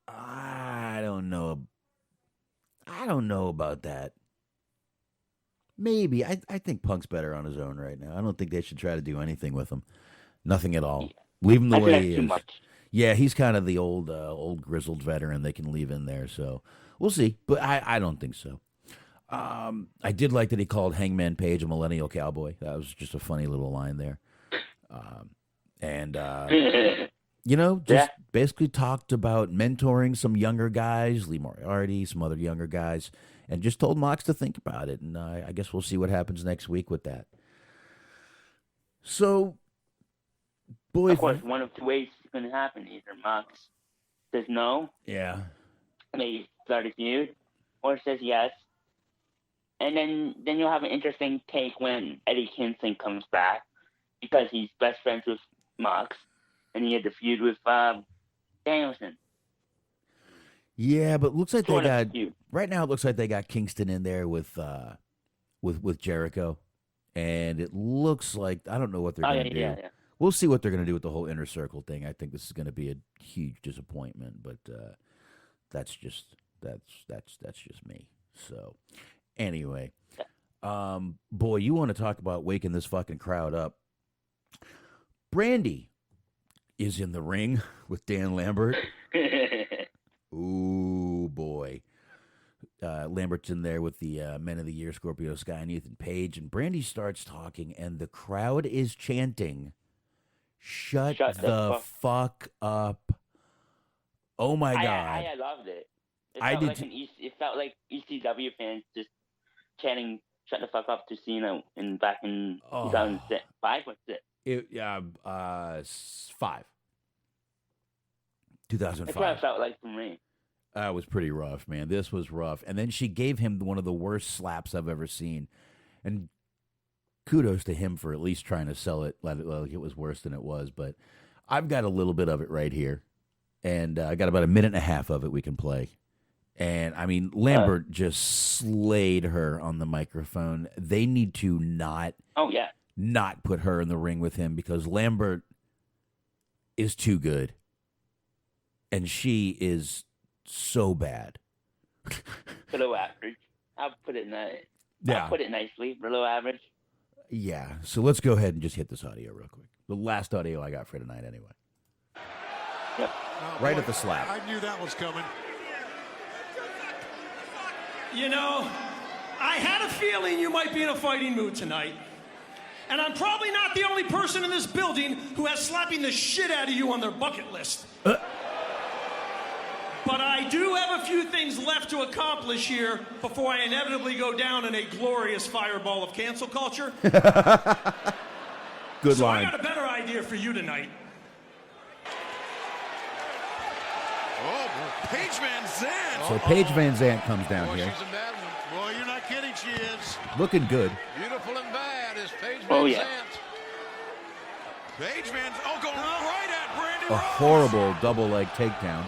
I don't know about that. Maybe. I think Punk's better on his own right now. I don't think they should try to do anything with him. Nothing at all. Leave him the way he is. Yeah, he's kind of the old grizzled veteran they can leave in there. So we'll see. But I don't think so. I did like that he called Hangman Page a millennial cowboy. That was just a funny little line there. Just basically talked about mentoring some younger guys, Lee Moriarty, some other younger guys, and just told Mox to think about it. And I guess we'll see what happens next week with that. So, boy, of course, one of two ways it's going to happen. Either Mox says no, maybe start a feud, or says yes. And then you'll have an interesting take when Eddie Kingston comes back, because he's best friends with Mox, and he had the feud with Danielson. Yeah, but looks like right now. It looks like they got Kingston in there with Jericho, and it looks like I don't know what they're going to do. Yeah. We'll see what they're going to do with the whole inner circle thing. I think this is going to be a huge disappointment, but that's just me. So. Anyway, boy, you want to talk about waking this fucking crowd up. Brandy is in the ring with Dan Lambert. Ooh, boy. Lambert's in there with the Men of the Year, Scorpio Sky and Ethan Page, and Brandy starts talking, and the crowd is chanting, Shut the fuck up. Oh, my God. I loved it. It felt like ECW fans just chanting "Shut the fuck up" to Cena back in 2006. 5 or 6? 5. 2005. That's what it felt like for me. That was pretty rough, man. This was rough. And then she gave him one of the worst slaps I've ever seen. And kudos to him for at least trying to sell it like it was worse than it was. But I've got a little bit of it right here. And I got about a minute and a half of it we can play. And, I mean, Lambert just slayed her on the microphone. They need to not put her in the ring with him, because Lambert is too good. And she is so bad. Below average. I'll put it nicely. Below average. Yeah. So let's go ahead and just hit this audio real quick. The last audio I got for tonight anyway. Yep. Right at the slap. I knew that was coming. You know, I had a feeling you might be in a fighting mood tonight. And I'm probably not the only person in this building who has slapping the shit out of you on their bucket list. But I do have a few things left to accomplish here before I inevitably go down in a glorious fireball of cancel culture. Good so line. I got a better idea for you tonight. Oh, Paige Van Zandt. So Paige Van Zandt comes down here. She's a bad one. Boy, you're not kidding, she is. Looking good. Beautiful and bad is Paige Van Oh, yeah. Zandt. Paige Van Zandt. Oh, going right at Brandy A Rose. horrible double leg takedown.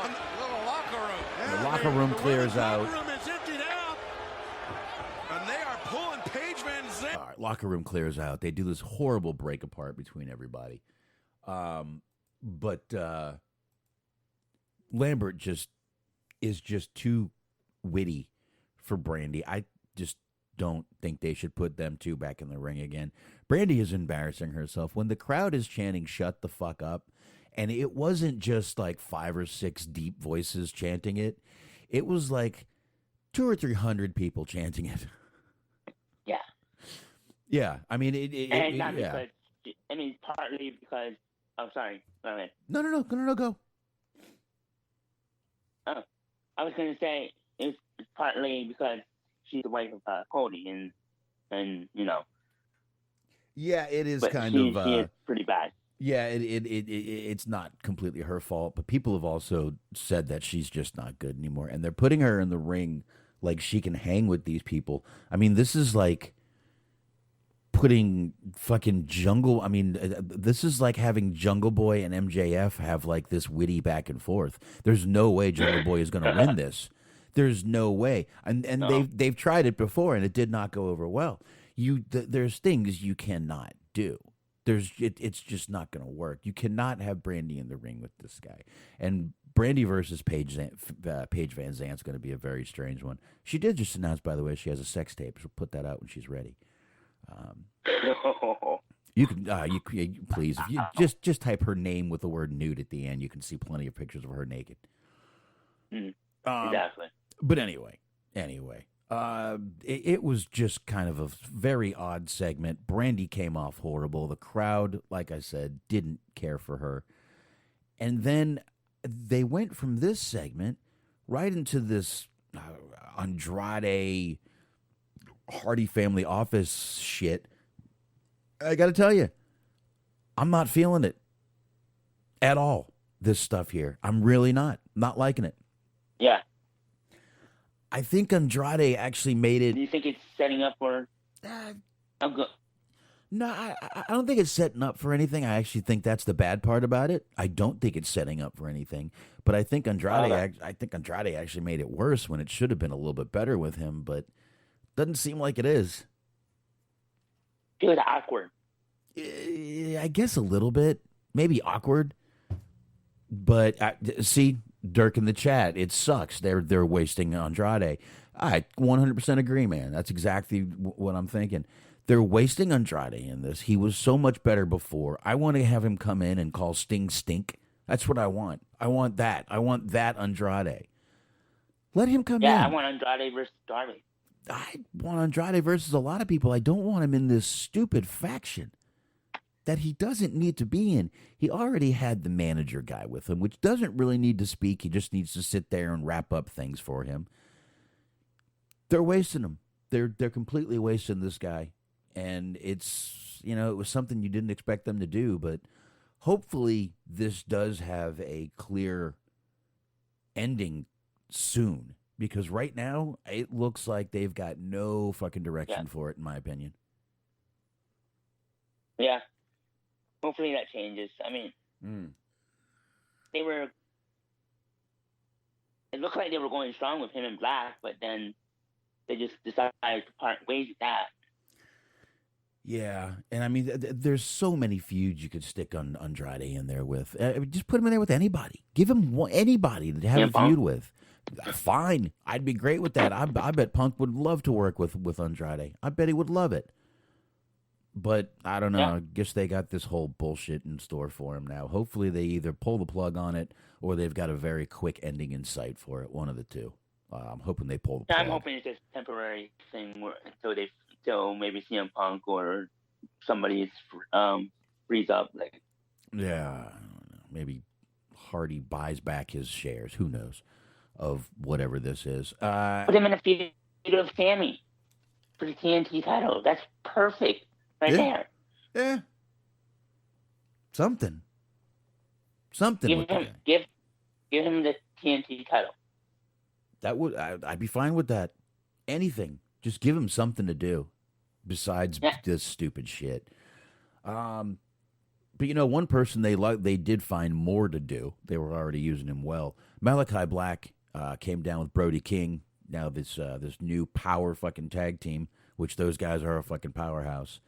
On the little locker room. The locker room clears out. The locker room is emptied out. And they are pulling Paige Van Zandt. All right, locker room clears out. They do this horrible break apart between everybody. But Lambert is just too witty for Brandy. I just don't think they should put them two back in the ring again. Brandy is embarrassing herself when the crowd is chanting "shut the fuck up," and it wasn't just like 5 or 6 deep voices chanting it. It was like 200 or 300 people chanting it. Yeah. Yeah, I mean And not yeah. because, I mean, partly because, oh, sorry, go ahead. No, go. Oh, I was going to say, it's partly because she's the wife of Cody, and you know. Yeah, it is But kind she of. is pretty bad. Yeah, it's not completely her fault, but people have also said that she's just not good anymore, and they're putting her in the ring like she can hang with these people. I mean, this is like putting fucking Jungle. I mean, this is like having Jungle Boy and MJF have like this witty back and forth. There's no way Jungle Boy is going to win this. There's no way, and No. they've tried it before, and it did not go over well. There's things you cannot do. It's just not going to work. You cannot have Brandy in the ring with this guy. And Brandy versus Paige Van Zandt's going to be a very strange one. She did just announce, by the way, she has a sex tape. She'll put that out when she's ready. You can please, if you just type her name with the word nude at the end, you can see plenty of pictures of her naked. Exactly. But anyway, it was just kind of a very odd segment. Brandy came off horrible. The crowd, like I said, didn't care for her. And then they went from this segment right into this Andrade Hardy Family Office shit. I got to tell you, I'm not feeling it at all, this stuff here. I'm really not liking it. Yeah. I think Andrade actually made it. Do you think it's setting up for? No, I don't think it's setting up for anything. I actually think that's the bad part about it. I don't think it's setting up for anything. But I think Andrade actually made it worse when it should have been a little bit better with him. But doesn't seem like it is. It was awkward. I guess a little bit, maybe awkward. But see, Dirk in the chat, it sucks. They're wasting Andrade. I 100% agree, man. That's exactly what I'm thinking. They're wasting Andrade in this. He was so much better before. I want to have him come in and call Sting stink. That's what I want. I want that. I want that Andrade. Let him come in. Yeah, I want Andrade versus Darby. I want Andrade versus a lot of people. I don't want him in this stupid faction that he doesn't need to be in. He already had the manager guy with him, which doesn't really need to speak. He just needs to sit there and wrap up things for him. They're wasting him. They're completely wasting this guy. And it's, it was something you didn't expect them to do, but hopefully this does have a clear ending soon. Because right now, it looks like they've got no fucking direction for it, in my opinion. Yeah. Hopefully that changes. I mean, it looked like they were going strong with him and Black, but then they just decided to part ways with that. Yeah, and I mean, there's so many feuds you could stick on Andrade in there with. Just put him in there with anybody. Give him anybody to have a feud with. Fine, I'd be great with that. I bet Punk would love to work with Andrade. I bet he would love it. But I don't know. I guess they got this whole bullshit in store for him now. Hopefully they either pull the plug on it or they've got a very quick ending in sight for it. One of the two. I'm hoping they pull the plug. I'm hoping it's just a temporary thing until maybe CM Punk or somebody frees up. Like, yeah, maybe Hardy buys back his shares. Who knows of whatever this is. Put him in a feud of Sammy for the TNT title. That's perfect there. Yeah. Something. Give him the TNT title. That would I'd be fine with that. Anything. Just give him something to do besides this stupid shit. But one person they did find more to do. They were already using him well. Malachi Black came down with Brody King. Now this new power fucking tag team, which those guys are a fucking powerhouse,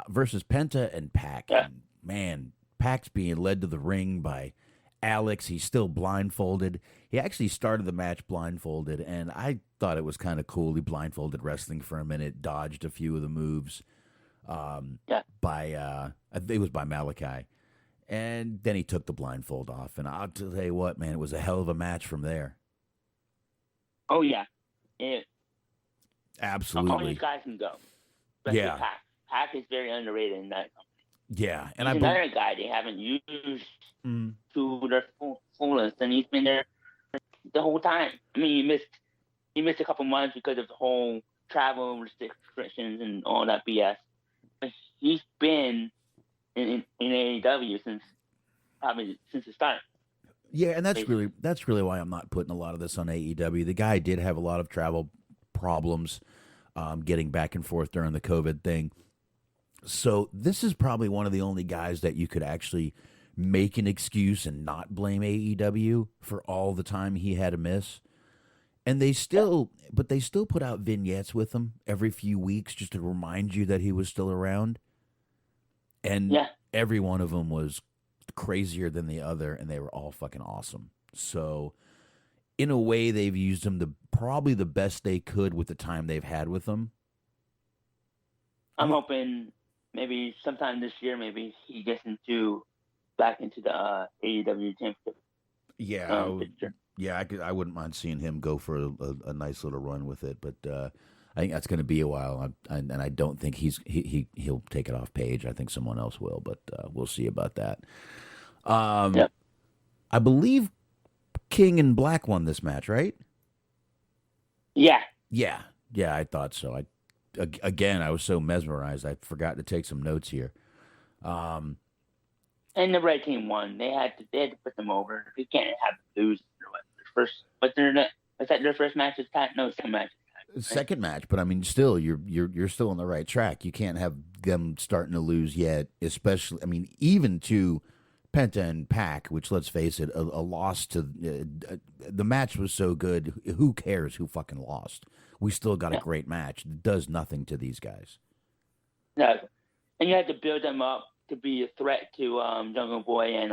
versus Penta and Pac. Yeah. And man, Pac's being led to the ring by Alex. He's still blindfolded. He actually started the match blindfolded, and I thought it was kind of cool. He blindfolded wrestling for a minute, dodged a few of the moves. It was by Malachi, and then he took the blindfold off. And I'll tell you what, man, it was a hell of a match from there. Oh yeah, absolutely. All these guys can go. Especially Pac. Pac is very underrated in that. Yeah, and he's another guy they haven't used to their fullest, and he's been there the whole time. I mean, he missed a couple months because of the whole travel restrictions and all that BS. But he's been in AEW since the start. Yeah, and that's really why I'm not putting a lot of this on AEW. The guy did have a lot of travel problems, getting back and forth during the COVID thing. So this is probably one of the only guys that you could actually make an excuse and not blame AEW for all the time he had to miss. And they still put out vignettes with him every few weeks just to remind you that he was still around. And every one of them was crazier than the other, and they were all fucking awesome. So in a way, they've used him probably the best they could with the time they've had with him. I'm hoping maybe sometime this year, maybe he gets back into the AEW championship. Yeah, I wouldn't mind seeing him go for a nice little run with it, but I think that's going to be a while, and I don't think he'll take it off Page. I think someone else will, but we'll see about that. I believe King and Black won this match, right? Yeah, I thought so. Again, I was so mesmerized, I forgot to take some notes here. And the red team won. They had to put them over. You can't have them lose. Was that their first match? No, second match. Second match, but I mean, still, you're still on the right track. You can't have them starting to lose yet, especially. I mean, even to Penta and Pac, which, let's face it, a loss to the match was so good. Who cares who fucking lost? We still got a great match. It does nothing to these guys. No, and you had to build them up to be a threat to Jungle Boy and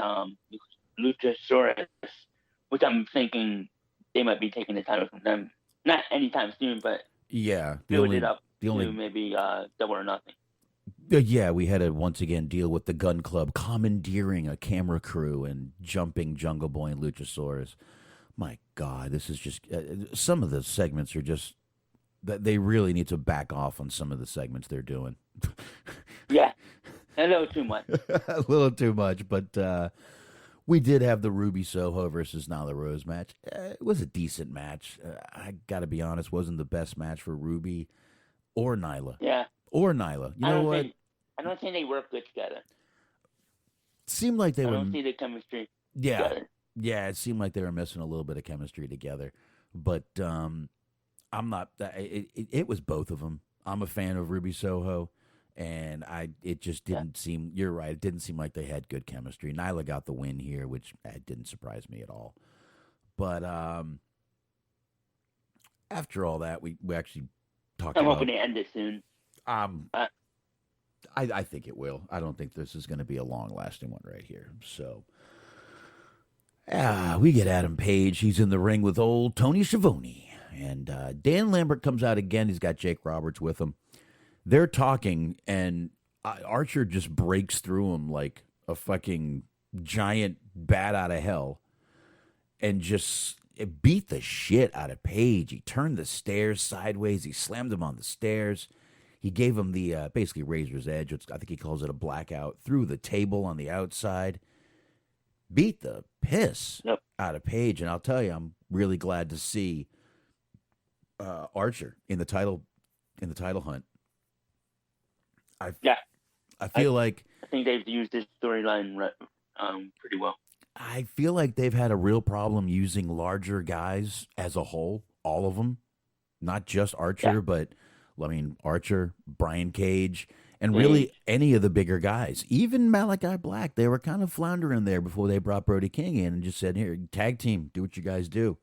Luchasaurus, which I'm thinking they might be taking the title from them. Not anytime soon, but build it up to maybe Double or Nothing. Yeah, we had to once again deal with the Gun Club commandeering a camera crew and jumping Jungle Boy and Luchasaurus. My God, this is just some of the segments are just that they really need to back off on some of the segments they're doing. Yeah, a little too much. A little too much, but we did have the Ruby Soho versus Nyla Rose match. It was a decent match. I got to be honest, wasn't the best match for Ruby or Nyla. Yeah. Or Nyla. You know what? I don't think they work good together. Seemed like they were. I don't see the chemistry. Yeah. Together. Yeah, it seemed like they were missing a little bit of chemistry together. But I'm not. It was both of them. I'm a fan of Ruby Soho. And it just didn't seem, you're right, it didn't seem like they had good chemistry. Nyla got the win here, which didn't surprise me at all. But after all that, we actually talked about... I'm hoping to end it soon. I think it will. I don't think this is going to be a long-lasting one right here. So, we get Adam Page. He's in the ring with old Tony Schiavone. And Dan Lambert comes out again. He's got Jake Roberts with him. They're talking, and Archer just breaks through him like a fucking giant bat out of hell and just beat the shit out of Page. He turned the stairs sideways. He slammed him on the stairs. He gave him the basically razor's edge. I think he calls it a blackout. Through the table on the outside. Beat the piss out of Page. And I'll tell you, I'm really glad to see Archer in the title hunt. I feel like I think they've used this storyline pretty well. I feel like they've had a real problem using larger guys as a whole, all of them, not just Archer, but I mean Archer, Brian Cage, and really any of the bigger guys. Even Malachi Black, they were kind of floundering there before they brought Brody King in and just said, "Here, tag team, do what you guys do."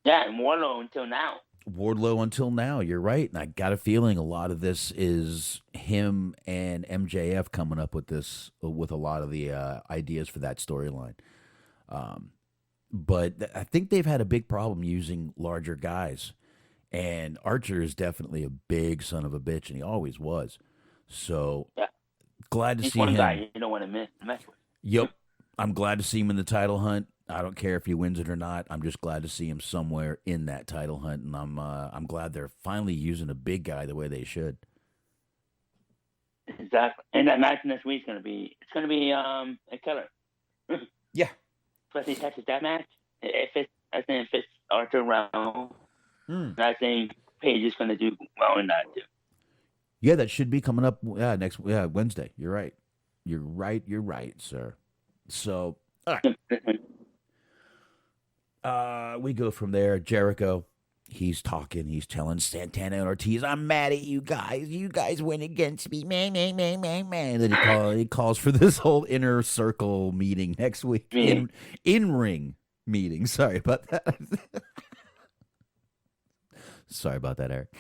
Yeah, and Wardlow until now. Wardlow until now, you're right. And I got a feeling a lot of this is him and MJF coming up with this, with a lot of the ideas for that storyline. But I think they've had a big problem using larger guys. And Archer is definitely a big son of a bitch, and he always was. So glad to He's see one him. guy you don't want to mess with. Yep. I'm glad to see him in the title hunt. I don't care if he wins it or not. I'm just glad to see him somewhere in that title hunt, and I'm glad they're finally using a big guy the way they should. Exactly, and that match next week is going to be a killer. Yeah, especially Texas that match. I think if it's Archer round, I think Paige is going to do well in that too. Yeah, that should be coming up next Wednesday. You're right. You're right, sir. So, all right. We go from there. Jericho, he's talking. He's telling Santana and Ortiz, "I'm mad at you guys. You guys went against me. Man. And then he calls for this whole inner circle meeting next week. In-ring meeting. Sorry about that. Sorry about that, Eric.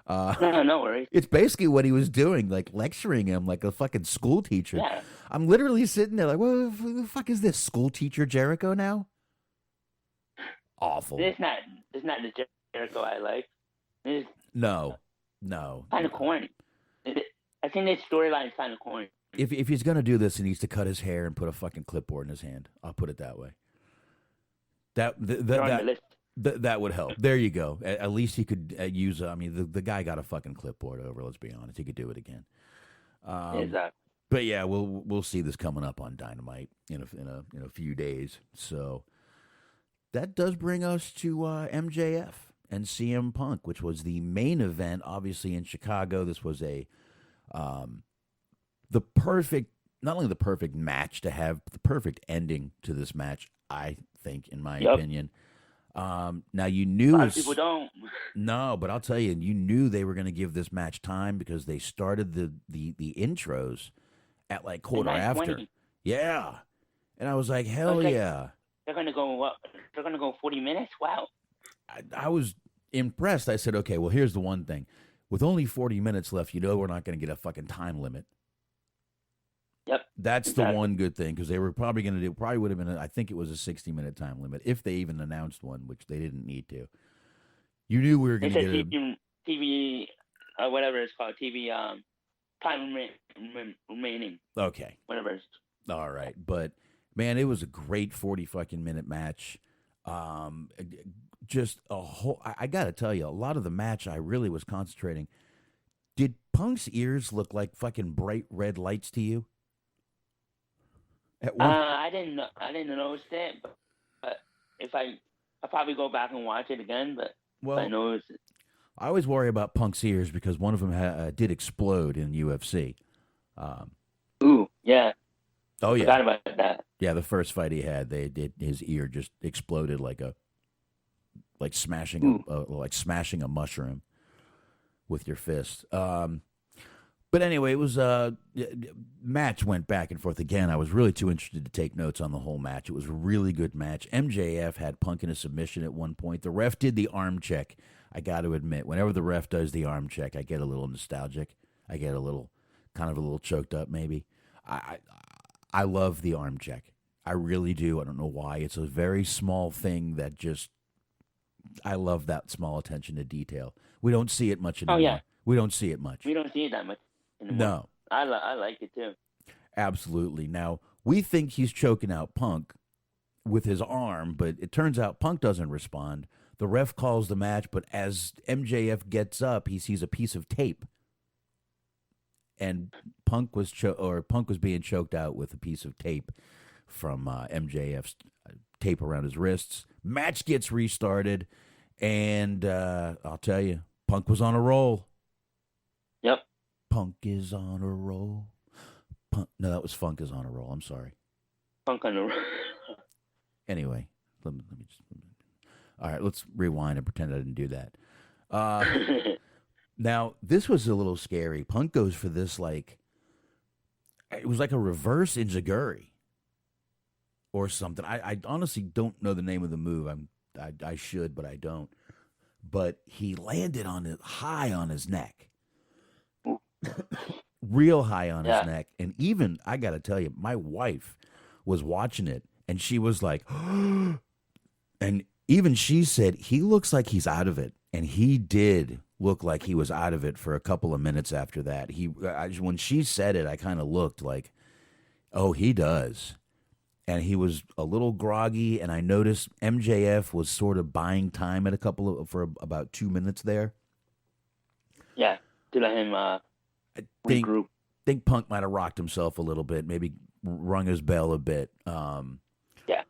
No worries. It's basically what he was doing, like lecturing him like a fucking school teacher. Yeah. I'm literally sitting there like, what the fuck is this, school teacher Jericho now? Awful. It's not the Jericho I like. It's No. kind of corny. I think this storyline is kind of corny. If he's gonna do this, he needs to cut his hair and put a fucking clipboard in his hand. I'll put it that way. That would help. There you go. At least he could use. I mean, the guy got a fucking clipboard over. Let's be honest. He could do it again. Exactly. But yeah, we'll see this coming up on Dynamite in a few days. So that does bring us to MJF and CM Punk, which was the main event, obviously in Chicago. This was not only the perfect match to have, but the perfect ending to this match, I think, in my opinion. Now you knew a lot of people don't. No, but I'll tell you, you knew they were going to give this match time because they started the intros at like quarter after. 20. Yeah, and I was like, hell yeah. They're gonna go what? They're gonna go 40 minutes. Wow. I was impressed. I said, okay, well, here's the one thing: with only 40 minutes left, you know we're not going to get a fucking time limit. Yep. That's the one good thing, because they were probably going to do, probably would have been, I think it was a 60-minute time limit, if they even announced one, which they didn't need to. You knew we were going to get TV, whatever it's called, TV time remaining. Okay. Whatever it's. All right. But, man, it was a great 40 fucking minute match. Just a whole, I got to tell you, a lot of the match I really was concentrating. Did Punk's ears look like fucking bright red lights to you? I didn't notice that, but I'll probably go back and watch it again. But I noticed it. I always worry about Punk's ears because one of them did explode in UFC. Ooh, yeah. Oh yeah. Forgot about that. Yeah, the first fight he had, his ear just exploded like smashing a mushroom with your fist. But anyway, it was match went back and forth again. I was really too interested to take notes on the whole match. It was a really good match. MJF had Punk in a submission at one point. The ref did the arm check. I got to admit, whenever the ref does the arm check, I get a little nostalgic. I get a little choked up maybe. I love the arm check. I really do. I don't know why. It's a very small thing that just, I love that small attention to detail. We don't see it much anymore. Oh, yeah. We don't see it much. We don't see it that much anymore. I like it too. Absolutely. Now, we think he's choking out Punk with his arm, but it turns out Punk doesn't respond. The ref calls the match, but as MJF gets up, he sees a piece of tape. And Punk was being choked out with a piece of tape from MJF's tape around his wrists. Match gets restarted, and I'll tell you, Punk was on a roll. Yep. Punk is on a roll. No, that was Funk is on a roll. I'm sorry. Punk on a roll. Anyway, let me just. All right, let's rewind and pretend I didn't do that. Now, this was a little scary. Punk goes for this it was like a reverse Inzaguri or something. I honestly don't know the name of the move. I should, but I don't. But he landed high on his neck. Real high on his neck. And even, I got to tell you, my wife was watching it, and she was like, and even she said, he looks like he's out of it. And he did look like he was out of it for a couple of minutes after that. When she said it, I kind of looked like, oh, he does. And he was a little groggy, and I noticed MJF was sort of buying time for about 2 minutes there. Yeah, to let him regroup. I think Punk might have rocked himself a little bit, maybe rung his bell a bit. Yeah.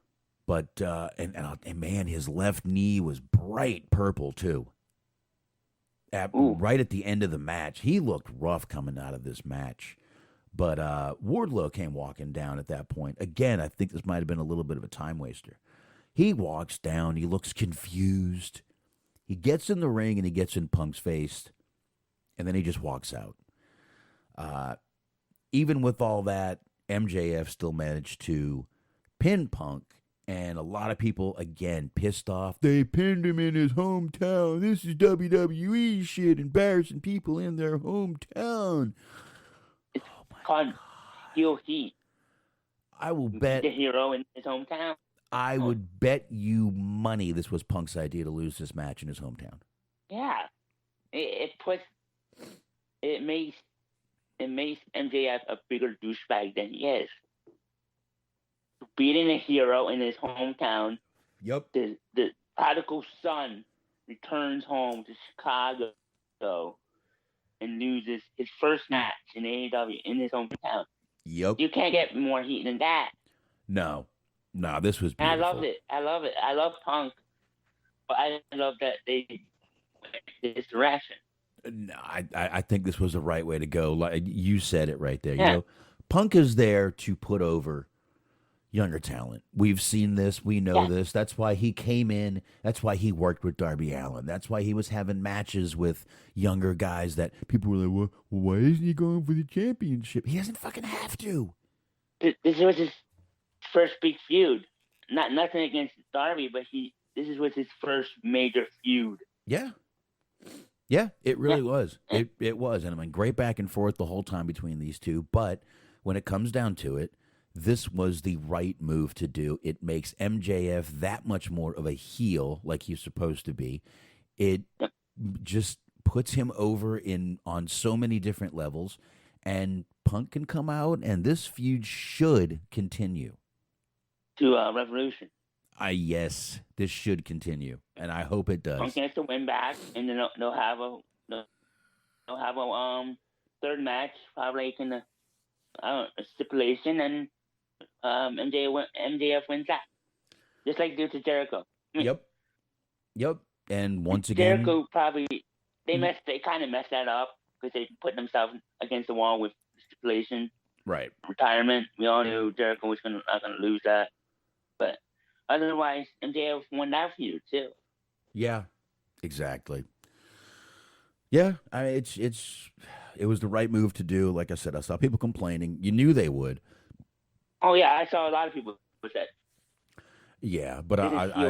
But and man, his left knee was bright purple too. Right at the end of the match, he looked rough coming out of this match. But Wardlow came walking down at that point. Again, I think this might have been a little bit of a time waster. He walks down. He looks confused. He gets in the ring and he gets in Punk's face, and then he just walks out. Even with all that, MJF still managed to pin Punk, and a lot of people, again, pissed off. They pinned him in his hometown. This is WWE shit, embarrassing people in their hometown. It's called heel heat. I will bet the hero in his hometown. I would bet you money this was Punk's idea to lose this match in his hometown. Yeah, it makes MJF a bigger douchebag than he is. Beating a hero in his hometown. Yep. The prodigal son returns home to Chicago and loses his first match in AEW in his hometown. Yep. You can't get more heat than that. No, this was beautiful. And I loved it. I love Punk, but I love that they went this direction. No, I think this was the right way to go. Like you said it right there. Yeah. You know, Punk is there to put over younger talent. We've seen this. We know this. That's why he came in. That's why he worked with Darby Allin. That's why he was having matches with younger guys that people were like, well, why isn't he going for the championship? He doesn't fucking have to. This was his first big feud. Nothing against Darby, but this was his first major feud. Yeah. Yeah, it really was. It was. And I mean, great back and forth the whole time between these two. But when it comes down to it, this was the right move to do. It makes MJF that much more of a heel like he's supposed to be. It just puts him over on so many different levels. And Punk can come out, and this feud should continue. To Revolution. Yes, this should continue, and I hope it does. Punk has to win back, and then they'll have a third match, probably like in a stipulation, and MJF wins that, just like due to Jericho. Yep. And once again, Jericho probably they kind of messed that up because they put themselves against the wall with stipulation. Right. Retirement. We all knew Jericho was not gonna lose that, but. Otherwise, MJF won that feud too. Yeah, exactly. Yeah, I mean, it was the right move to do. Like I said, I saw people complaining. You knew they would. Oh yeah, I saw a lot of people with that. Yeah, but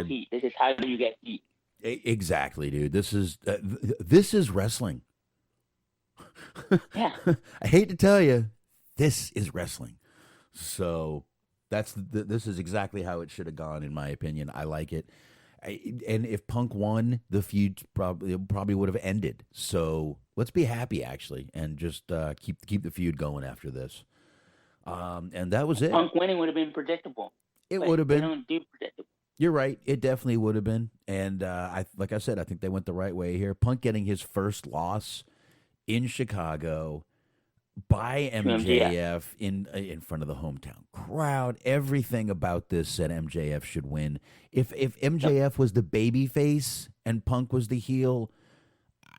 heat. This is how you get heat. Exactly, dude. This is wrestling. Yeah. I hate to tell you, this is wrestling. So. This is exactly how it should have gone, in my opinion. I like it. and if Punk won, the feud probably would have ended. So let's be happy, actually, and just keep the feud going after this. And that was it. Punk winning would have been predictable. It would have been. They don't do predictable. You're right. It definitely would have been. And like I said, I think they went the right way here. Punk getting his first loss in Chicago by MJF in front of the hometown crowd. Everything about this said MJF should win. If MJF was the baby face and Punk was the heel,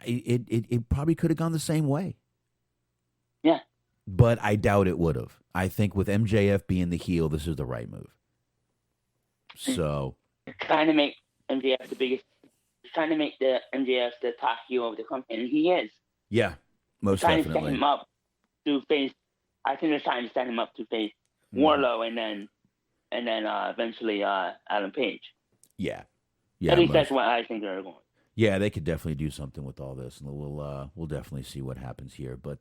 it probably could have gone the same way. Yeah. But I doubt it would have. I think with MJF being the heel, this is the right move. So trying to make MJF the biggest, trying to make the MJF the top heel of the company, and he is. Yeah, most trying definitely. To set him up to face. I think they're trying to set him up to face Warlow, and then eventually Adam Page. Yeah. At least that's what I think they're going. Yeah, they could definitely do something with all this, and we'll definitely see what happens here. But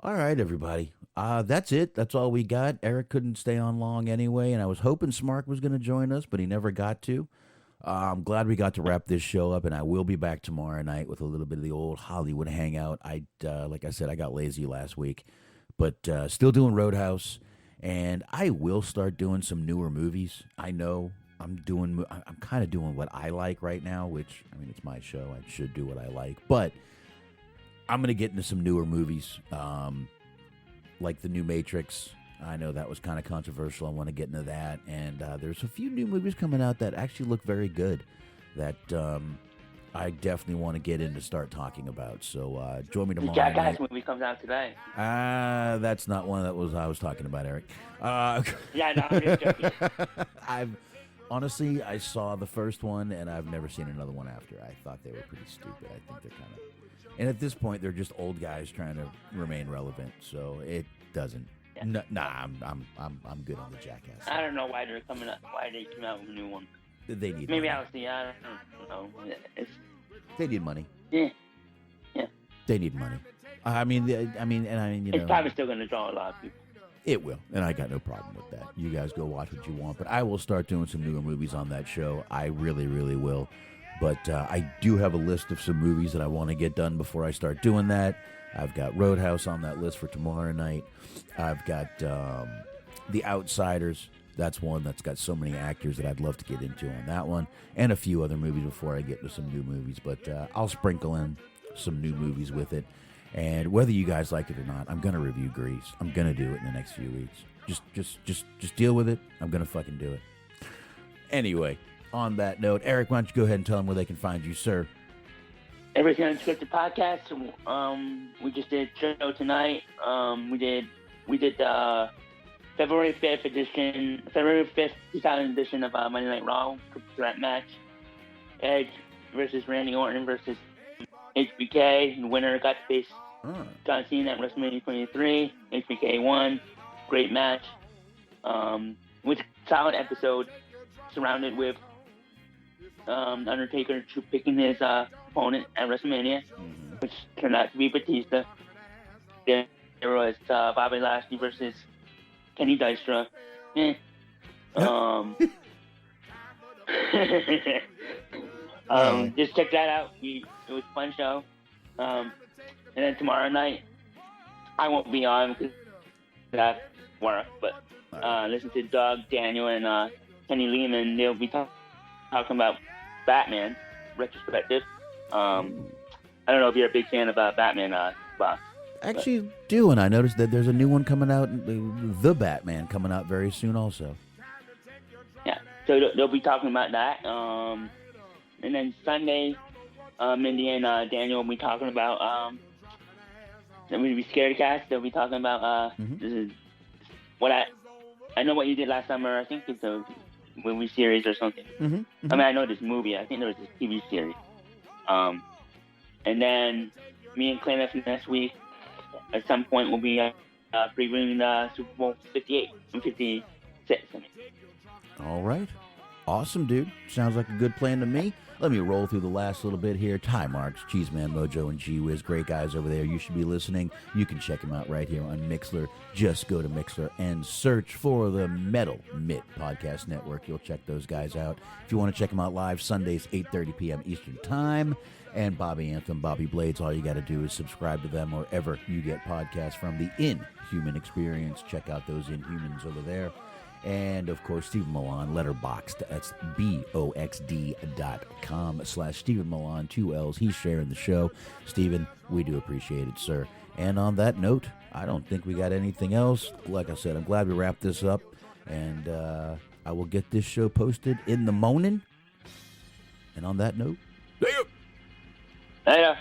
all right, everybody. That's it. That's all we got. Eric couldn't stay on long anyway, and I was hoping Smark was going to join us, but he never got to. I'm glad we got to wrap this show up, and I will be back tomorrow night with a little bit of the old Hollywood hangout. Like I said, I got lazy last week, but still doing Roadhouse, and I will start doing some newer movies. I know I'm kind of doing what I like right now, which, I mean, it's my show. I should do what I like, but I'm going to get into some newer movies, like the new Matrix. I know that was kind of controversial. I want to get into that. And there's a few new movies coming out that actually look very good that I definitely want to get in to start talking about. So join me tomorrow night. The Jackass movie comes out today. That's not one that I was talking about, Eric. Yeah, no, I'm just joking. Honestly, I saw the first one, and I've never seen another one after. I thought they were pretty stupid. I think they're kind of... And at this point, they're just old guys trying to remain relevant, so it doesn't. Yeah. I'm good on the Jackass. I don't know why they're coming up. Why they came out with a new one? They need. Maybe money. I'll see. I don't know. They need money. Yeah. They need money. I mean, you know. It's probably still going to draw a lot of people. It will, and I got no problem with that. You guys go watch what you want, but I will start doing some newer movies on that show. I really, really will. But I do have a list of some movies that I want to get done before I start doing that. I've got Roadhouse on that list for tomorrow night. I've got The Outsiders. That's one that's got so many actors that I'd love to get into on that one. And a few other movies before I get into some new movies. But I'll sprinkle in some new movies with it. And whether you guys like it or not, I'm going to review Grease. I'm going to do it in the next few weeks. Just deal with it. I'm going to fucking do it. Anyway, on that note, Eric, why don't you go ahead and tell them where they can find you, sir? Everything Unscripted Podcast. We just did a show tonight. We did the February 5th 2000 edition of Monday Night Raw threat match. Edge versus Randy Orton versus HBK. The winner got to face John Cena at WrestleMania 23. HBK won. Great match. With solid episode surrounded with Undertaker picking his opponent at WrestleMania, which turned out to be Batista. There was Bobby Lashley versus Kenny Dystra. Just check that out. It was a fun show. And then tomorrow night, I won't be on because that's work, but listen to Doug, Daniel, and Kenny Lehman. They'll be talking about Batman retrospective. I don't know if you're a big fan of Batman, Bob. Actually do, and I noticed that there's a new one coming out, The Batman, coming out very soon also. Yeah, so they'll be talking about that. And then Sunday, Mindy and Daniel will be talking about the movie Scared Cast. They'll be talking about this is what I know what you did last summer. I think it's a movie series or something. I mean, I know this movie. I think there was this TV series. And then me and Clint next week, at some point, will be previewing Super Bowl 58 and 56. All right. Awesome, dude. Sounds like a good plan to me. Let me roll through the last little bit here. Ty Marks, Cheeseman, Mojo, and G-Wiz. Great guys over there. You should be listening. You can check them out right here on Mixlr. Just go to Mixlr and search for the Metal Mitt Podcast Network. You'll check those guys out. If you want to check them out live, Sundays, 8:30 p.m. Eastern Time. And Bobby Anthem, Bobby Blades, all you got to do is subscribe to them wherever you get podcasts from. The Inhuman Experience. Check out those Inhumans over there. And, of course, Stephen Milan, Letterboxd. That's boxd.com/Stephen Milan, 2 L's. He's sharing the show. Stephen, we do appreciate it, sir. And on that note, I don't think we got anything else. Like I said, I'm glad we wrapped this up. And I will get this show posted in the morning. And on that note, Later.